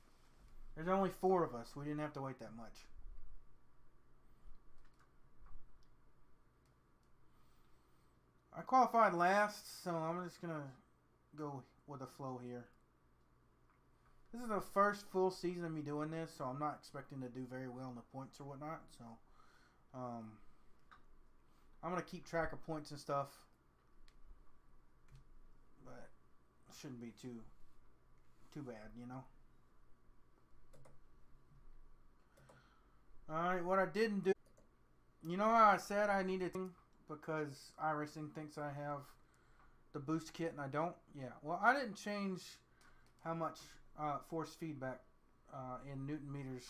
there's only 4 of us. We didn't have to wait that much. I qualified last, so I'm just gonna go with the flow here. This is the first full season of me doing this, so I'm not expecting to do very well in the points or whatnot. So, I'm gonna keep track of points and stuff. but it shouldn't be too bad, you know. All right, what I didn't do, you know how I said I needed because iRacing thinks I have the boost kit and I don't. Yeah, well, I didn't change how much force feedback in Newton meters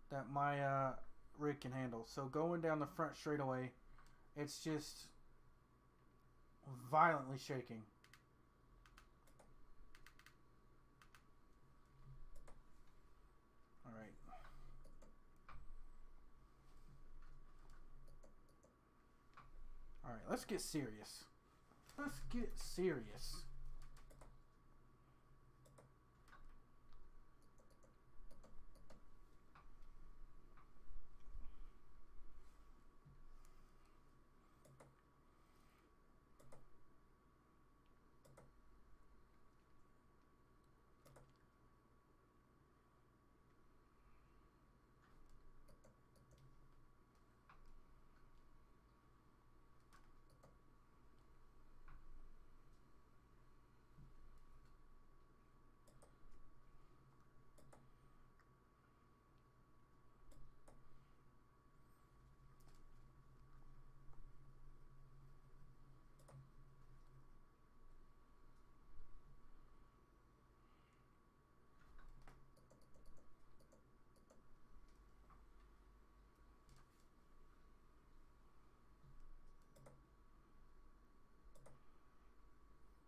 that my rig can handle. So going down the front straightaway, it's just violently shaking. All right. All right, let's get serious. Let's get serious.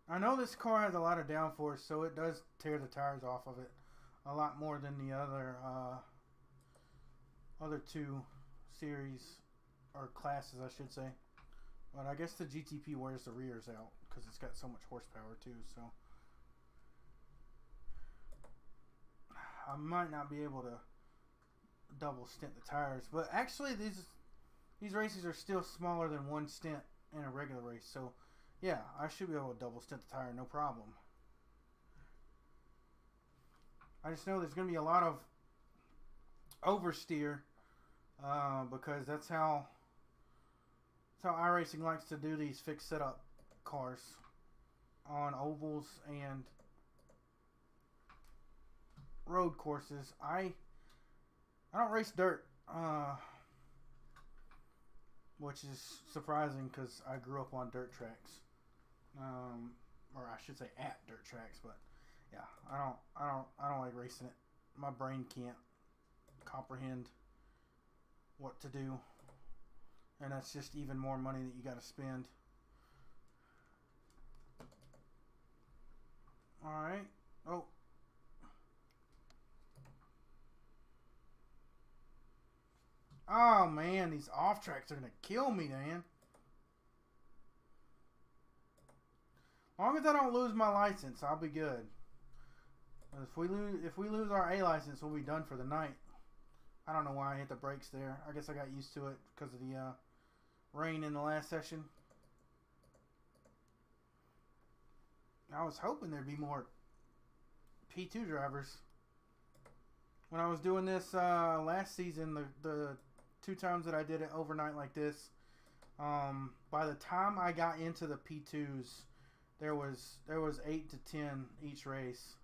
I know this car has a lot of downforce, so it does tear the tires off of it a lot more than the other two series or classes, I should say. But I guess the GTP wears the rears out because it's got so much horsepower too. So I might not be able to double stint the tires, but actually these races are still smaller than one stint in a regular race. So yeah, I should be able to double stint the tire, no problem. I just know there's going to be a lot of oversteer because that's how iRacing likes to do these fixed setup cars on ovals and road courses. I don't race dirt, which is surprising because I grew up on dirt tracks, or I should say at dirt tracks. But yeah, I don't like racing it. My brain can't comprehend what to do, and that's just even more money that you got to spend. All right. Oh. Oh man, these off tracks are gonna kill me, man. As long as I don't lose my license, I'll be good. If we lose our A license, we'll be done for the night. I don't know why I hit the brakes there. I guess I got used to it because of the rain in the last session. I was hoping there'd be more P2 drivers. When I was doing this last season, the 2 times that I did it overnight like this, by the time I got into the P2s, there was 8 to 10 each race.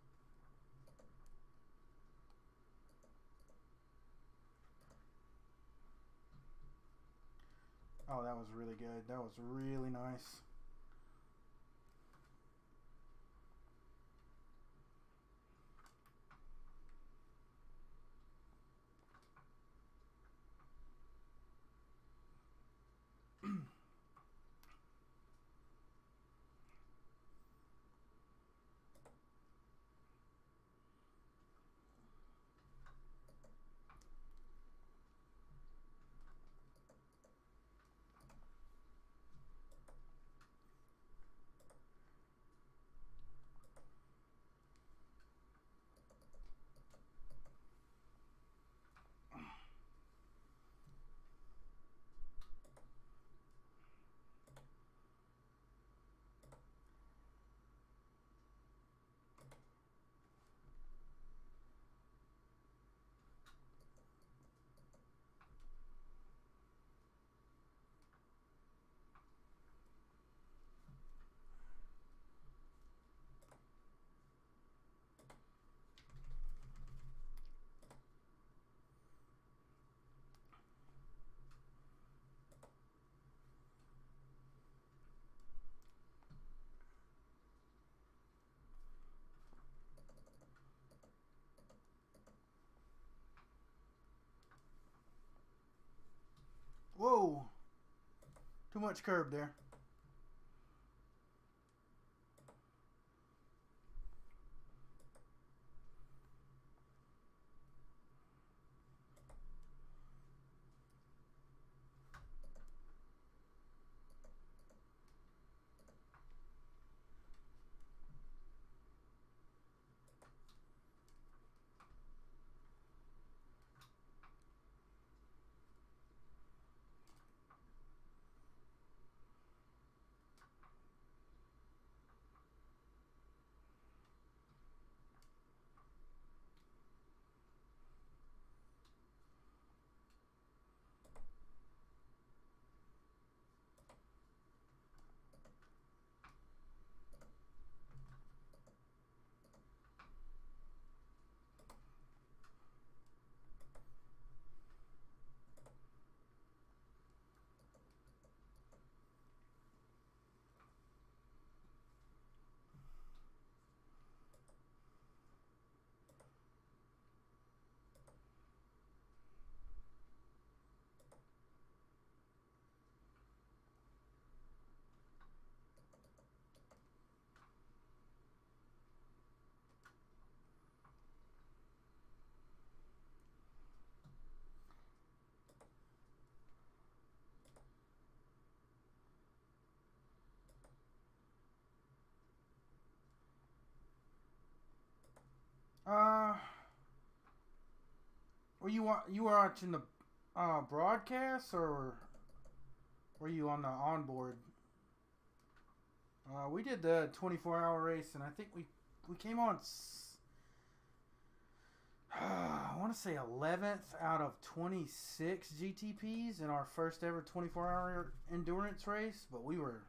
Oh, that was really good. That was really nice. Too much curb there. Uh, were you watching the broadcast, or were you on the onboard? We did the 24-hour race, and I think we came on. I want to say 11th out of 26 GTPs in our first ever 24-hour endurance race, but we were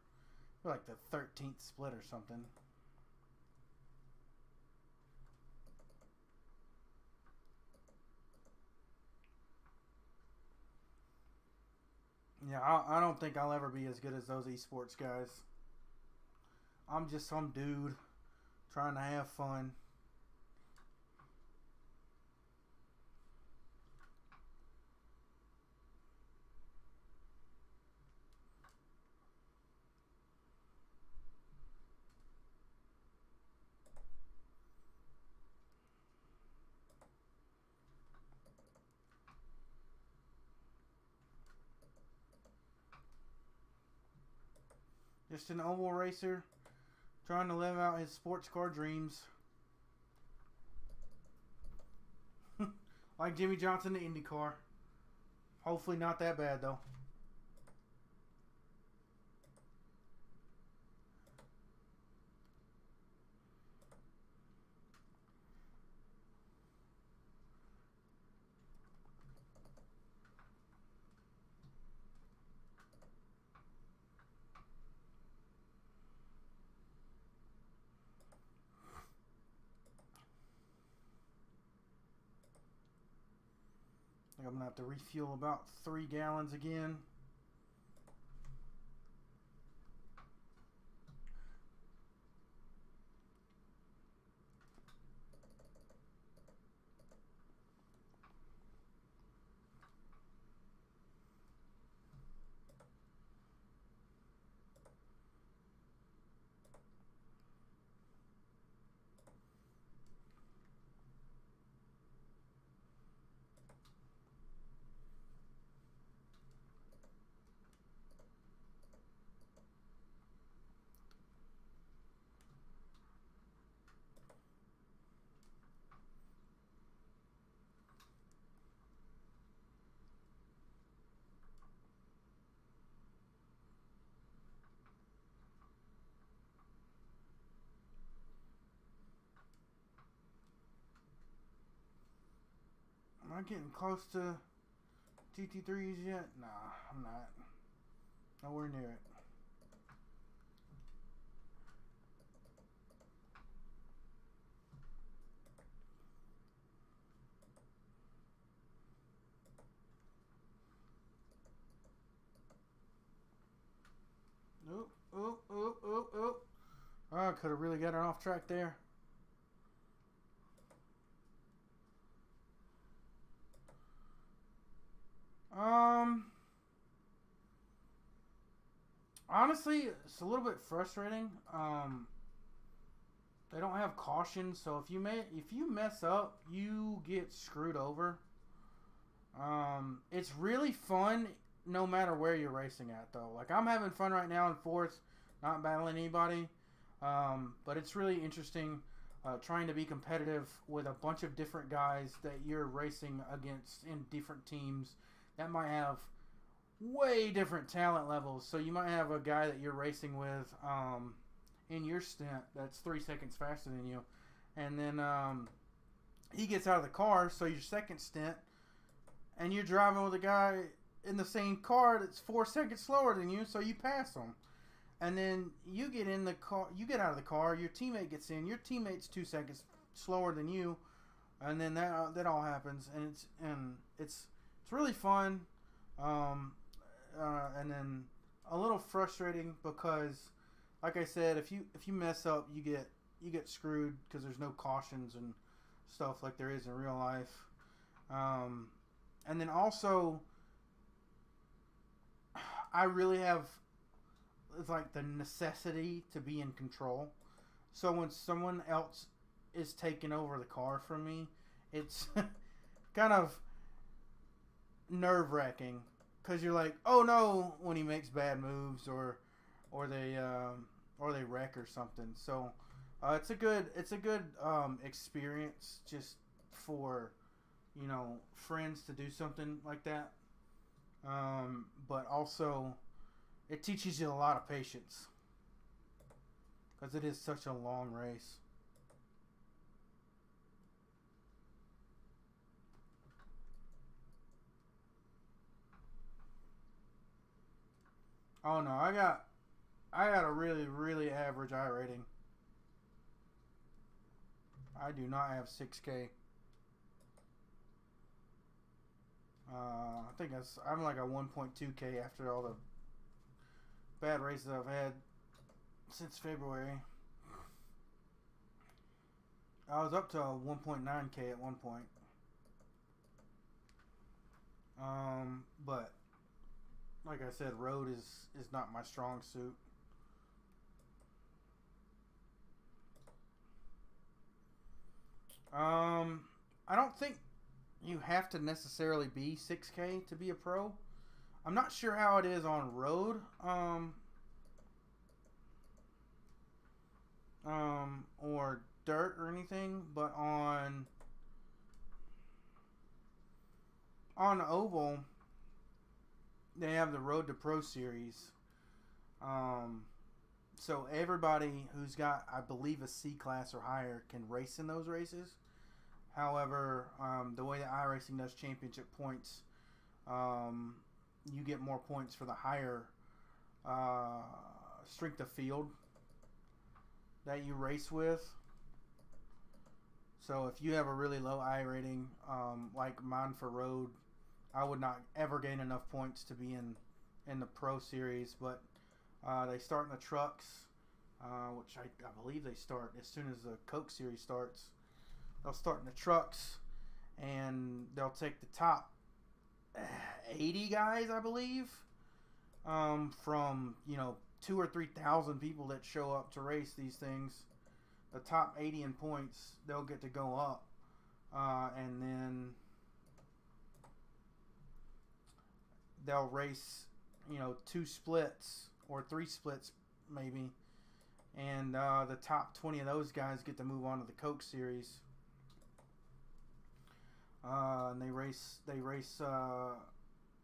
like the 13th split or something. Yeah, I don't think I'll ever be as good as those esports guys. I'm just some dude trying to have fun. Just an oval racer trying to live out his sports car dreams. Like Jimmy Johnson, the IndyCar. Hopefully not that bad, though. I'm going to have to refuel about 3 gallons again. Am I getting close to GT3s yet? Nah, I'm not. Nowhere near it. Oh. I could have really got it off track there. Honestly, it's a little bit frustrating. They don't have caution, so if you mess up, you get screwed over. It's really fun no matter where you're racing at, though. Like, I'm having fun right now in fourth, not battling anybody. But it's really interesting trying to be competitive with a bunch of different guys that you're racing against in different teams that might have way different talent levels. So you might have a guy that you're racing with in your stint that's 3 seconds faster than you. And then he gets out of the car, so your second stint, and you're driving with a guy in the same car that's 4 seconds slower than you, so you pass him. And then you get in the car, you get out of the car, your teammate gets in, your teammate's 2 seconds slower than you, and then that all happens, and it's really fun, and then a little frustrating because, like I said, if you mess up, you get screwed because there's no cautions and stuff like there is in real life, and then also I really have. It's like the necessity to be in control. So when someone else is taking over the car from me, it's kind of nerve-wracking because you're like, oh no, when he makes bad moves or they wreck or something. So it's a good experience just for friends to do something like that. But also, it teaches you a lot of patience because it is such a long race. Oh no, I got a really, really average I rating. I do not have 6K. I think I'm like a 1.2K after all the bad races I've had since February. I was up to a 1.9K at one point. But like I said, road is not my strong suit. I don't think you have to necessarily be 6K to be a pro. I'm not sure how it is on road. Or dirt or anything, but on oval, they have the Road to Pro series. So everybody who's got, I believe, a C class or higher can race in those races. However, the way that iRacing does championship points, you get more points for the higher strength of field that you race with. So if you have a really low I rating, like mine for road, I would not ever gain enough points to be in the pro series. But they start in the trucks, which I believe they start as soon as the Coke series starts. They'll start in the trucks, and they'll take the top 80 guys, I believe, from 2,000 or 3,000 people that show up to race these things. The top 80 in points, they'll get to go up, and then they'll race 2 splits or 3 splits maybe, and the top 20 of those guys get to move on to the Coke series. And they race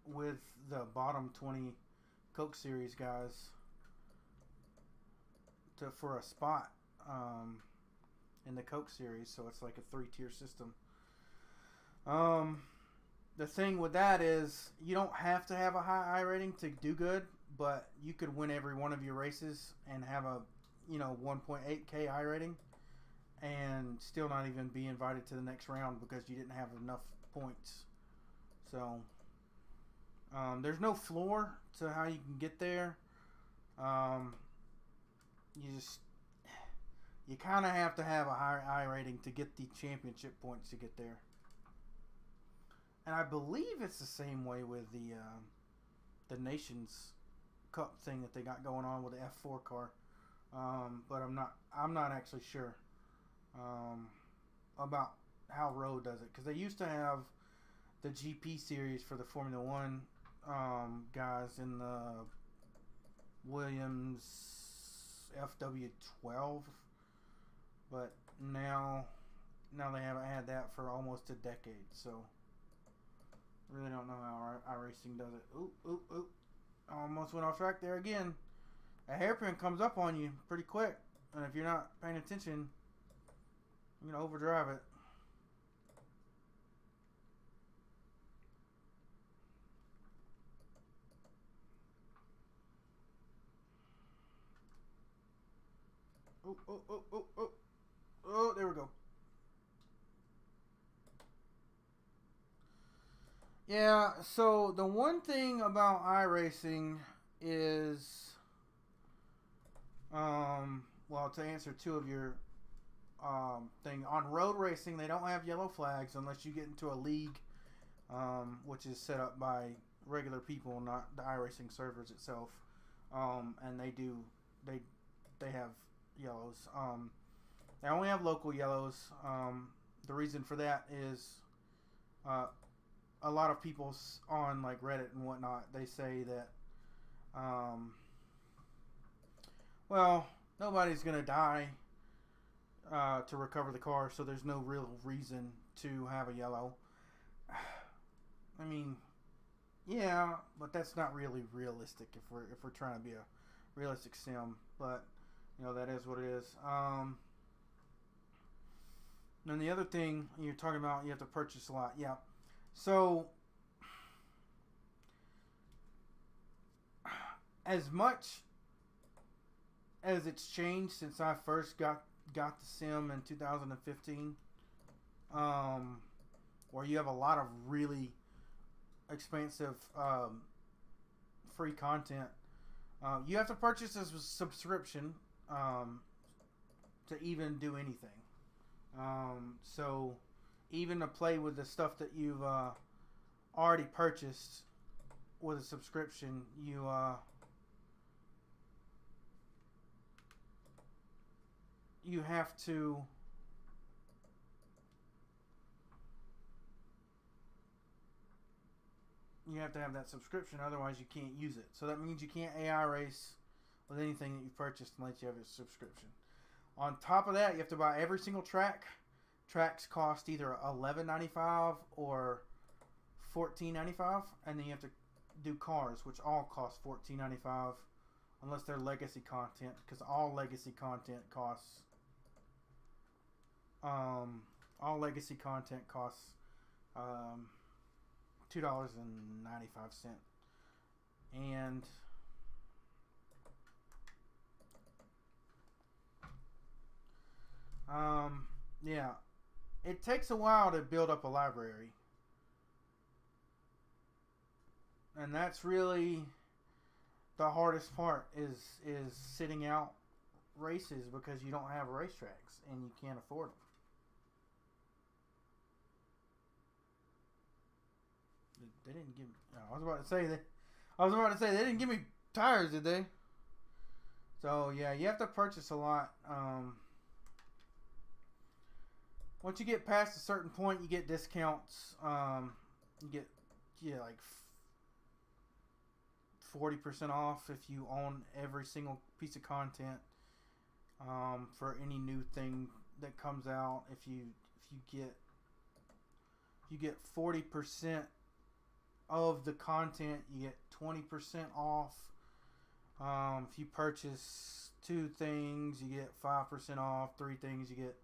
with the bottom 20 Coke series guys for a spot in the Coke series. So it's like a 3-tier system. The thing with that is you don't have to have a high I rating to do good, but you could win every one of your races and have a 1.8K I rating and still not even be invited to the next round because you didn't have enough points. So there's no floor to how you can get there. You kind of have to have a higher I rating to get the championship points to get there. And I believe it's the same way with the nations Cup thing that they got going on with the F4 car. But I'm not actually sure about how Road does it, because they used to have the GP series for the Formula One guys in the Williams FW12, but now they haven't had that for almost a decade, so really don't know how iRacing does it. Ooh, almost went off track there again. A hairpin comes up on you pretty quick, and if you're not paying attention, you're gonna overdrive it. Oh, there we go. Yeah, so the one thing about iRacing is, well, to answer two of your thing, on road racing, they don't have yellow flags unless you get into a league, which is set up by regular people, not the iRacing servers itself. And they have yellows. They only have local yellows. The reason for that is a lot of people on like Reddit and whatnot, they say that well, nobody's gonna die to recover the car, so there's no real reason to have a yellow. I mean, yeah, but that's not really realistic if we're trying to be a realistic sim. But you know, that is what it is. And the other thing you're talking about, you have to purchase a lot. Yeah. So, as much as it's changed since I first got the sim in 2015, where you have a lot of really expensive free content, you have to purchase a subscription to even do anything. So even to play with the stuff that you've already purchased with a subscription, you have to have that subscription, otherwise you can't use it. So that means you can't AI race with anything that you purchased unless you have a subscription. On top of that, you have to buy every single track. Tracks cost either $11.95 or $14.95, and then you have to do cars, which all cost $14.95, unless they're legacy content, because all legacy content costs $2.95, and yeah, it takes a while to build up a library, and that's really the hardest part is sitting out races because you don't have racetracks and you can't afford them. They didn't give me. I was about to say they didn't give me tires, did they? So yeah, you have to purchase a lot. Once you get past a certain point, you get discounts. You get like 40% off if you own every single piece of content. For any new thing that comes out, if you get 40% of the content, you get 20% off. If you purchase 2 things, you get 5% off. 3 things, you get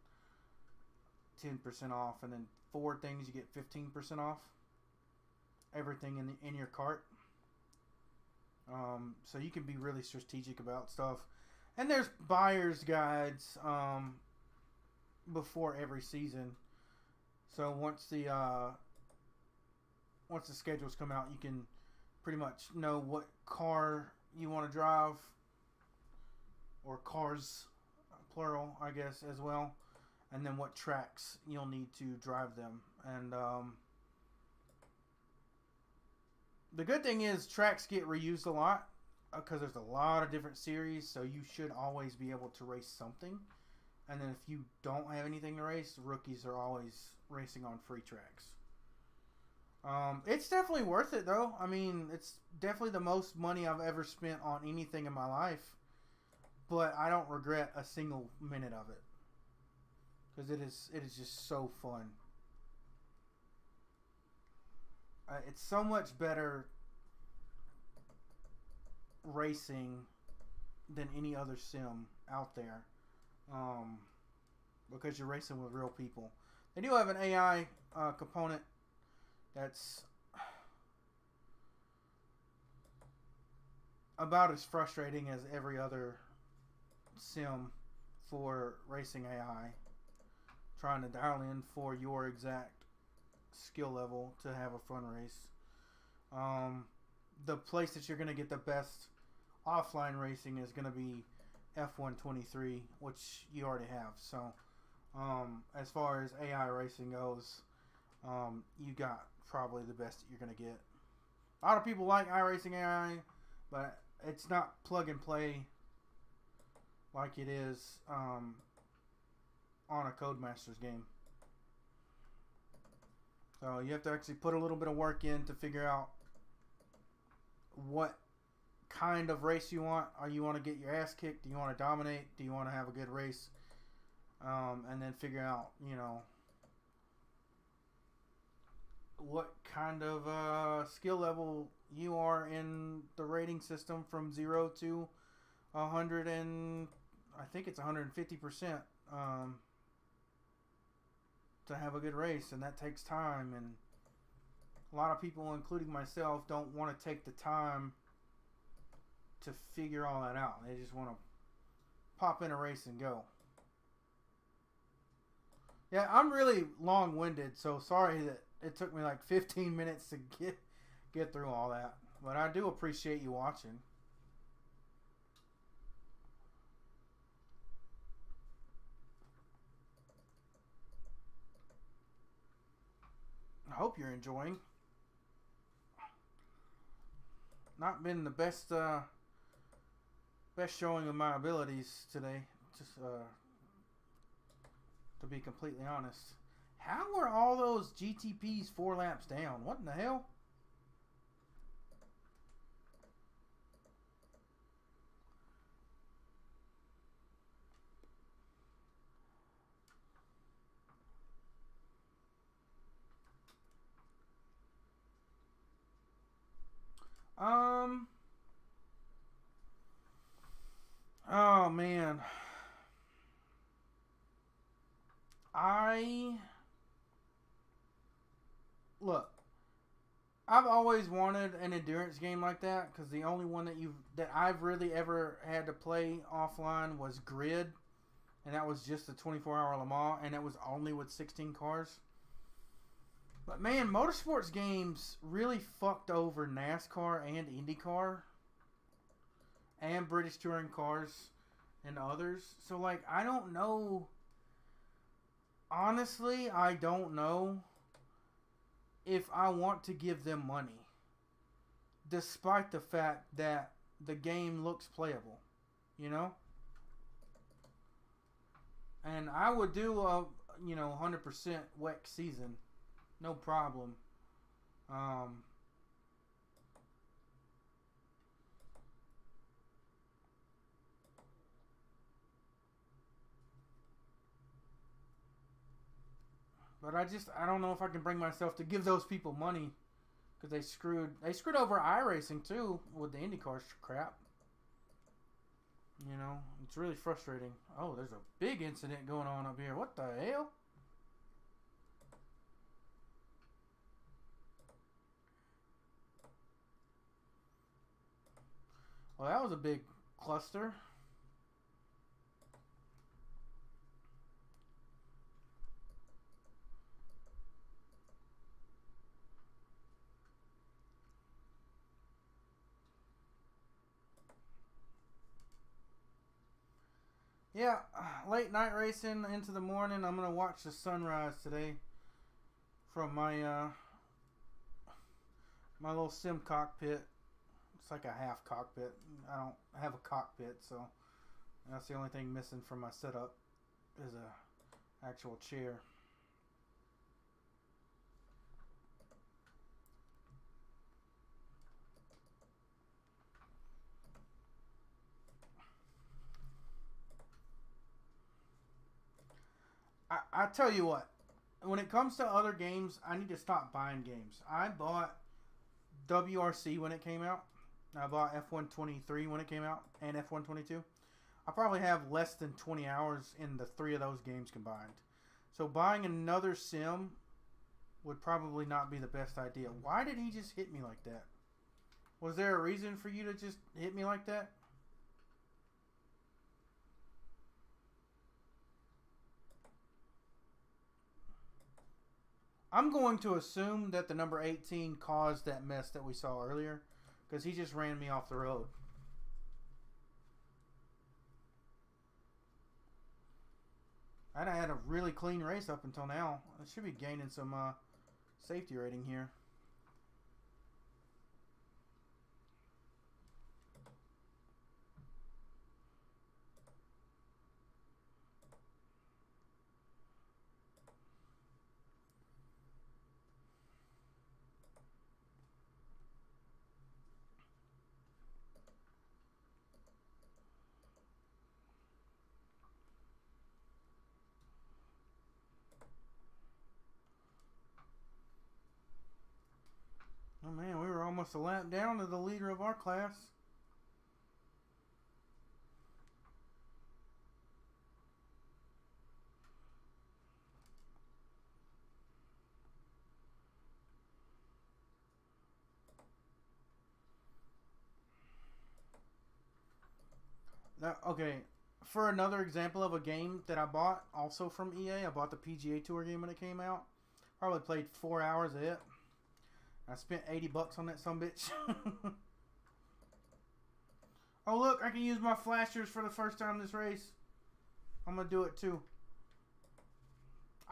10% off, and then 4 things, you get 15% off. Everything in your cart. So you can be really strategic about stuff. And there's buyer's guides before every season. So once the schedules come out, you can pretty much know what car you want to drive, or cars, plural, I guess, as well, and then what tracks you'll need to drive them. And the good thing is tracks get reused a lot. because there's a lot of different series, so you should always be able to race something. And then if you don't have anything to race, rookies are always racing on free tracks. It's definitely worth it, though. I mean, it's definitely the most money I've ever spent on anything in my life. But I don't regret a single minute of it. Because it is just so fun. It's so much better racing than any other sim out there. Because you're racing with real people. They do have an AI component that's about as frustrating as every other sim for racing AI. Trying to dial in for your exact skill level to have a fun race. The place that you're going to get the best offline racing is going to be F123, which you already have. So, as far as AI racing goes, you got probably the best that you're going to get. A lot of people like iRacing AI, but it's not plug and play like it is on a Codemasters game. So you have to actually put a little bit of work in to figure out what kind of race you want. Or you want to get your ass kicked? Do you want to dominate? Do you want to have a good race? And then figure out, what kind of skill level you are in the rating system from 0 to 100 and I think it's 150%. To have a good race, and that takes time, and a lot of people, including myself, don't want to take the time to figure all that out. They just want to pop in a race and go. Yeah, I'm really long-winded, so sorry that it took me like 15 minutes to get through all that, but I do appreciate you watching. I hope you're enjoying. Not been the best showing of my abilities today, just to be completely honest. How were all those GTPs 4 laps down? What in the hell? Oh man. Look, I've always wanted an endurance game like that because the only one that I've really ever had to play offline was Grid, and that was just the 24-hour Le Mans, and it was only with 16 cars. But man, motorsports games really fucked over NASCAR and IndyCar and British touring cars and others. So like, I don't know. Honestly, I don't know if I want to give them money, despite the fact that the game looks playable, And I would do a 100% WEC season, no problem. But I don't know if I can bring myself to give those people money because they screwed over iRacing too with the IndyCar crap. It's really frustrating. Oh, there's a big incident going on up here. What the hell? Well, that was a big cluster. Yeah, late night racing into the morning. I'm going to watch the sunrise today from my my little sim cockpit. It's like a half cockpit. I don't have a cockpit, so that's the only thing missing from my setup is a actual chair. I tell you what, when it comes to other games, I need to stop buying games. I bought WRC when it came out. I bought F123 when it came out, and F122. I probably have less than 20 hours in the 3 of those games combined. So buying another sim would probably not be the best idea. Why did he just hit me like that? Was there a reason for you to just hit me like that? I'm going to assume that the number 18 caused that mess that we saw earlier, because he just ran me off the road. I had a really clean race up until now. I should be gaining some safety rating here. Oh man, we were almost a lap down to the leader of our class. Now, okay, for another example of a game that I bought, also from EA, I bought the PGA Tour game when it came out. Probably played 4 hours of it. I spent $80 on that sumbitch. Oh look, I can use my flashers for the first time this race. I'm gonna do it too.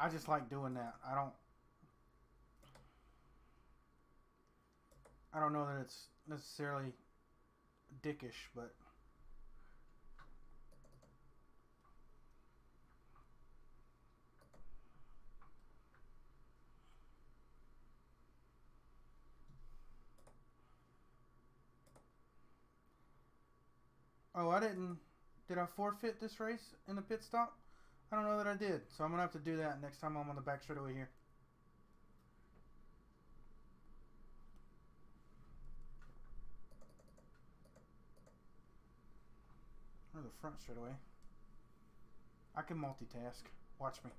I just like doing that. I don't know that it's necessarily dickish, but oh, I didn't. Did I forfeit this race in the pit stop? I don't know that I did, so I'm gonna have to do that next time I'm on the back straightaway here. Or the front straightaway. I can multitask. Watch me.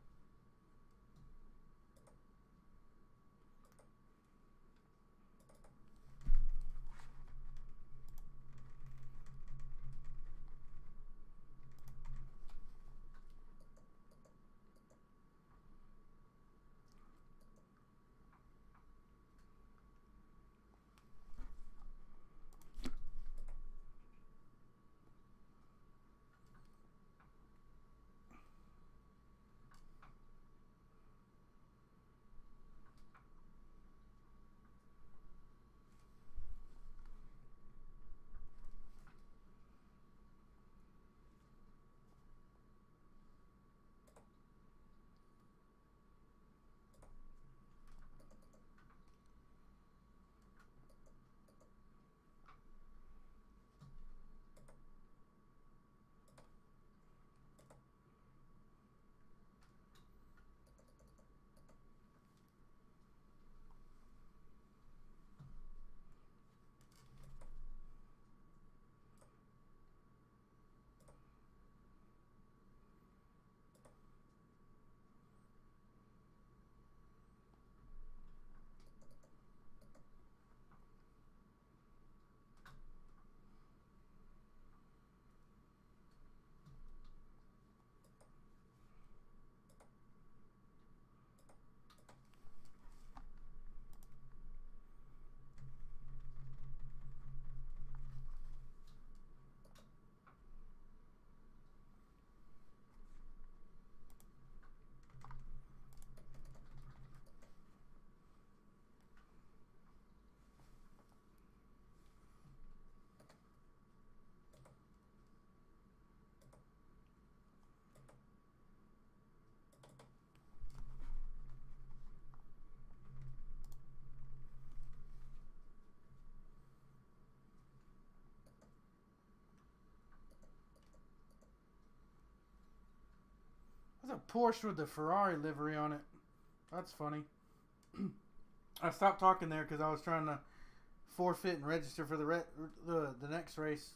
Porsche with the Ferrari livery on it. That's funny. I stopped talking there because I was trying to forfeit and register for the next race.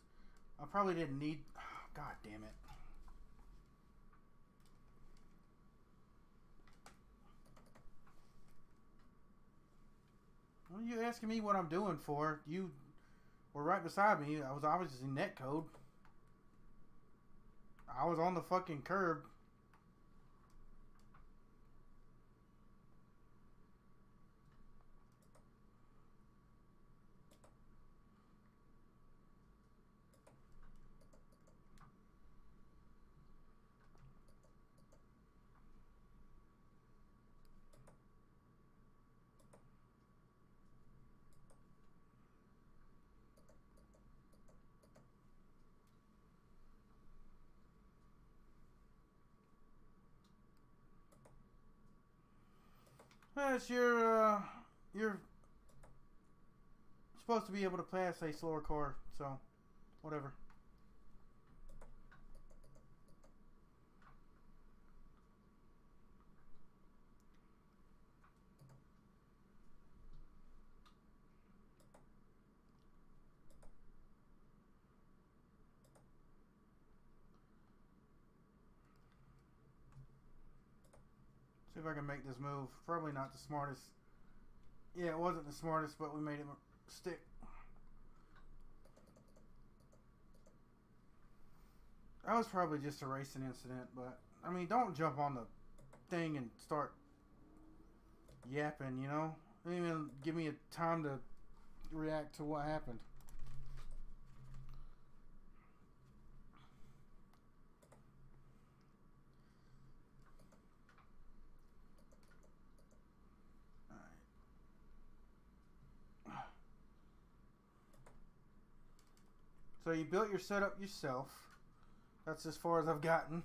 I probably didn't need... God damn it. What are you asking me what I'm doing for? You were right beside me. I was obviously netcode. I was on the fucking curb. Yes, you're supposed to be able to pass a slower car, so whatever. See if I can make this move. Probably not the smartest. Yeah, it wasn't the smartest, but we made it stick. That was probably just a racing incident, but I mean, don't jump on the thing and start yapping, you know? Don't even give me a time to react to what happened. So you built your setup yourself. That's as far as I've gotten.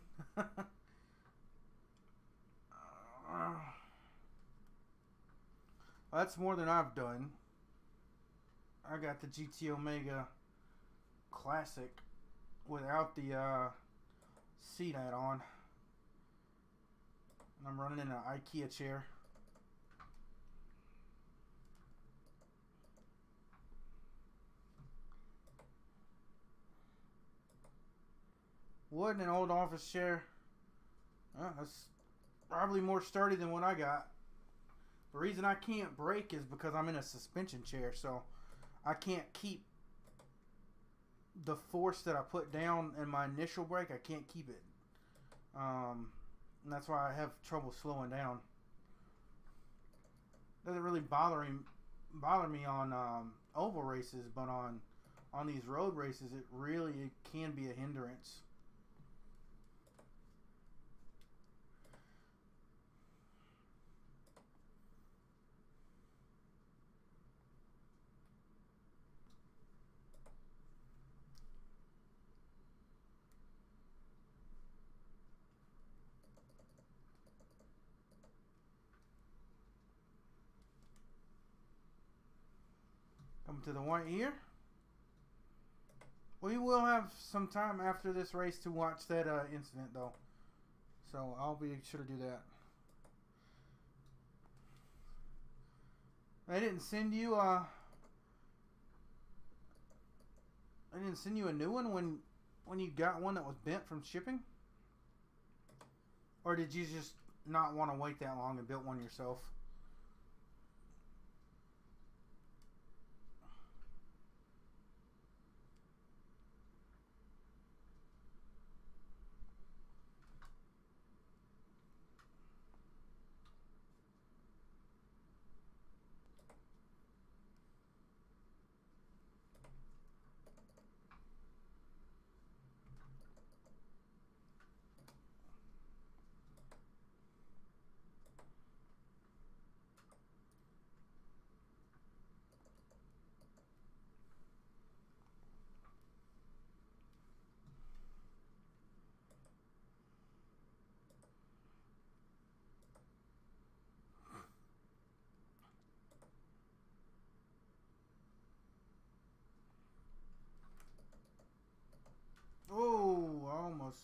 That's more than I've done. I got the GT Omega Classic without the seat add-on. And I'm running in an IKEA chair. Wood and an old office chair. That's probably more sturdy than what I got. The reason I can't brake is because I'm in a suspension chair, so I can't keep the force that I put down in my initial brake. I can't keep it. And that's why I have trouble slowing down. Doesn't really bother me on oval races, but on these road races, it can be a hindrance. Coming to the white here. We will have some time after this race to watch that incident, though. So I'll be sure to do that. I didn't send you a new one when you got one that was bent from shipping? Or did you just not want to wait that long and build one yourself? Oh, I almost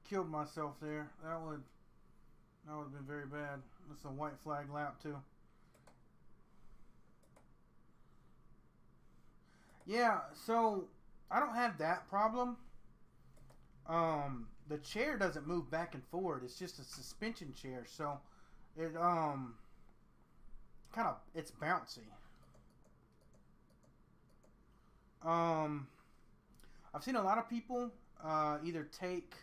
killed myself there. That would That would have been very bad. That's a white flag lap too. Yeah, so I don't have that problem. The chair doesn't move back and forward. It's just a suspension chair, so it kind of it's bouncy. I've seen a lot of people either take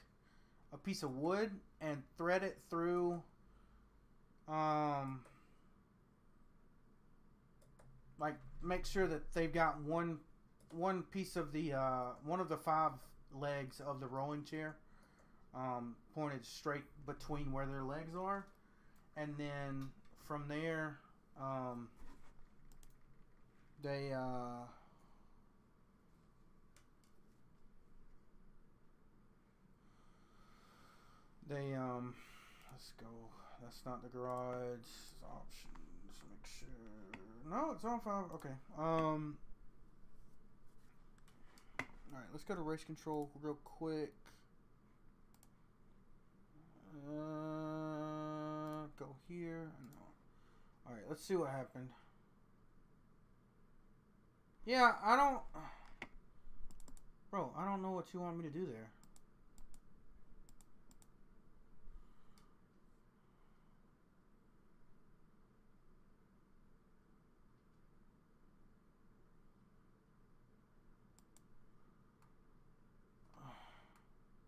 a piece of wood and thread it through like make sure that they've got one piece of the one of the 5 legs of the rolling chair pointed straight between where their legs are, and then from there they let's go. That's not the garage options. Make sure. No, it's on 5. Okay. All right. Let's go to race control real quick. Go here. No. All right. Let's see what happened. Yeah, I don't. Bro, I don't know what you want me to do there.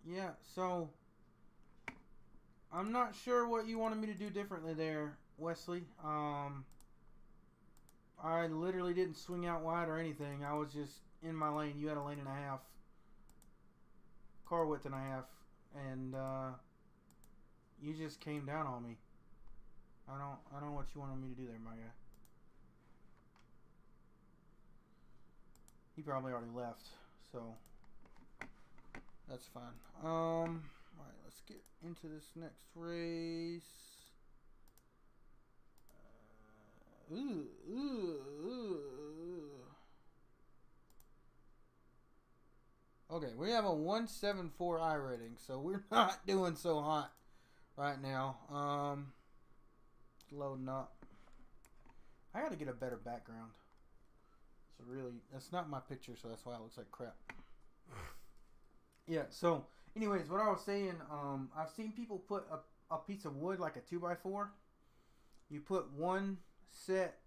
Yeah, so I'm not sure what you wanted me to do differently there, Wesley. I literally didn't swing out wide or anything. I was just in my lane. You had a lane and a half, car width and a half, and you just came down on me. I don't know what you wanted me to do there, my guy. He probably already left, so that's fine. Alright, let's get into this next race. Okay, we have a 174 I rating, so we're not doing so hot right now. Loading up. I gotta get a better background. So really, that's not my picture, so that's why it looks like crap. Yeah, so anyways, what I was saying, I've seen people put a piece of wood, like a 2x4. You put one set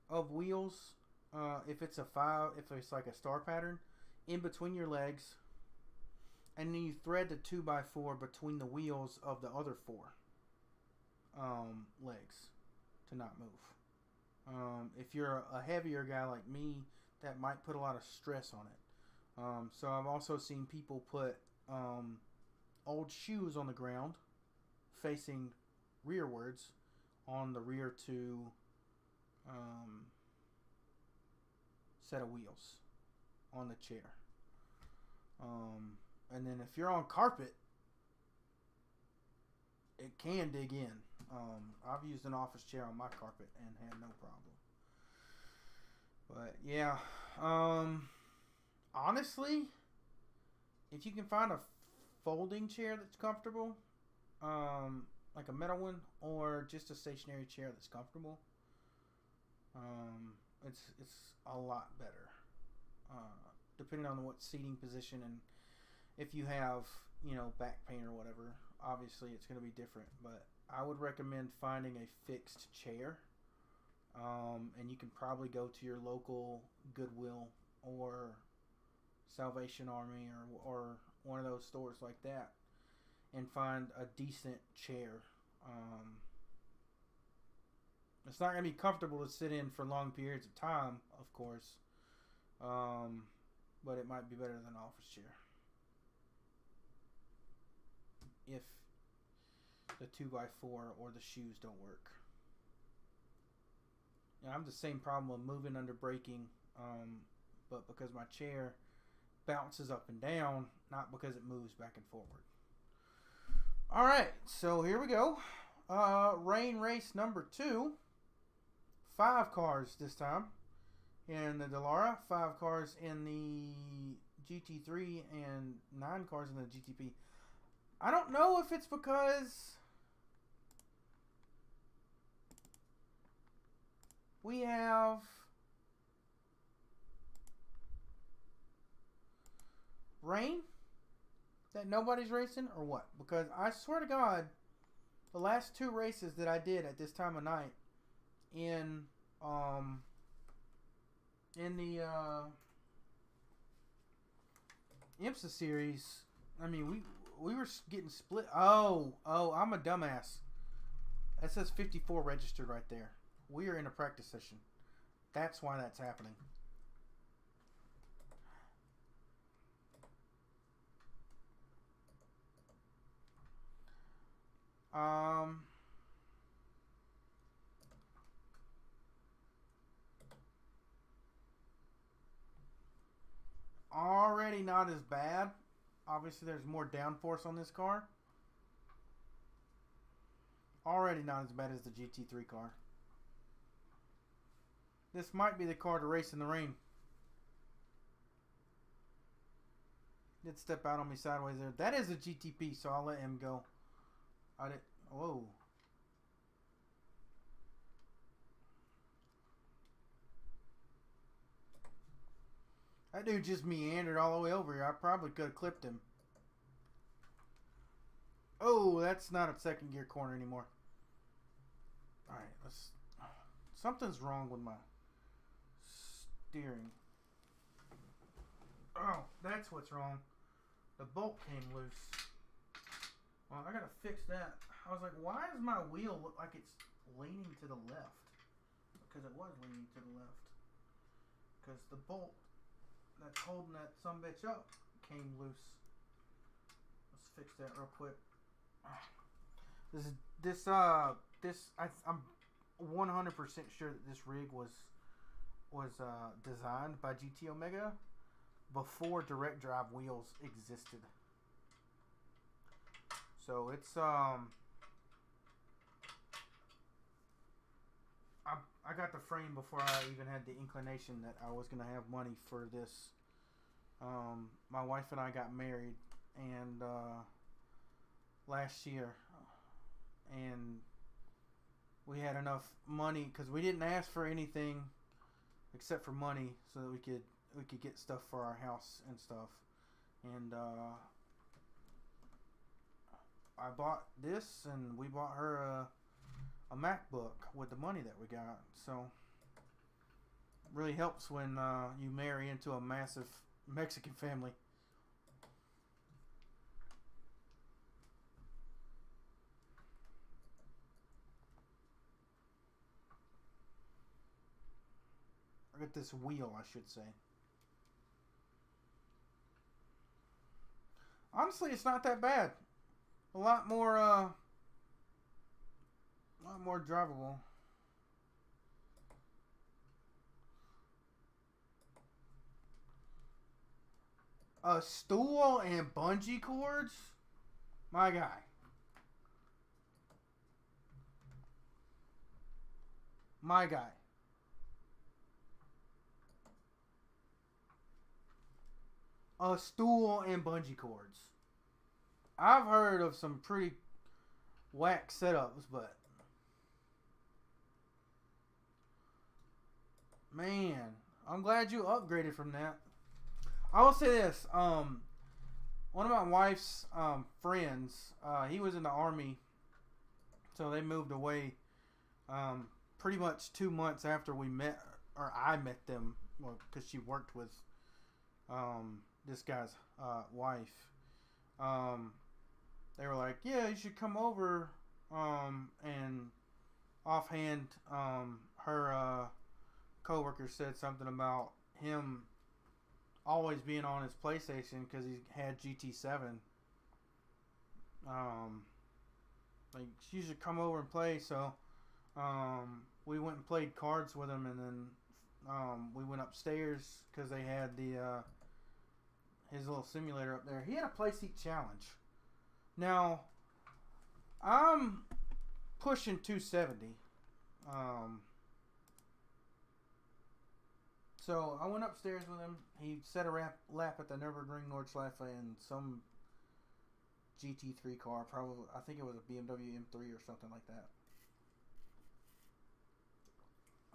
of wheels, if it's a 5, if it's like a star pattern, in between your legs, and then you thread the 2x4 between the wheels of the other 4 legs to not move. If you're a heavier guy like me, that might put a lot of stress on it. So I've also seen people put old shoes on the ground facing rearwards on the rear 2 set of wheels on the chair. And then if you're on carpet, it can dig in. I've used an office chair on my carpet and had no problem. But yeah, honestly, if you can find a folding chair that's comfortable, like a metal one, or just a stationary chair that's comfortable, it's a lot better. Depending on what seating position, and if you have, back pain or whatever, obviously it's going to be different. But I would recommend finding a fixed chair, and you can probably go to your local Goodwill or Salvation Army or one of those stores like that and find a decent chair. It's not going to be comfortable to sit in for long periods of time, of course, but it might be better than an office chair if the 2x4 or the shoes don't work. I'm the same problem with moving under braking, but because my chair bounces up and down, not because it moves back and forward. All right, so here we go. Rain race number 2. 5 cars this time in the Dallara, 5 cars in the GT3, and 9 cars in the GTP. I don't know if it's because we have rain that nobody's racing or what? Because I swear to God, the last 2 races that I did at this time of night in the IMSA series, I mean we were getting split. Oh, I'm a dumbass. That says 54 registered right there. We are in a practice session. That's why that's happening. Already not as bad. Obviously, there's more downforce on this car. Already not as bad as the GT3 car. This might be the car to race in the rain. Did step out on me sideways there. That is a GTP, so I'll let him go. I did. Whoa. That dude just meandered all the way over here. I probably could have clipped him. Oh, that's not a second gear corner anymore. Alright, let's... Something's wrong with my steering. Oh, that's what's wrong. The bolt came loose. Well, I gotta fix that. I was like, why does my wheel look like it's leaning to the left? Because it was leaning to the left. Because the bolt that's holding that sumbitch up came loose. Let's fix that real quick. I'm 100% sure that this rig was designed by GT Omega before direct drive wheels existed. So it's I got the frame before I even had the inclination that I was gonna have money for this. My wife and I got married and last year, and we had enough money because we didn't ask for anything except for money, so that we could get stuff for our house and stuff. And I bought this, and we bought her a MacBook with the money that we got. So really helps when you marry into a massive Mexican family. I got this wheel, I should say. Honestly, it's not that bad. A lot more drivable. A stool and bungee cords? My guy. My guy. A stool and bungee cords. I've heard of some pretty whack setups, but man, I'm glad you upgraded from that. I will say this, one of my wife's friends, he was in the Army, so they moved away pretty much 2 months after we met, or I met them, well, because she worked with this guy's wife. They were like, yeah, you should come over, and offhand, her coworker said something about him always being on his PlayStation because he had GT7. Like, you should come over and play. So we went and played cards with him, and then we went upstairs because they had the his little simulator up there. He had a play seat challenge. Now I'm pushing 270. So I went upstairs with him. He set a lap at the Nürburgring Nordschleife in some GT3 car. Probably, I think it was a BMW M3 or something like that.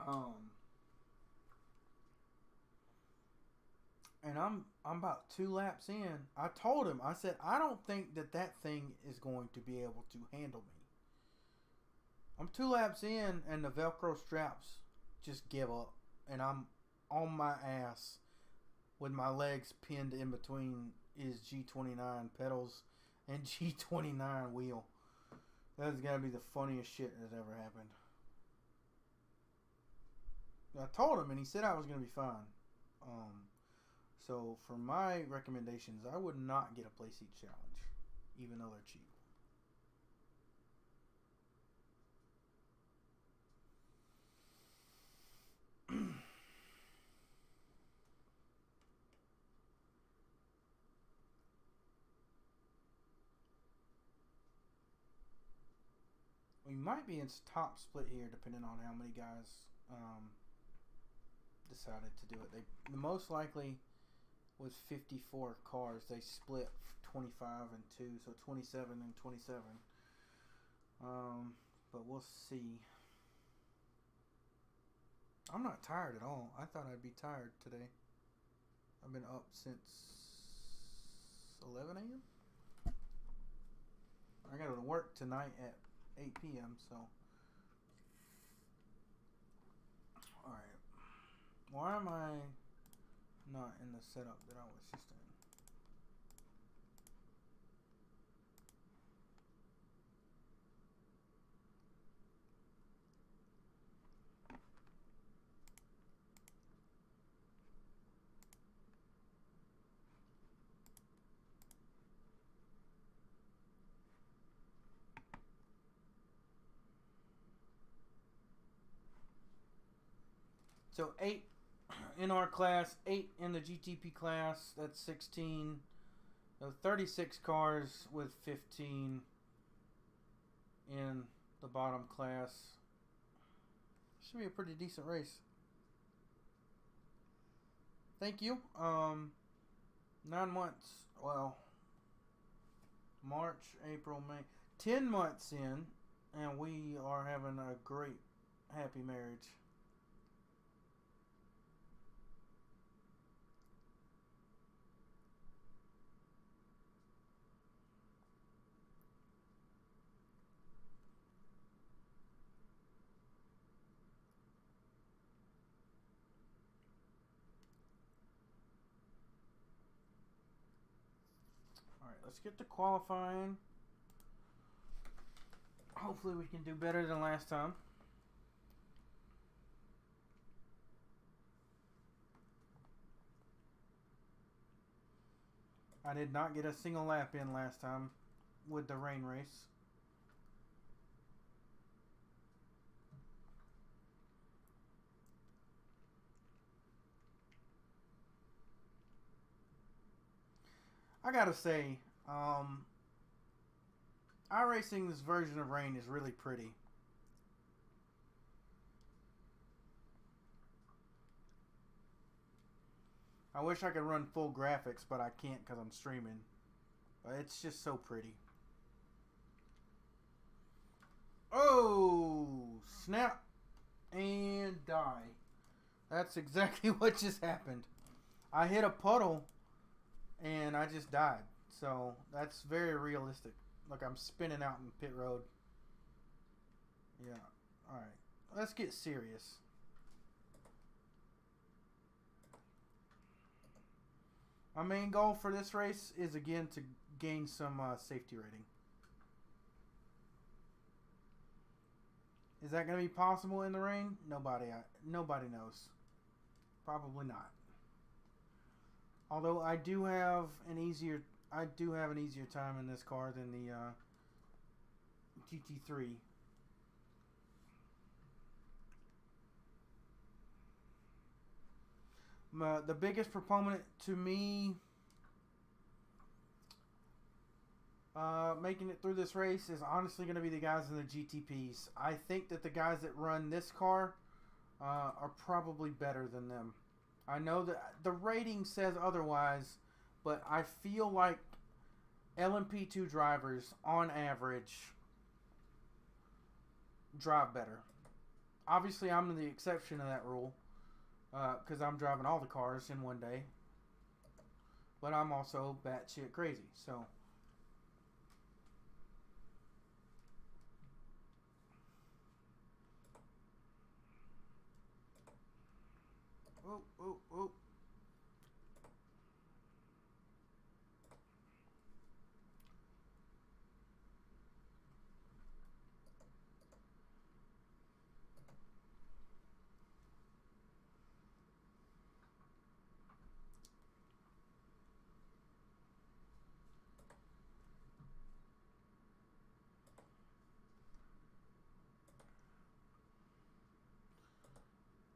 Um, and I'm about 2 laps in. I told him, I said, I don't think that thing is going to be able to handle me. I'm 2 laps in, and the Velcro straps just give up, and I'm on my ass with my legs pinned in between his G29 pedals and G29 wheel. That's gotta be the funniest shit that's ever happened. I told him, and he said I was gonna be fine. So for my recommendations, I would not get a play seat challenge, even though they're cheap. We might be in top split here, depending on how many guys decided to do it. They most likely was 54 cars. They split 25 and 2, so 27 and 27. But we'll see. I'm not tired at all. I thought I'd be tired today. I've been up since 11 a.m. I got to work tonight at 8 p.m. So, all right. Why am I not in the setup that I was just in? So 8 in our class, 8 in the GTP class. That's 16. So 36 cars with 15 in the bottom class. Should be a pretty decent race. Thank you. 9 months. Well, March, April, May. 10 months in, and we are having a great, happy marriage. Alright, let's get to qualifying. Hopefully we can do better than last time. I did not get a single lap in last time with the rain race. I gotta say, iRacing's version of rain is really pretty. I wish I could run full graphics, but I can't because I'm streaming. But it's just so pretty. Oh, snap and die. That's exactly what just happened. I hit a puddle and I just died. So that's very realistic. Look, I'm spinning out in pit road. Yeah. Alright. Let's get serious. My main goal for this race is, again, to gain some safety rating. Is that going to be possible in the rain? Nobody knows. Probably not. Although I do have an easier time in this car than the GT3. The biggest proponent to me making it through this race is honestly going to be the guys in the GTPs. I think that the guys that run this car are probably better than them. I know that the rating says otherwise, but I feel like LMP2 drivers, on average, drive better. obviously I'm the exception to that rule because I'm driving all the cars in one day. But I'm also batshit crazy, so. Oh, oh, oh.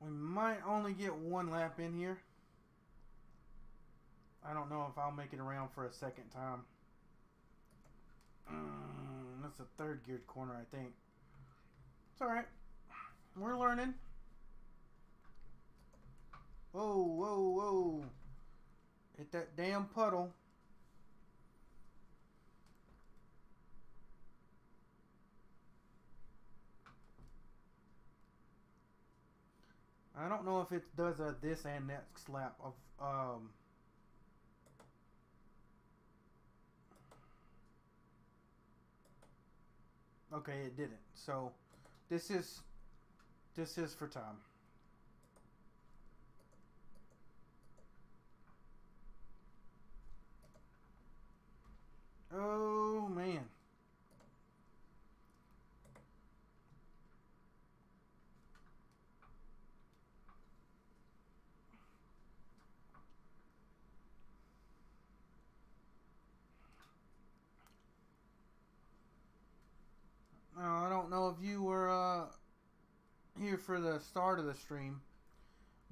We might only get one lap in here. I don't know if I'll make it around for a second time. That's a third geared corner, I think. It's alright. We're learning. Whoa, whoa, whoa. Hit that damn puddle. I don't know if it does a this and next lap of okay, it didn't. So this is for time. Oh man. I don't know if you were here for the start of the stream,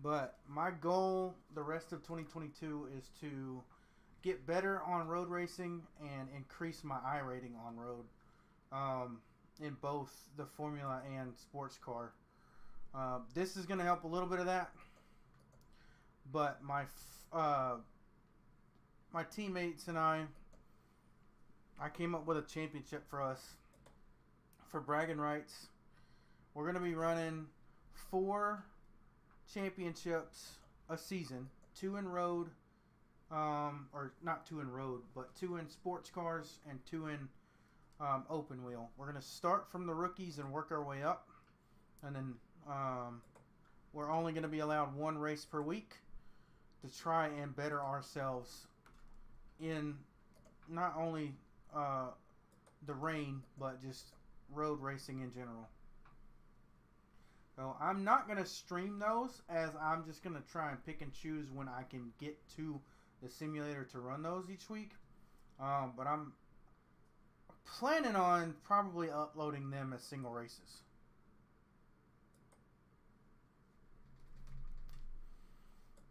but my goal the rest of 2022 is to get better on road racing and increase my I rating on road in both the Formula and sports car. This is going to help a little bit of that, but my teammates and I came up with a championship for us for bragging rights. We're going to be running 4 championships a season, 2 in road, or not 2 in road, but 2 in sports cars and 2 in open wheel. We're going to start from the rookies and work our way up, and then we're only going to be allowed 1 race per week to try and better ourselves in not only the rain, but just road racing in general. So I'm not going to stream those, as I'm just going to try and pick and choose when I can get to the simulator to run those each week. But I'm planning on probably uploading them as single races.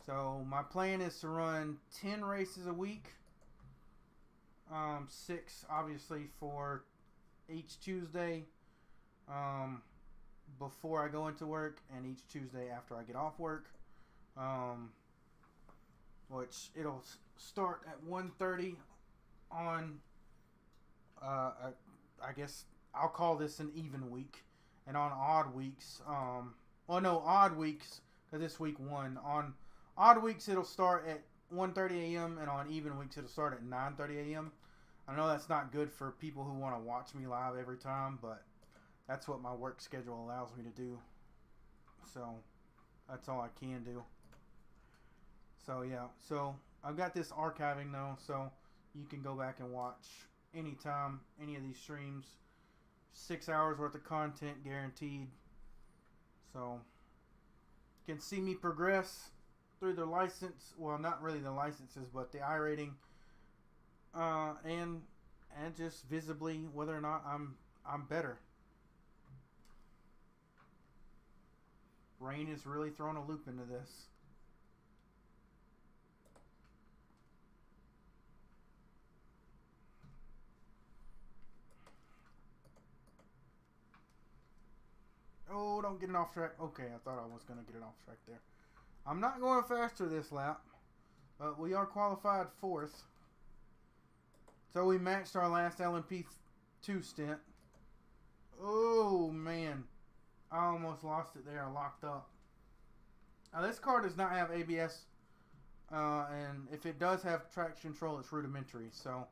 So my plan is to run 10 races a week. 6 obviously for each Tuesday before I go into work, and each Tuesday after I get off work, which it'll start at 1:30 on I guess I'll call this an even week, and on odd weeks odd weeks, because this week 1, on odd weeks it'll start at 1:30 a.m. and on even weeks it'll start at 9:30 a.m. I know that's not good for people who want to watch me live every time, but that's what my work schedule allows me to do. So that's all I can do. So yeah, so I've got this archiving though, so you can go back and watch anytime, any of these streams. 6 hours worth of content guaranteed. So you can see me progress through the license, well, not really the licenses, but the I rating, and just visibly whether or not I'm better. Rain is really throwing a loop into this. Oh, don't get it off track. Okay, I thought I was going to get it off track there. I'm not going faster this lap, but we are qualified 4th. So we matched our last LMP2 stint. Oh, man. I almost lost it there, locked up. Now this car does not have ABS, and if it does have traction control, it's rudimentary. So.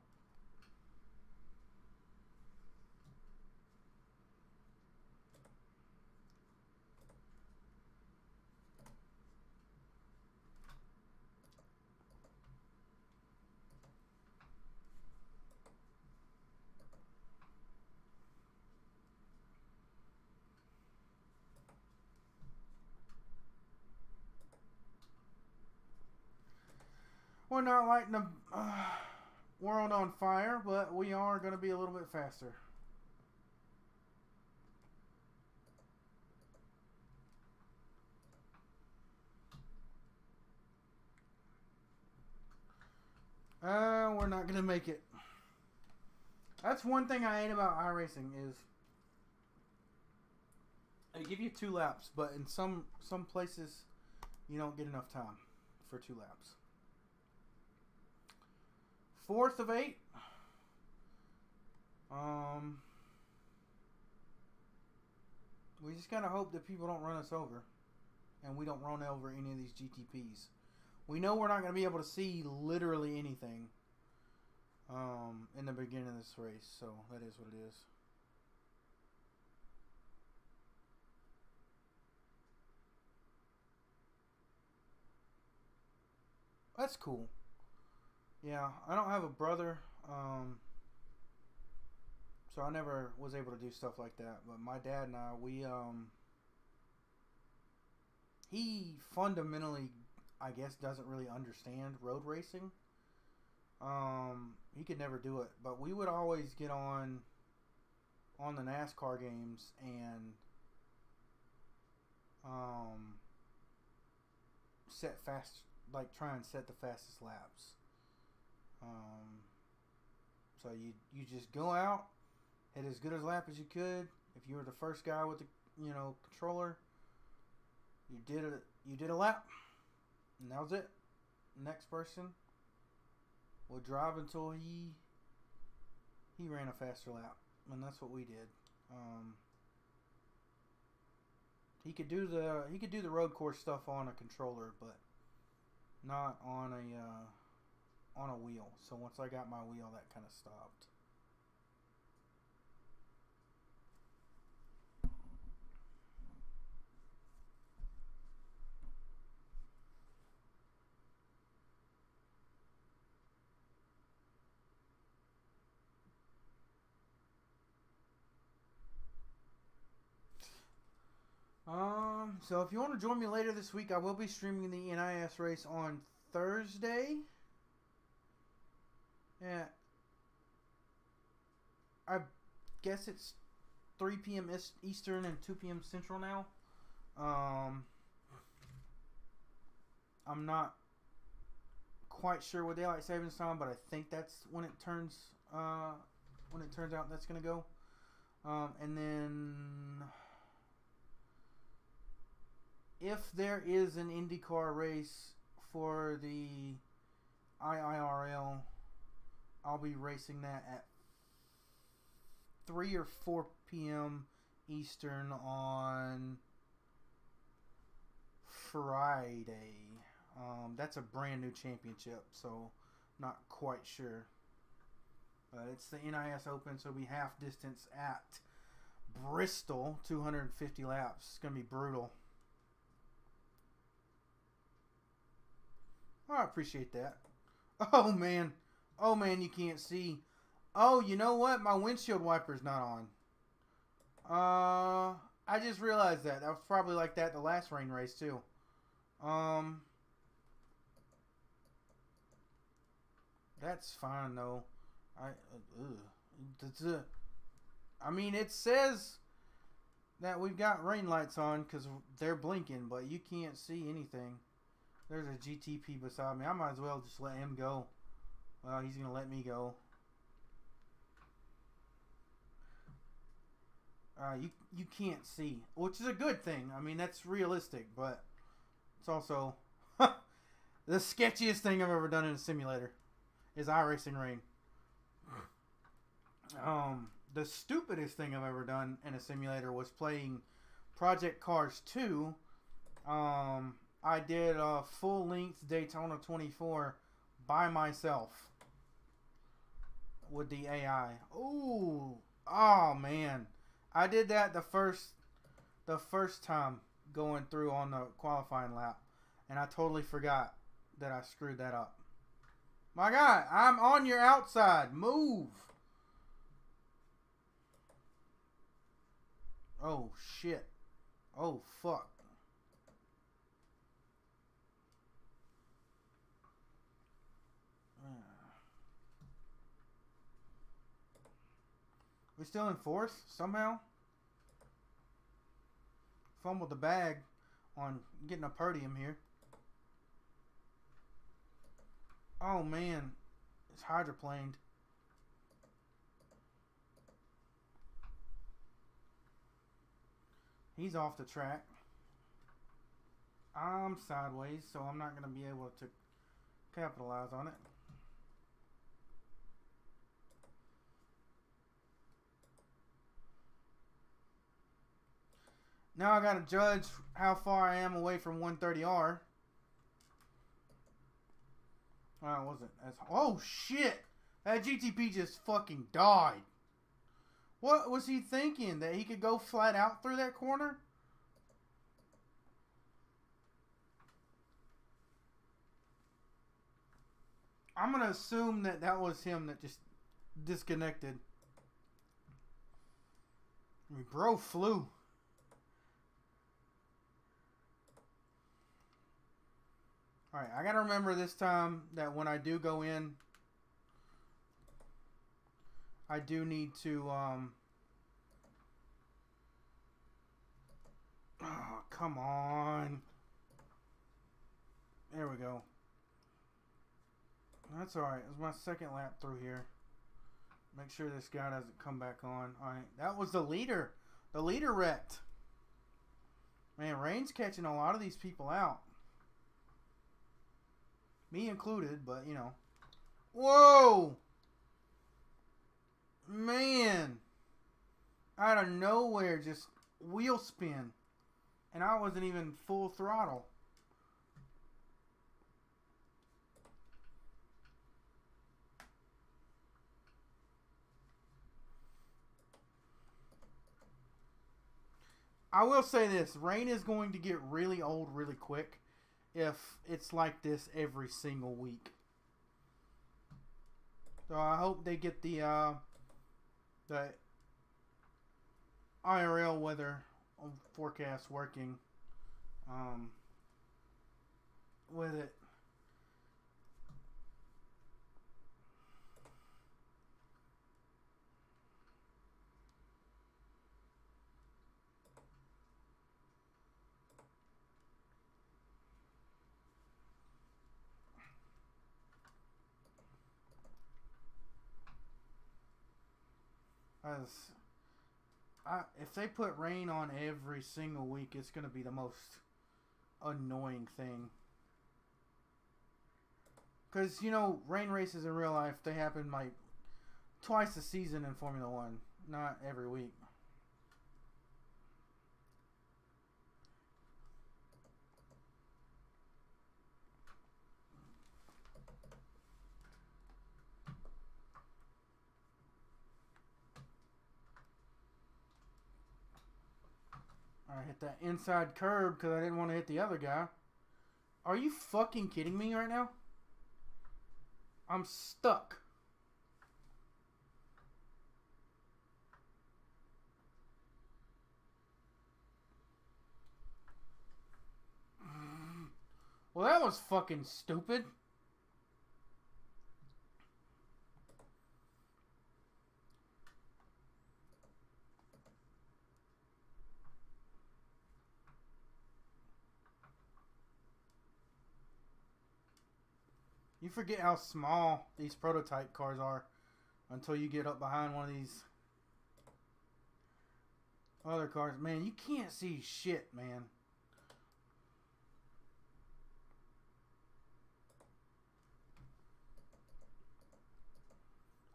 We're not lighting the world on fire, but we are going to be a little bit faster. We're not going to make it. That's one thing I hate about iRacing is they give you 2 laps, but in some places you don't get enough time for 2 laps. 4th of 8. We just gotta hope that people don't run us over, and we don't run over any of these GTPs. We know we're not gonna be able to see literally anything in the beginning of this race, so that is what it is. That's cool. Yeah, I don't have a brother, so I never was able to do stuff like that. But my dad and I, he fundamentally, I guess, doesn't really understand road racing. He could never do it, but we would always get on the NASCAR games and try and set the fastest laps. So you just go out, hit as good a lap as you could. If you were the first guy with the controller, you did a lap, and that was it. Next person would drive until he ran a faster lap, and that's what we did. He could do the road course stuff on a controller, but not on a wheel. So once I got my wheel, that kind of stopped. So if you want to join me later this week, I will be streaming the NIS race on Thursday. Yeah. I guess it's 3 p.m. Eastern and 2 p.m. Central now. I'm not quite sure what daylight savings time, but I think that's when it turns out that's gonna go. And then if there is an IndyCar race for the IIRL, I'll be racing that at 3 or 4 p.m. Eastern on Friday. That's a brand new championship, so not quite sure. It's the NIS Open, so it'll be half distance at Bristol, 250 laps. It's going to be brutal. Oh, I appreciate that. Oh, man, you can't see. Oh, you know what? My windshield wiper's not on. I just realized that. That was probably like that the last rain race, too. That's fine, though. I mean, it says that we've got rain lights on because they're blinking, but you can't see anything. There's a GTP beside me. I might as well just let him go. He's going to let me go. You can't see, which is a good thing. I mean, that's realistic, but it's also the sketchiest thing I've ever done in a simulator is iRacing rain. The stupidest thing I've ever done in a simulator was playing Project Cars 2, I did a full-length Daytona 24 by myself with the AI. Ooh, oh man, I did that the first time going through on the qualifying lap, and I totally forgot that I screwed that up. My God, I'm on your outside. Move. Oh shit. Oh fuck. We still in fourth somehow. Fumbled the bag on getting a podium here. Oh man, it's hydroplaned. He's off the track. I'm sideways, so I'm not going to be able to capitalize on it. Now I got to judge how far I am away from 130R. Oh, it wasn't as... Oh, shit! That GTP just fucking died. What was he thinking? That he could go flat out through that corner? I'm going to assume that that was him that just disconnected. I mean, bro flew. Alright, I got to remember this time that when I do go in, I do need to, oh, come on. There we go. That's alright. It was my second lap through here. Make sure this guy doesn't come back on. Alright, that was the leader. The leader wrecked. Man, Rain's catching a lot of these people out. Me included, but, you know. Whoa! Man! Out of nowhere, just wheel spin. And I wasn't even full throttle. I will say this. Rain is going to get really old really quick if it's like this every single week. So I hope they get the IRL weather forecast working with it. If they put rain on every single week, it's going to be the most annoying thing. Because, you know, rain races in real life, they happen like twice a season in Formula One, not every week. I hit that inside curb because I didn't want to hit the other guy. Are you fucking kidding me right now? I'm stuck. Well, that was fucking stupid. You forget how small these prototype cars are until you get up behind one of these other cars. Man, you can't see shit, man.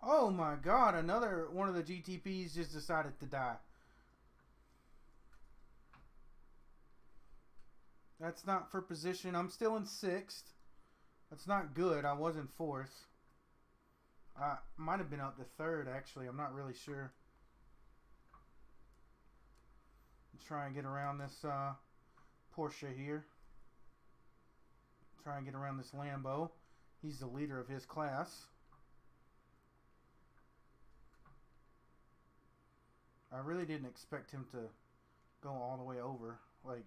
Oh my God, another one of the GTPs just decided to die. That's not for position. I'm still in 6th. That's not good. I was in 4th. I might have been up to 3rd, actually. I'm not really sure. Try and get around this Porsche here. Try and get around this Lambo. He's the leader of his class. I really didn't expect him to go all the way over. Like,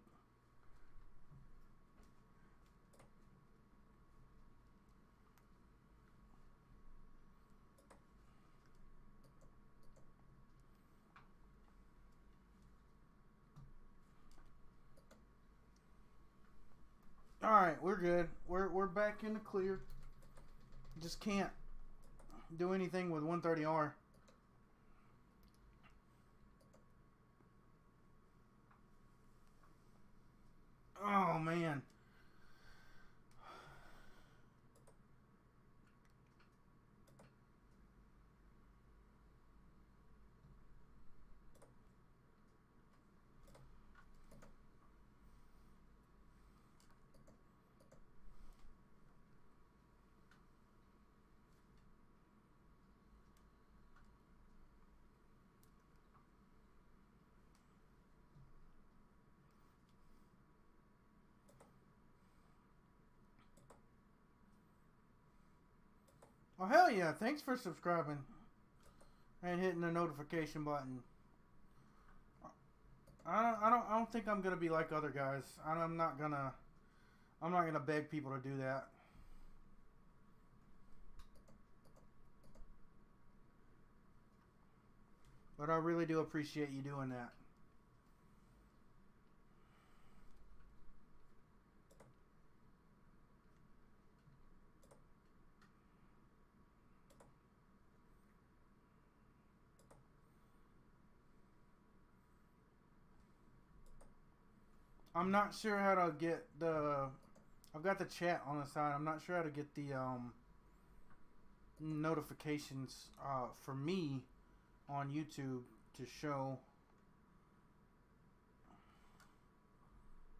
all right, we're good. We're back in the clear. Just can't do anything with 130R. Oh man. Oh hell yeah! Thanks for subscribing and hitting the notification button. I don't think I'm gonna be like other guys. I'm not gonna beg people to do that. But I really do appreciate you doing that. I'm not sure how to get the... I've got the chat on the side. I'm not sure how to get the notifications for me on YouTube to show.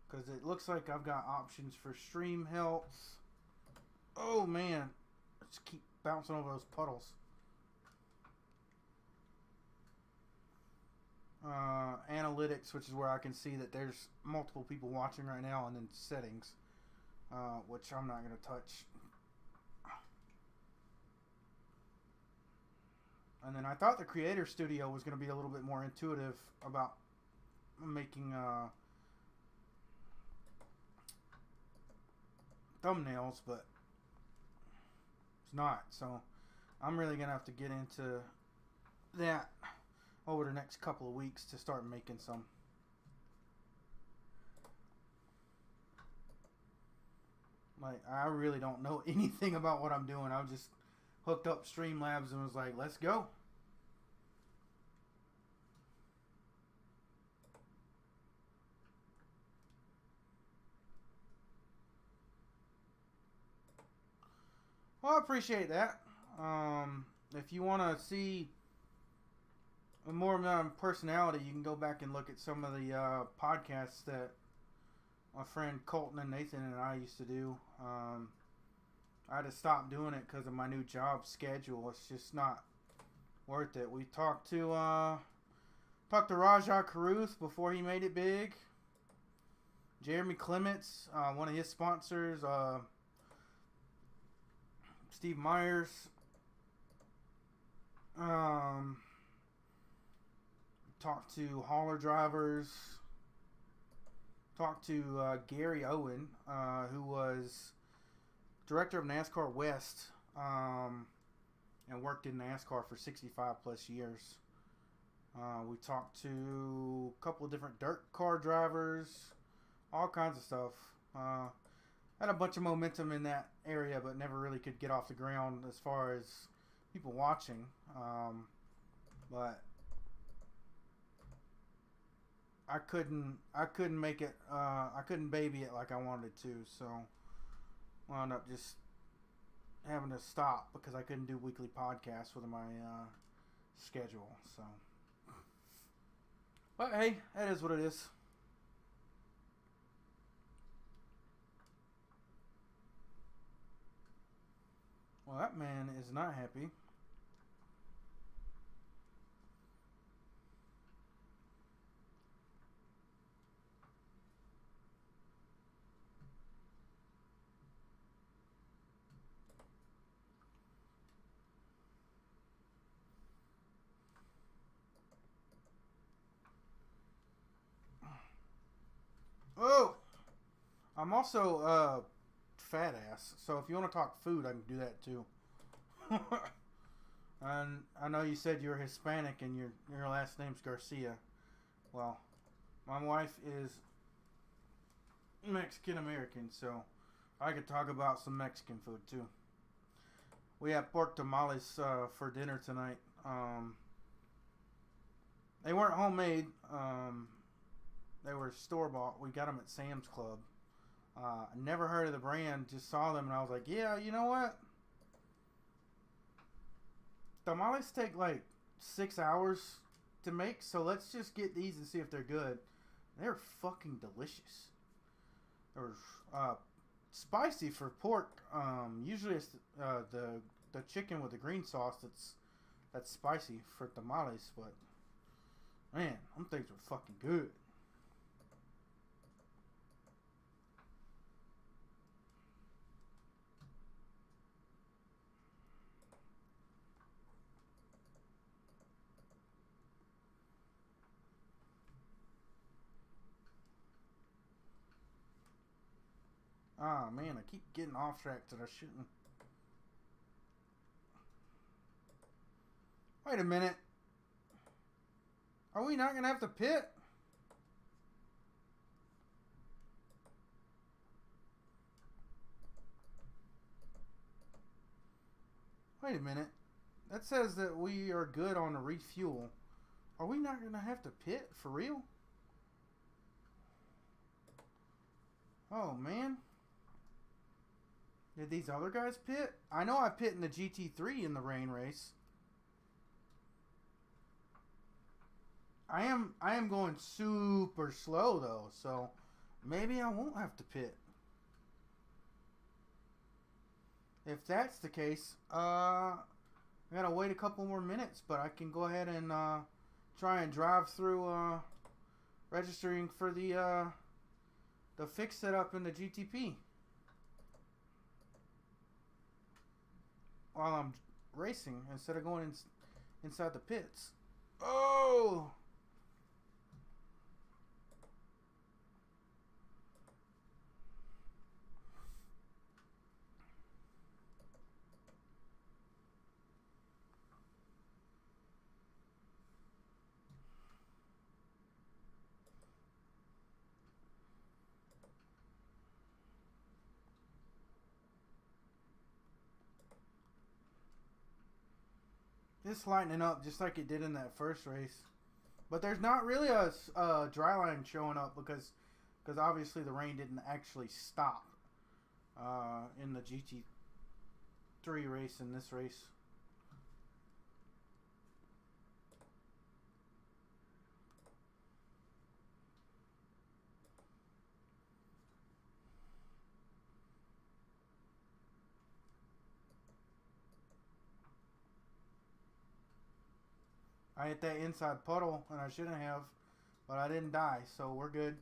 Because it looks like I've got options for stream helps. Oh man. I just keep bouncing over those puddles. Analytics, which is where I can see that there's multiple people watching right now, and then settings, which I'm not going to touch. And then I thought the Creator Studio was going to be a little bit more intuitive about making thumbnails, but it's not. So I'm really going to have to get into that over the next couple of weeks to start making some. Like, I really don't know anything about what I'm doing. I just hooked up Streamlabs and was like, let's go. Well, I appreciate that. If you want to see more of my personality, you can go back and look at some of the podcasts that my friend Colton and Nathan and I used to do. I had to stop doing it because of my new job schedule. It's just not worth it. We talked to Rajah Caruth before he made it big. Jeremy Clements, one of his sponsors. Steve Myers. Talked to hauler drivers. Talked to Gary Owen, who was director of NASCAR West, and worked in NASCAR for 65 plus years. We talked to a couple of different dirt car drivers, all kinds of stuff. Had a bunch of momentum in that area, but never really could get off the ground as far as people watching. But I couldn't make it. I couldn't baby it like I wanted to, so wound up just having to stop because I couldn't do weekly podcasts with my schedule. So, but hey, that is what it is. Well, that man is not happy. Oh! I'm also fat ass, so if you want to talk food, I can do that too. And I know you said you're Hispanic and your last name's Garcia. Well, my wife is Mexican American, so I could talk about some Mexican food too. We had pork tamales for dinner tonight. They weren't homemade. They were store bought. We got them at Sam's Club. Never heard of the brand. Just saw them and I was like, yeah, you know what? Tamales take like 6 hours to make, so let's just get these and see if they're good. They're fucking delicious. They're spicy for pork. Usually it's the chicken with the green sauce that's spicy for tamales, but man, them things were fucking good. Ah, man, I keep getting off track that I shouldn't. Wait a minute. Are we not going to have to pit? Wait a minute. That says that we are good on the refuel. Are we not going to have to pit? For real? Oh, man. Did these other guys pit? I know I pit in the GT3 in the rain race. I am going super slow though, so maybe I won't have to pit. If that's the case, I gotta wait a couple more minutes, but I can go ahead and try and drive through registering for the fix setup in the GTP while I'm racing instead of going inside the pits. Oh! It's lightening up just like it did in that first race. But there's not really a dry line showing up because obviously the rain didn't actually stop in the GT3 race and this race. I hit that inside puddle and I shouldn't have, but I didn't die, so we're good.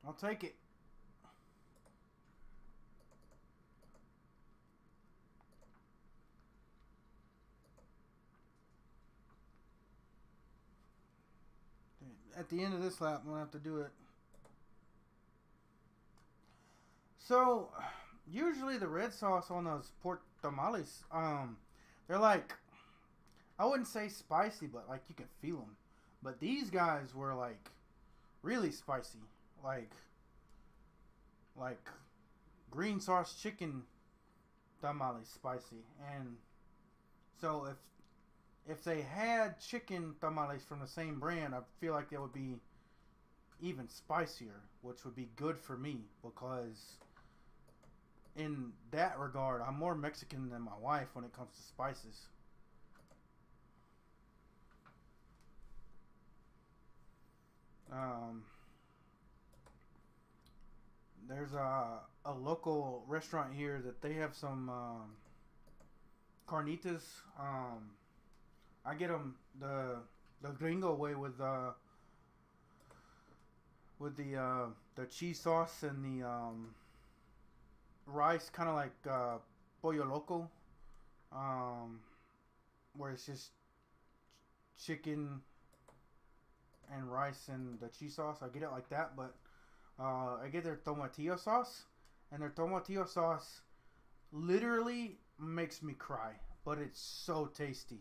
I'll take it. At the end of this lap, I'm going to have to do it. So, usually the red sauce on those pork tamales, they're like, I wouldn't say spicy, but like you can feel them. But these guys were like really spicy. Like green sauce chicken tamales spicy. And so if they had chicken tamales from the same brand, I feel like they would be even spicier, which would be good for me because in that regard, I'm more Mexican than my wife when it comes to spices. There's a local restaurant here that they have some carnitas. I get them the gringo way with the cheese sauce and the rice, kind of like pollo loco, where it's just chicken and rice and the cheese sauce. I get it like that, but I get their tomatillo sauce, and their tomatillo sauce literally makes me cry, but it's so tasty.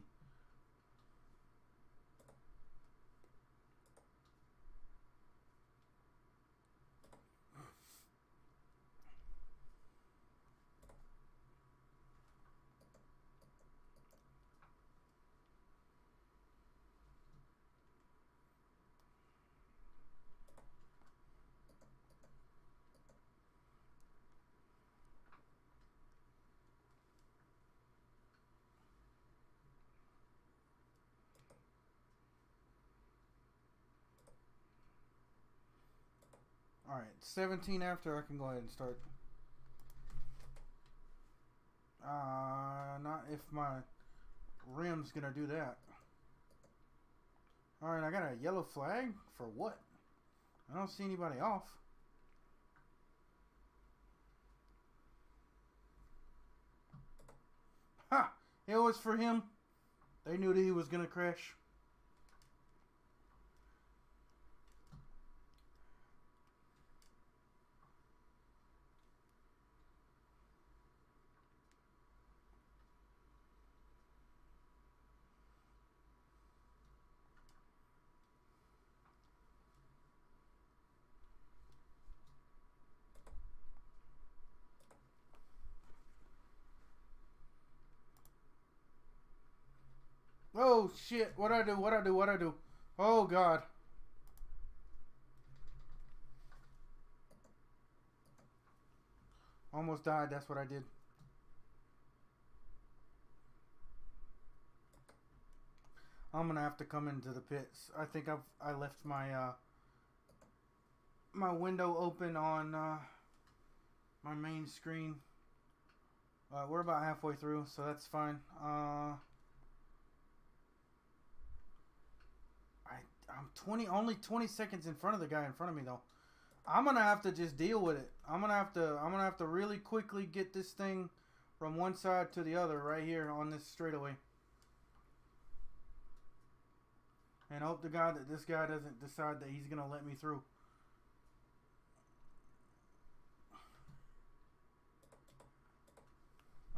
Alright, 17 after, I can go ahead and start. Not if my rim's gonna do that. Alright, I got a yellow flag? For what? I don't see anybody off. Ha! It was for him. They knew that he was gonna crash. Oh shit, what I do, what I do, what I do. Oh god. Almost died, that's what I did. I'm gonna have to come into the pits. I think I left my my window open on my main screen. We're about halfway through, so that's fine. I'm only 20 seconds in front of the guy in front of me though. I'm gonna have to just deal with it. I'm gonna have to really quickly get this thing from one side to the other right here on this straightaway. And hope to God that this guy doesn't decide that he's gonna let me through.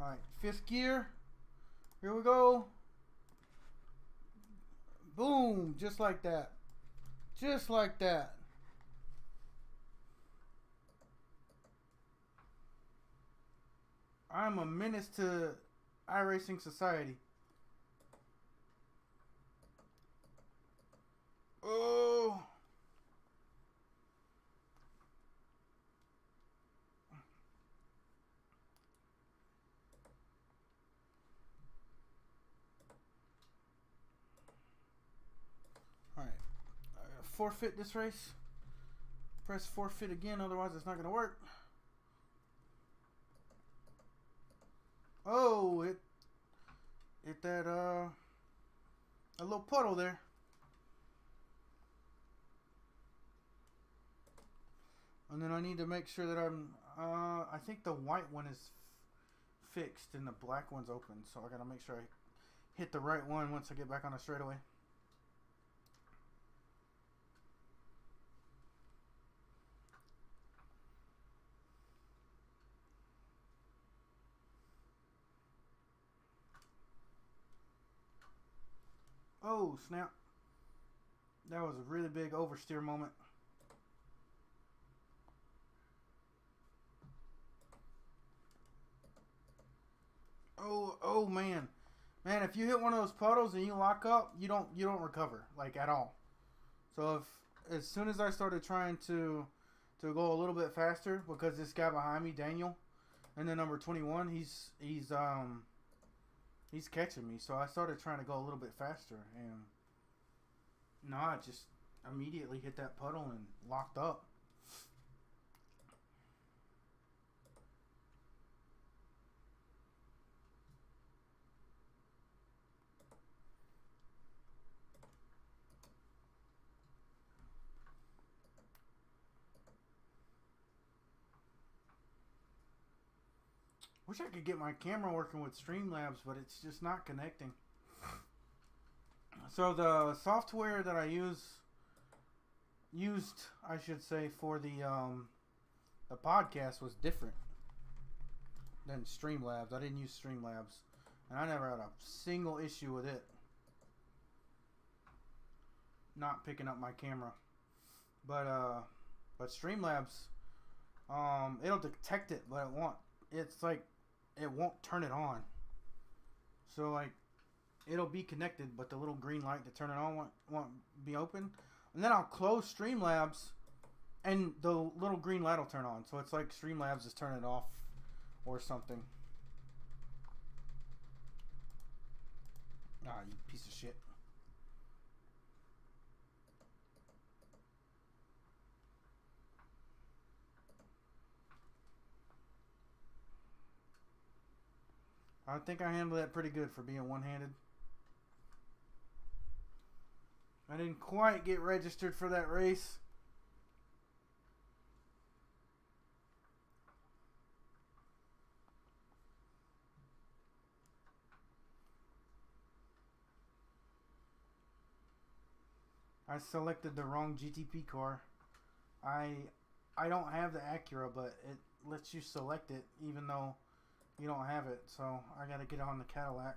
Alright, fifth gear. Here we go. Boom, just like that. Just like that. I'm a menace to iRacing society. Oh. Alright. Forfeit this race. Press forfeit again, otherwise it's not going to work. Oh, it that a little puddle there. And then I need to make sure that I think the white one is fixed and the black one's open, so I gotta make sure I hit the right one once I get back on the straightaway. Oh, snap. That was a really big oversteer moment. Oh man. If you hit one of those puddles and you lock up, you don't recover like at all. So as soon as I started trying to go a little bit faster, because this guy behind me, Daniel, and the number 21, he's catching me. So I started trying to go a little bit faster, and no, I just immediately hit that puddle and locked up. Wish I could get my camera working with Streamlabs, but it's just not connecting. So the software that I used, I should say, for the podcast was different than Streamlabs. I didn't use Streamlabs, and I never had a single issue with it not picking up my camera. But Streamlabs, it'll detect it, but it won't. It's like it won't turn it on. So like it'll be connected, but the little green light to turn it on won't be open. And then I'll close Streamlabs, and the little green light will turn on. So it's like Streamlabs is turning it off or something. Ah, you piece of shit. I think I handled that pretty good for being one-handed. I didn't quite get registered for that race. I selected the wrong GTP car. I don't have the Acura, but it lets you select it even though you don't have it. So I gotta get on the Cadillac.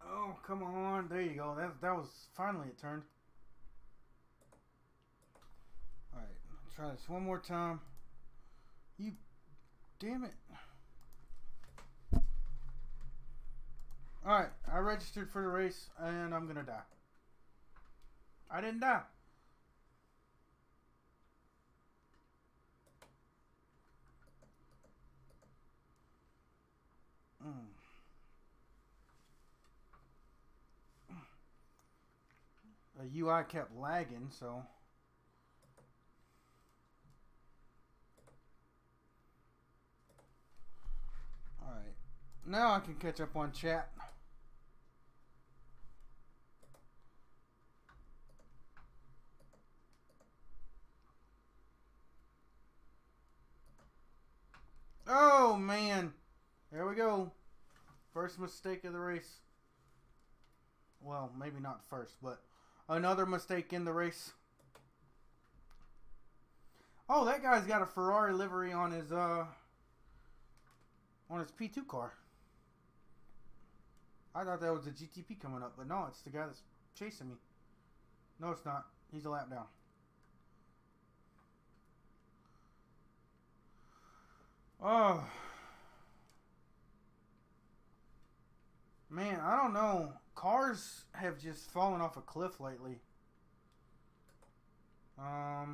Oh, come on. There you go. That was finally it turned. Alright, try this one more time. You damn it. Alright, I registered for the race and I'm gonna die. I didn't die. The UI kept lagging, so alright. Now I can catch up on chat. Oh man. There we go. First mistake of the race. Well, maybe not first, but another mistake in the race. Oh, that guy's got a Ferrari livery on his P2 car. I thought that was the GTP coming up, but no, it's the guy that's chasing me. No, it's not. He's a lap down. Oh. Man, I don't know. Cars have just fallen off a cliff lately. My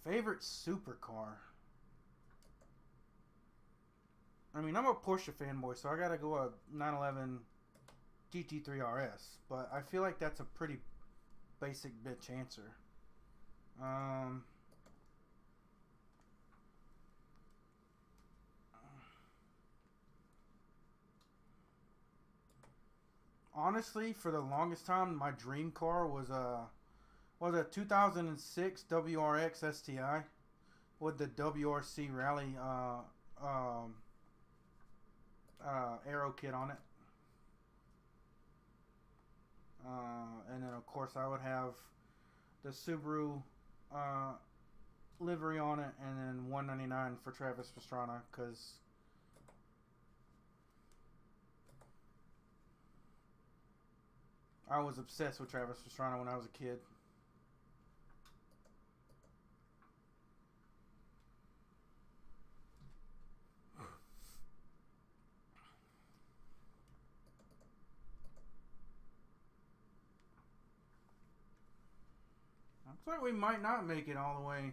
favorite supercar. I mean, I'm a Porsche fanboy, so I gotta go a 911 GT3 RS. But I feel like that's a pretty basic bitch answer. Honestly, for the longest time, my dream car was a 2006 WRX STI with the WRC Rally aero kit on it. then of course I would have the Subaru livery on it, and then $199 for Travis Pastrana, because I was obsessed with Travis Pastrana when I was a kid. Looks like we might not make it all the way.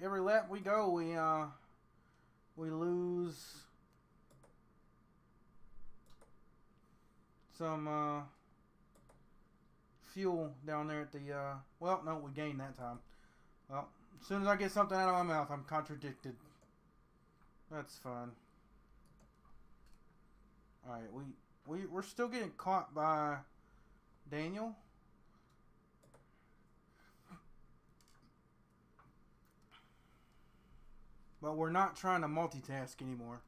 Every lap we go, we lose some fuel down there at the well, no, we gained that time. Well, as soon as I get something out of my mouth, I'm contradicted. That's fun. All right, we're still getting caught by Daniel. But we're not trying to multitask anymore.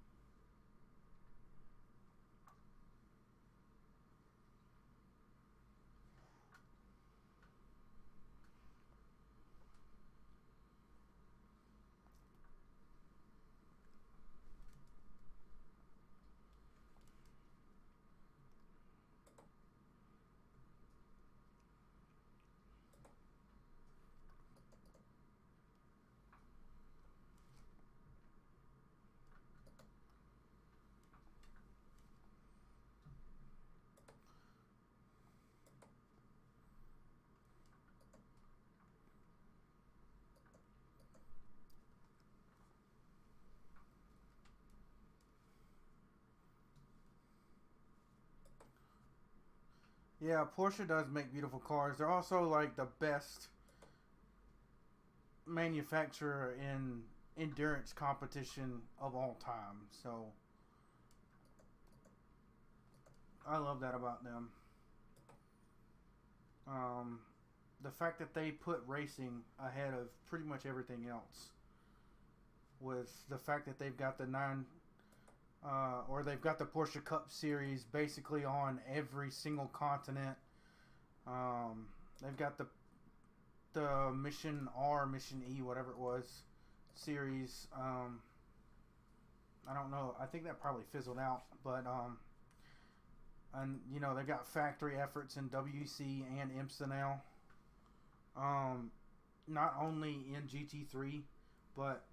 Yeah, Porsche does make beautiful cars. They're also like the best manufacturer in endurance competition of all time. So I love that about them. The fact that they put racing ahead of pretty much everything else, with the fact that they've got the they've got the Porsche Cup Series basically on every single continent. They've got the Mission R, Mission E, whatever it was, series. I don't know. I think that probably fizzled out, but and you know they've got factory efforts in WEC and IMSA now. Not only in GT3, but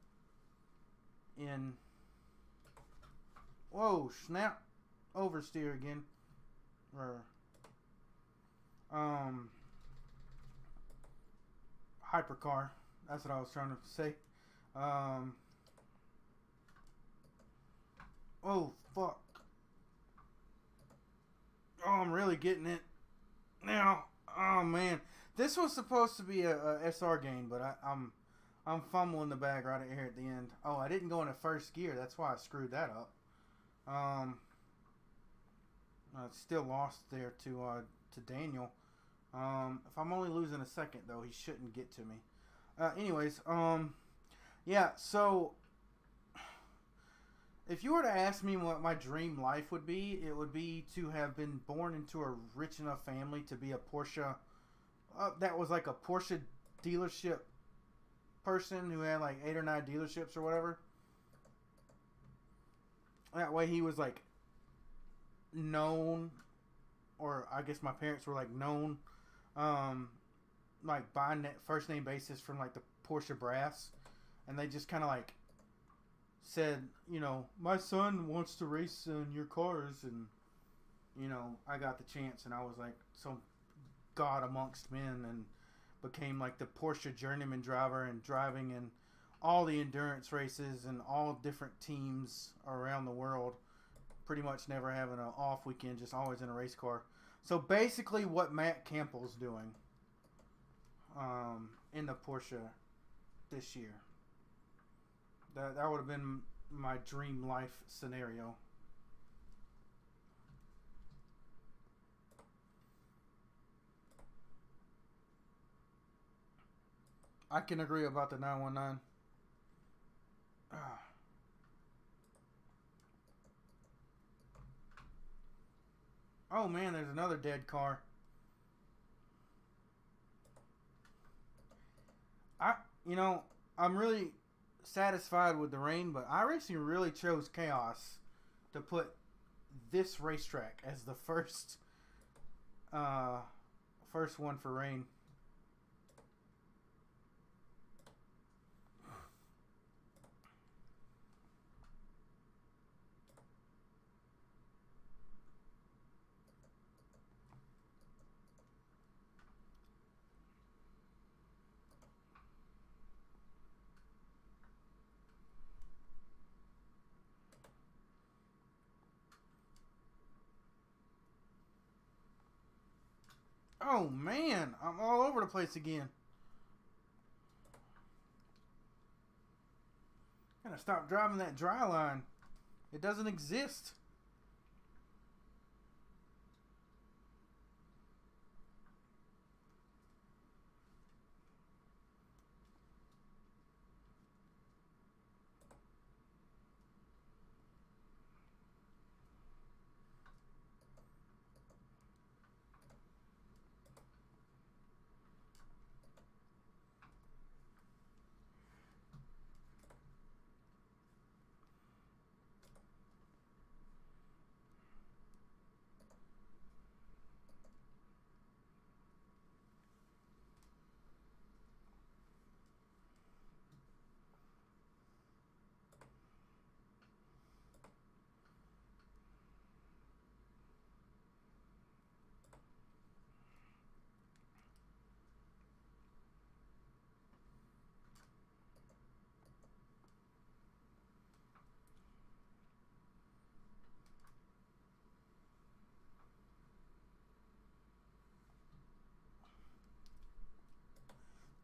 in whoa, snap, oversteer again. Or hypercar. That's what I was trying to say. Oh fuck. Oh, I'm really getting it now. Oh man, this was supposed to be a SR game, but I'm fumbling the bag right here at the end. Oh, I didn't go into first gear. That's why I screwed that up. I still lost there to Daniel. If I'm only losing a second though, he shouldn't get to me. Anyways, yeah. So if you were to ask me what my dream life would be, it would be to have been born into a rich enough family to be a Porsche. That was like a Porsche dealership person who had like 8 or 9 dealerships or whatever. That way he was like known, or I guess my parents were like known, like buying that first name basis from like the Porsche brass, and they just kind of like said, you know, my son wants to race in your cars, and you know, I got the chance, and I was like some god amongst men, and became like the Porsche journeyman driver and driving in all the endurance races and all different teams around the world. Pretty much never having an off weekend, just always in a race car. So basically what Matt Campbell's doing in the Porsche this year. That would have been my dream life scenario. I can agree about the 919. Oh man, there's another dead car. I you know I'm really satisfied with the rain, but iRacing really chose chaos to put this racetrack as the uh, first one for rain. Oh man, I'm all over the place again. Gotta stop driving that dry line. It doesn't exist.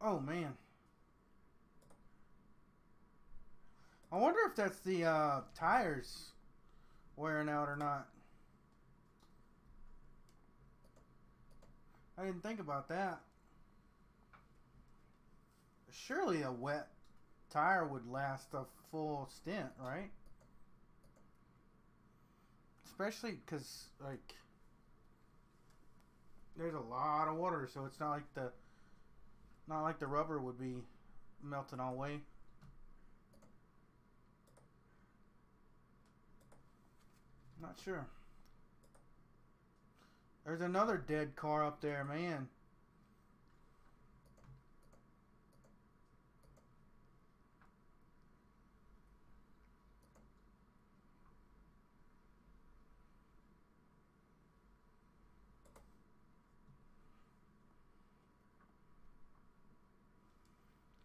Oh man. I wonder if that's the tires wearing out or not. I didn't think about that. Surely a wet tire would last a full stint, right? Especially because, like, there's a lot of water, so it's not like the rubber would be melting all the way. Not sure. There's another dead car up there, man.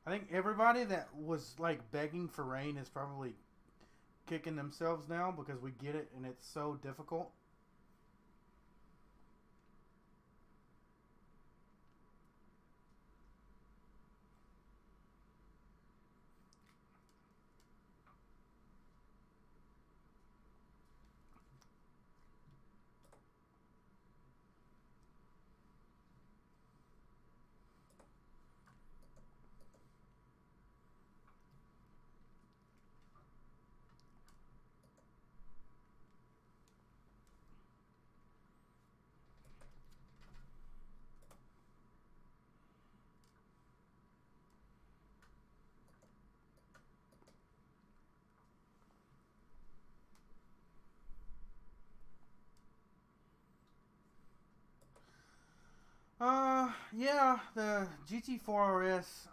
I think everybody that was like begging for rain is probably kicking themselves now because we get it and it's so difficult. Yeah, the GT4 RS,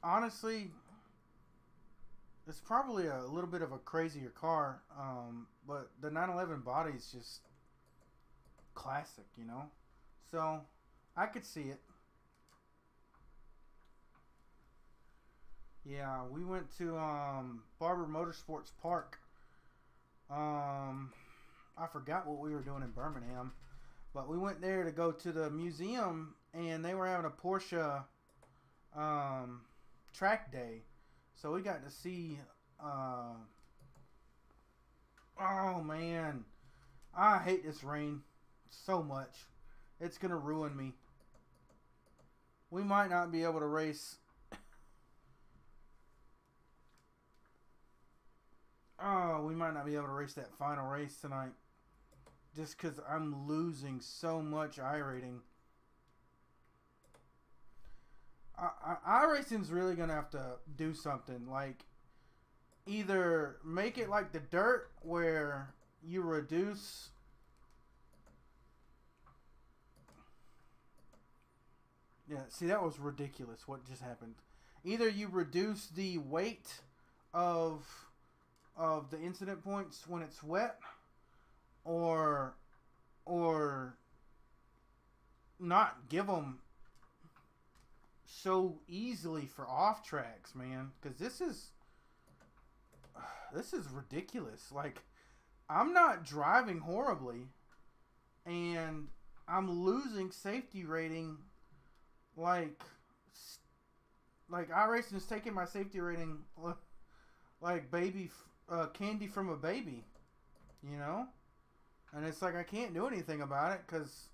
honestly, it's probably a little bit of a crazier car, but the 911 body is just classic, you know? So, I could see it. Yeah, we went to, Barber Motorsports Park. I forgot what we were doing in Birmingham. But we went there to go to the museum, and they were having a Porsche track day. So we got to see. Oh man, I hate this rain so much. It's gonna ruin me. We might not be able to race. Oh, we might not be able to race that final race tonight. Just because I'm losing so much I rating. iRacing's really gonna have to do something. Like, either make it like the dirt where you reduce. Yeah, see, that was ridiculous what just happened. Either you reduce the weight of the incident points when it's wet, or not give them so easily for off tracks, man. Because this is ridiculous. Like, I'm not driving horribly, and I'm losing safety rating. Like iRacing is taking my safety rating like baby candy from a baby, you know? And it's like I can't do anything about it because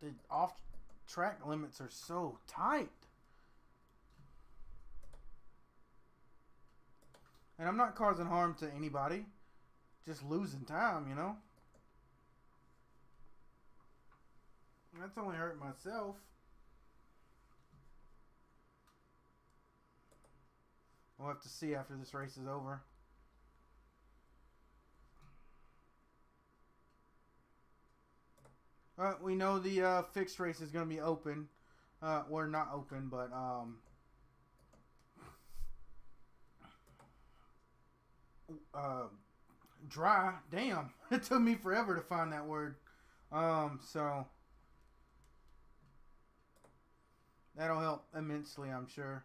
the off-track limits are so tight. And I'm not causing harm to anybody, just losing time, you know? That's only hurting myself. We'll have to see after this race is over. We know the fixed race is going to be open. Or not open, but dry. Damn. It took me forever to find that word. So that'll help immensely, I'm sure.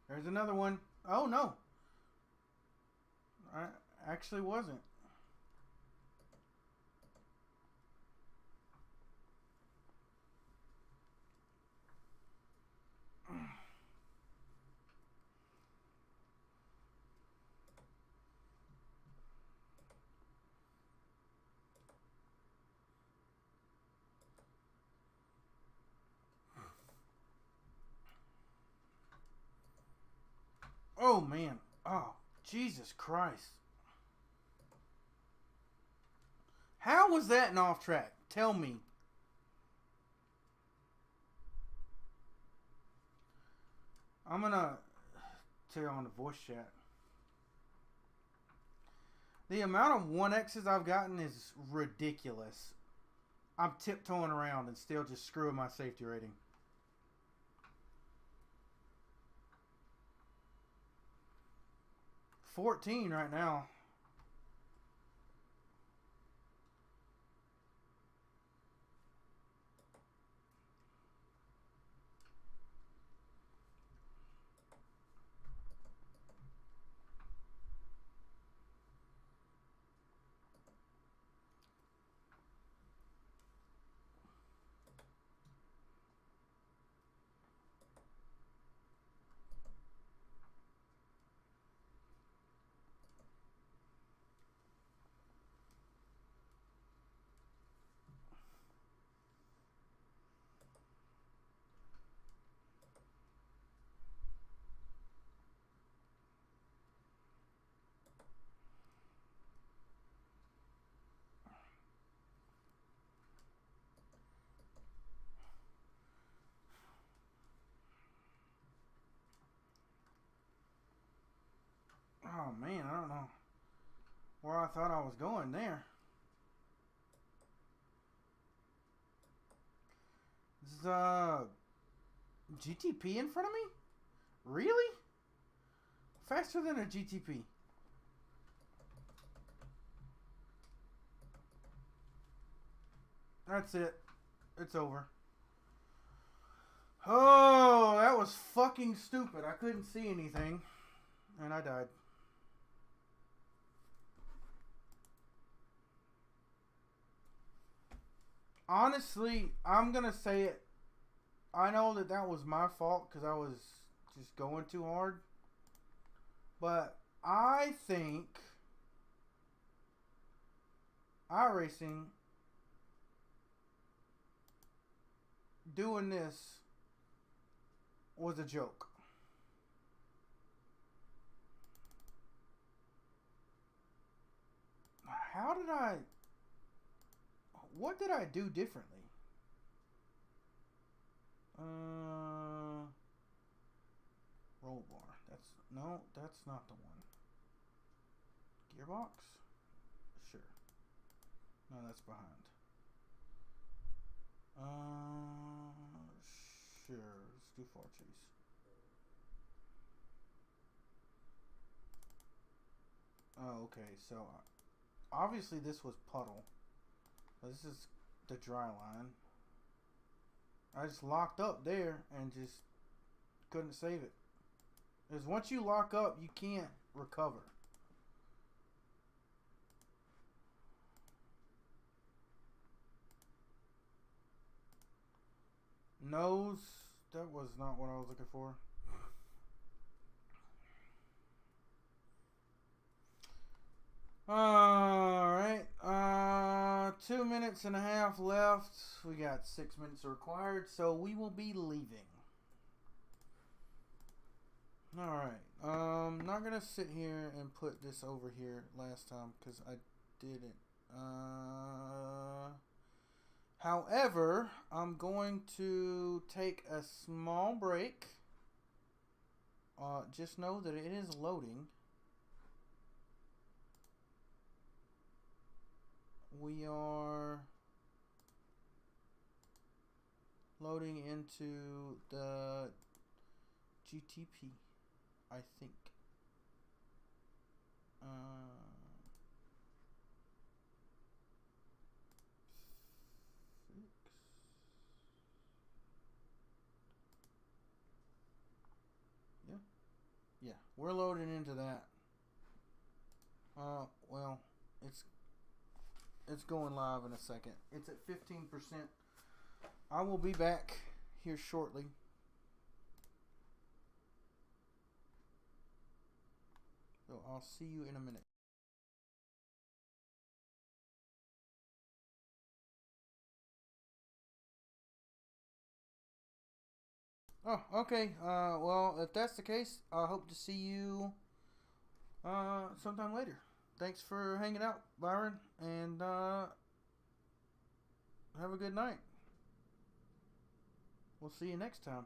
There's another one. Oh, no. I actually wasn't. Oh, man. Oh, Jesus Christ. How was that an off track? Tell me. I'm going to tell you on the voice chat. The amount of 1X's I've gotten is ridiculous. I'm tiptoeing around and still just screwing my safety rating. $14 right now. Oh, man, I don't know where I thought I was going there. This is GTP in front of me? Really? Faster than a GTP. That's it. It's over. Oh, that was fucking stupid. I couldn't see anything. And I died. Honestly, I'm going to say it. I know that was my fault because I was just going too hard. But I think iRacing doing this was a joke. How did I... What did I do differently? Roll bar. No, that's not the one. Gearbox? Sure. No, that's behind. Sure. Let's do 4 cheese. Oh, okay. So, obviously this was puddle. This is the dry line. I just locked up there and just couldn't save it. Because once you lock up, you can't recover. Nose. That was not what I was looking for. Alright. 2 minutes and a half left. We got 6 minutes required, so we will be leaving. Alright. Not gonna sit here and put this over here last time because I didn't. However, I'm going to take a small break. Just know that it is loading. We are loading into the GTP, I think. Yeah, we're loading into that. Well, it's going live in a second. It's at 15%. I will be back here shortly. So I'll see you in a minute. Oh, okay. Well, if that's the case, I hope to see you sometime later. Thanks for hanging out, Byron, and have a good night. We'll see you next time.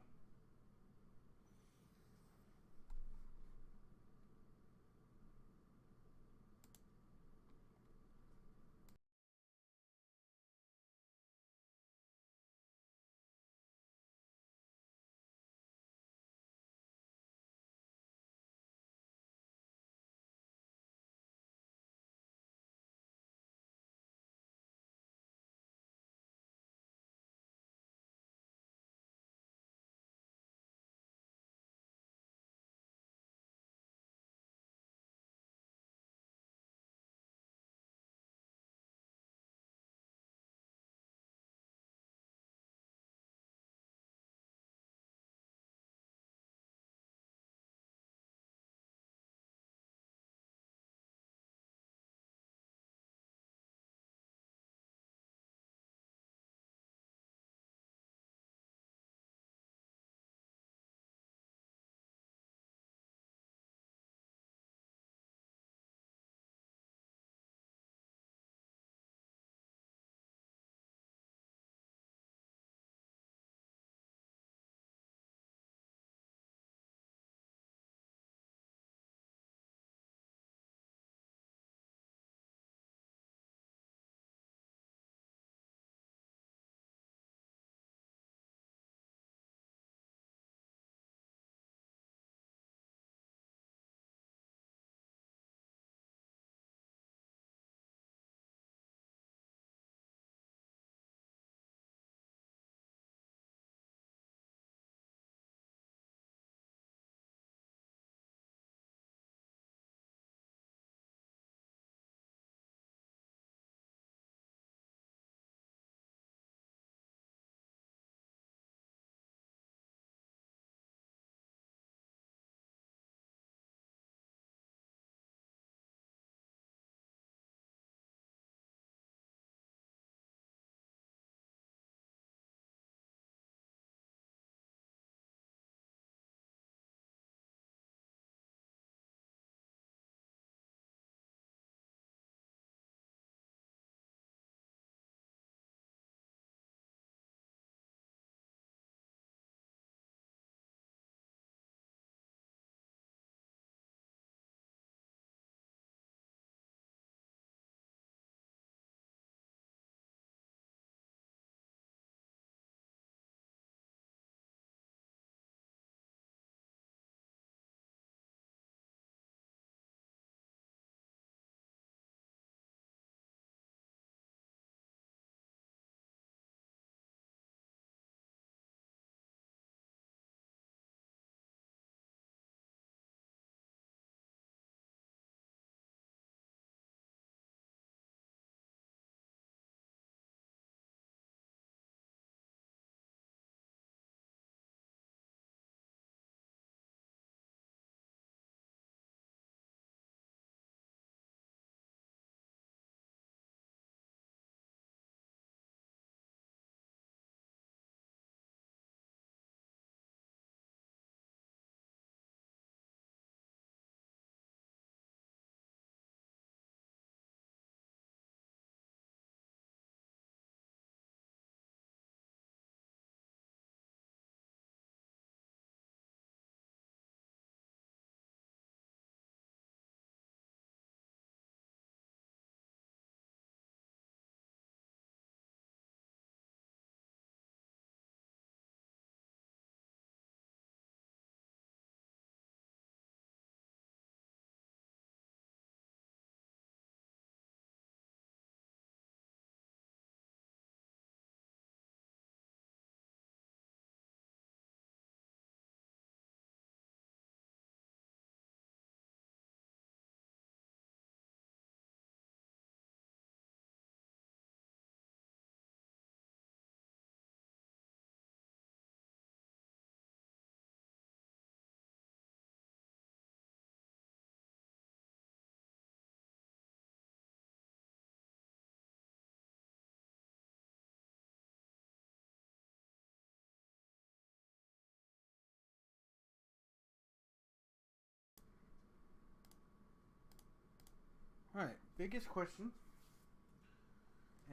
biggest question: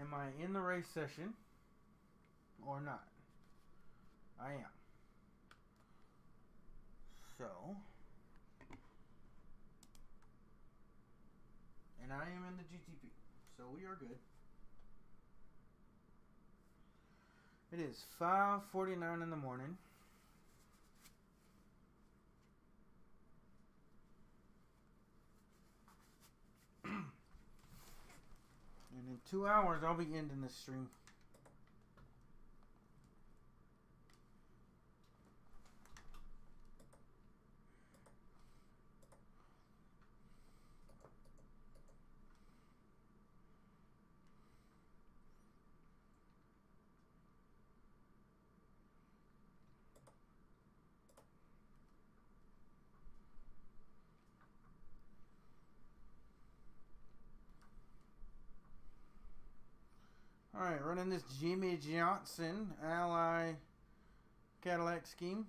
am I in the race session or not? I am. So, and I am in the GTP, so we are good. It is 5:49 in the morning. And in 2 hours, I'll be ending this stream. Alright, running this Jimmy Johnson Ally Cadillac scheme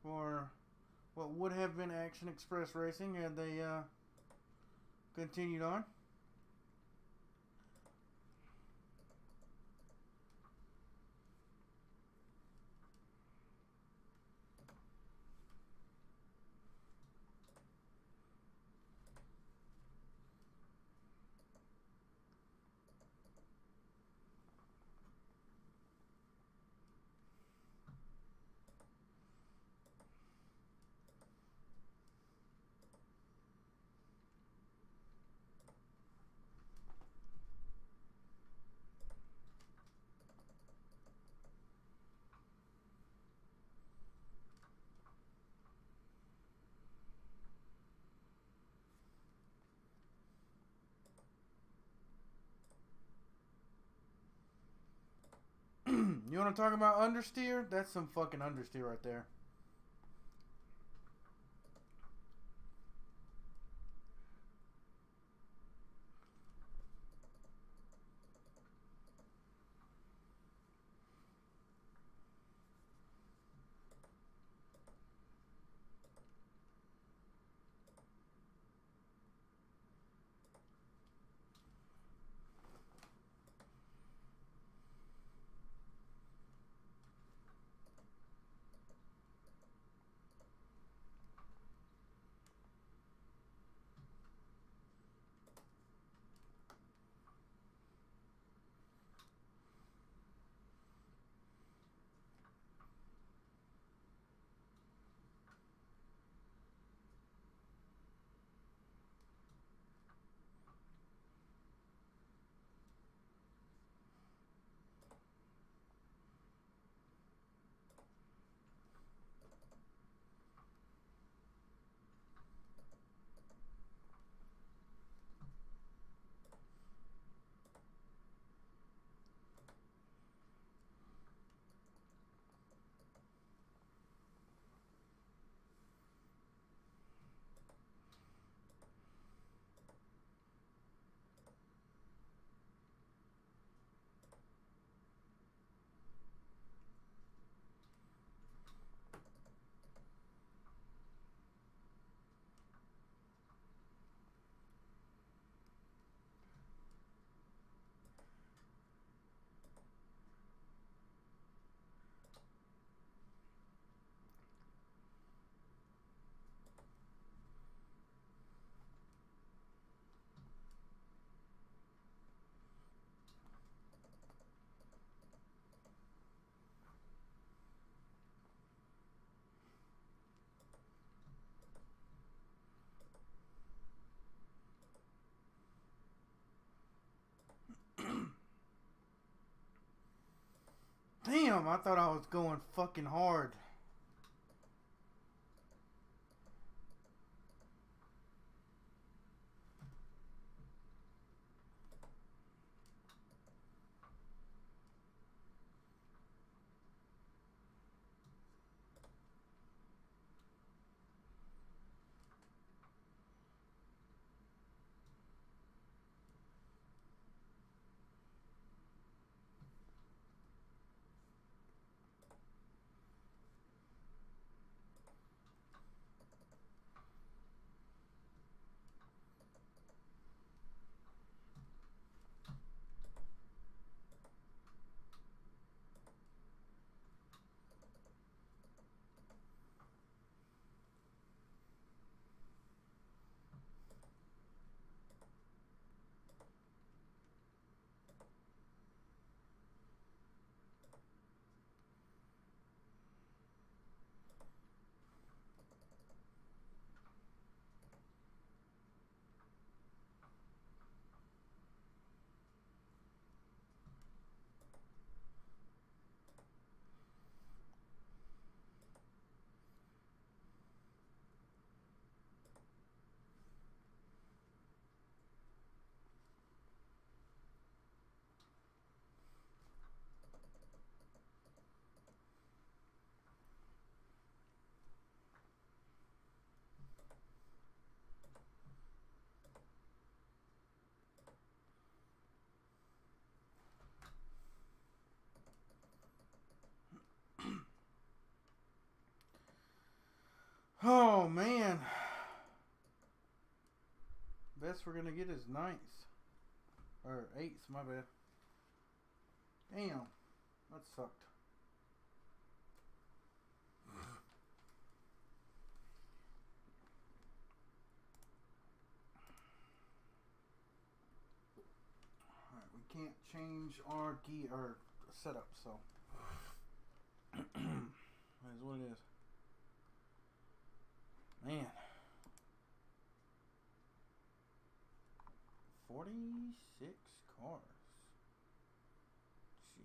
for what would have been Action Express Racing had they continued on. You want to talk about understeer? That's some fucking understeer right there. Damn, I thought I was going fucking hard. Oh man. Best we're gonna get is 9th. Or 8th, my bad. Damn. That sucked. Alright, we can't change our gear or setup, so that's what it is. Man. 46 cars. Jeez.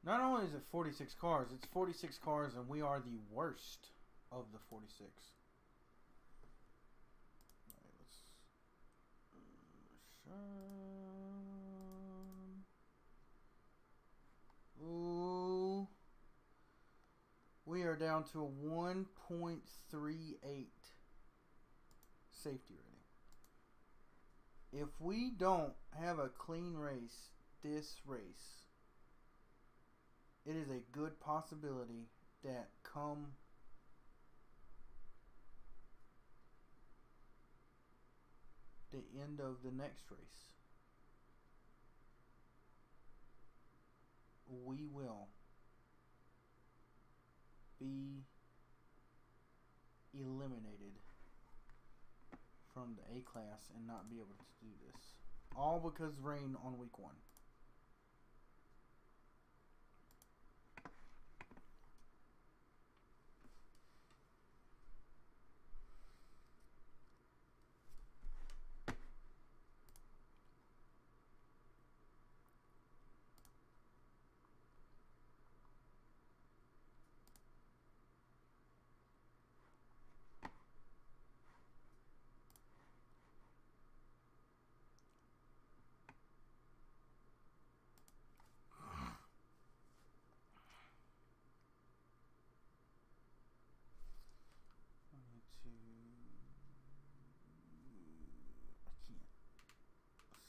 Not only is it 46 cars, it's 46 cars and we are the worst of the 46. Ooh. We are down to a 1.38 safety rating. If we don't have a clean race this race, it is a good possibility that come the end of the next race, we will be eliminated from the A class and not be able to do this. All because rain on week 1.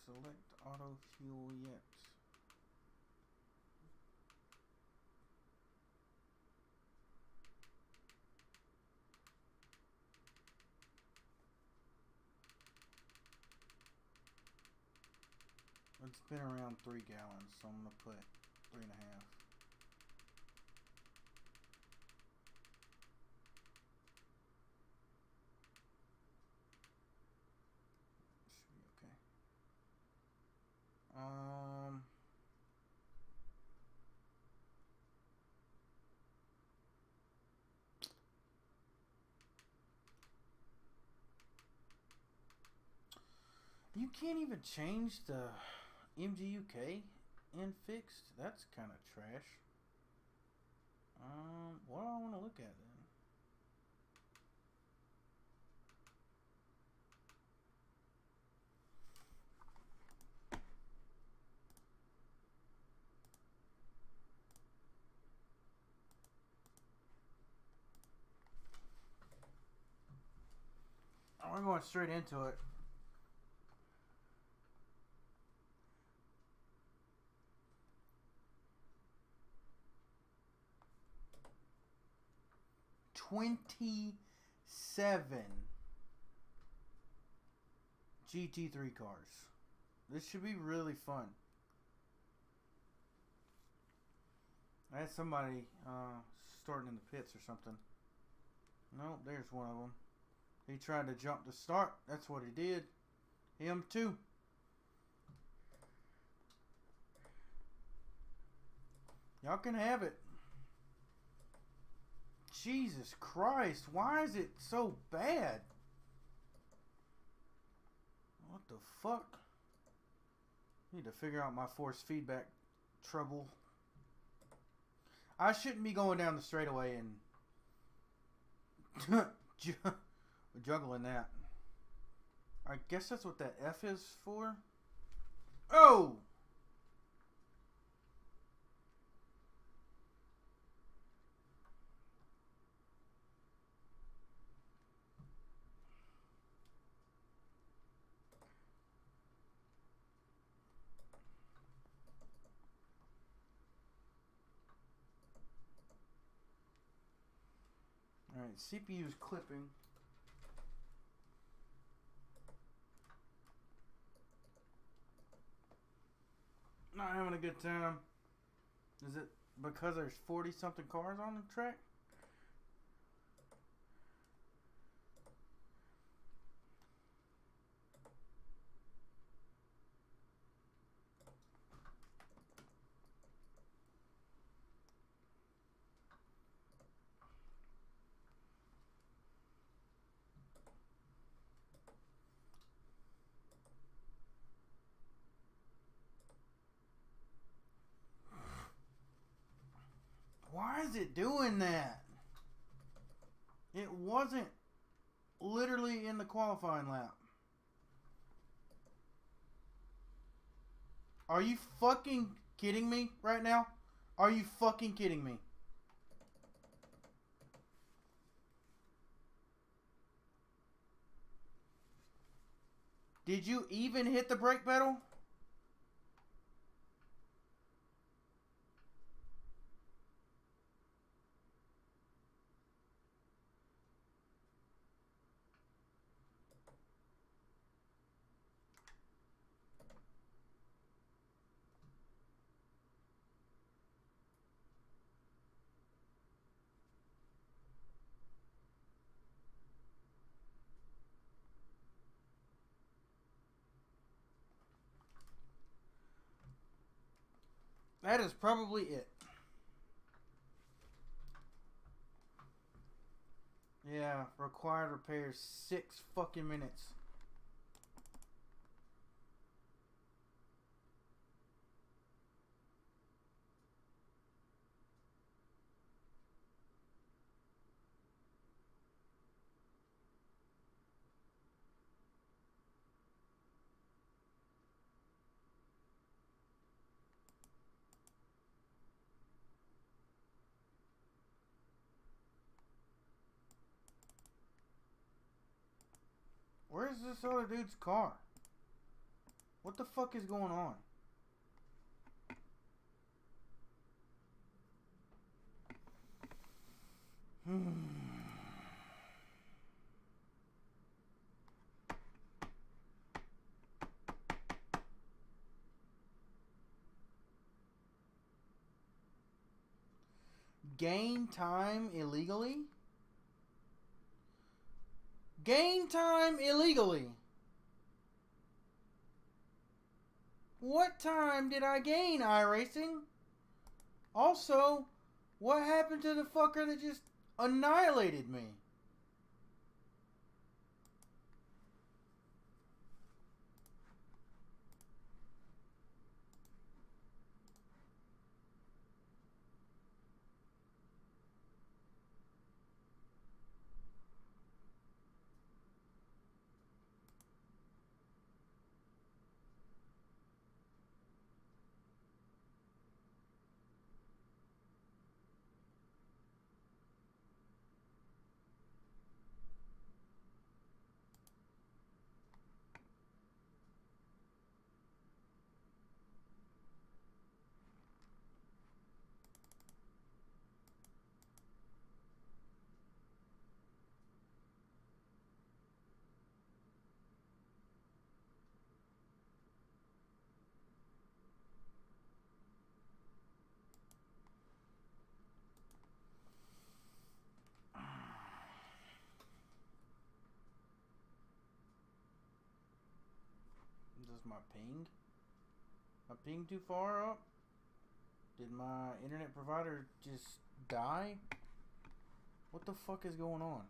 Select auto fuel yet. It's been around 3 gallons, so I'm gonna put 3.5. Should be okay. You can't even change the MGUK in fixed? That's kind of trash. What do I want to look at then? Oh, we're going straight into it. $27 GT3 cars. This should be really fun. I had somebody starting in the pits or something. Nope, there's one of them. He tried to jump the start. That's what he did. Him too. Y'all can have it. Jesus Christ, why is it so bad? What the fuck? Need to figure out my force feedback trouble. I shouldn't be going down the straightaway and juggling that. I guess that's what that F is for. Oh! Alright, CPU is clipping. Not having a good time. Is it because there's 40 something cars on the track? Why is it doing that? It wasn't literally in the qualifying lap. Are you fucking kidding me right now? Are you fucking kidding me? Did you even hit the brake pedal? That is probably it. Yeah, required repairs 6 fucking minutes. Where's this other dude's car? What the fuck is going on? Gain time illegally? Gain time illegally? What time did I gain, iRacing? Also, what happened to the fucker that just annihilated me? Does my ping too far up? Did my internet provider just die? What the fuck is going on?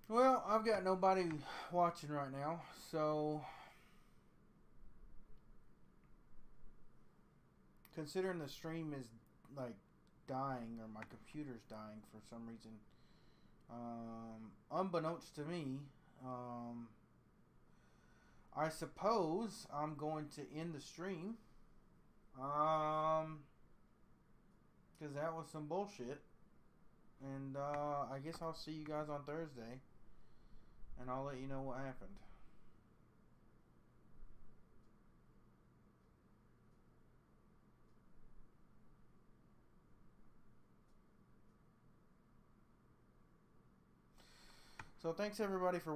Well, I've got nobody watching right now, so considering the stream is like dying, or my computer's dying for some reason, unbeknownst to me, I suppose I'm going to end the stream. Because that was some bullshit. And I guess I'll see you guys on Thursday. And I'll let you know what happened. So thanks everybody for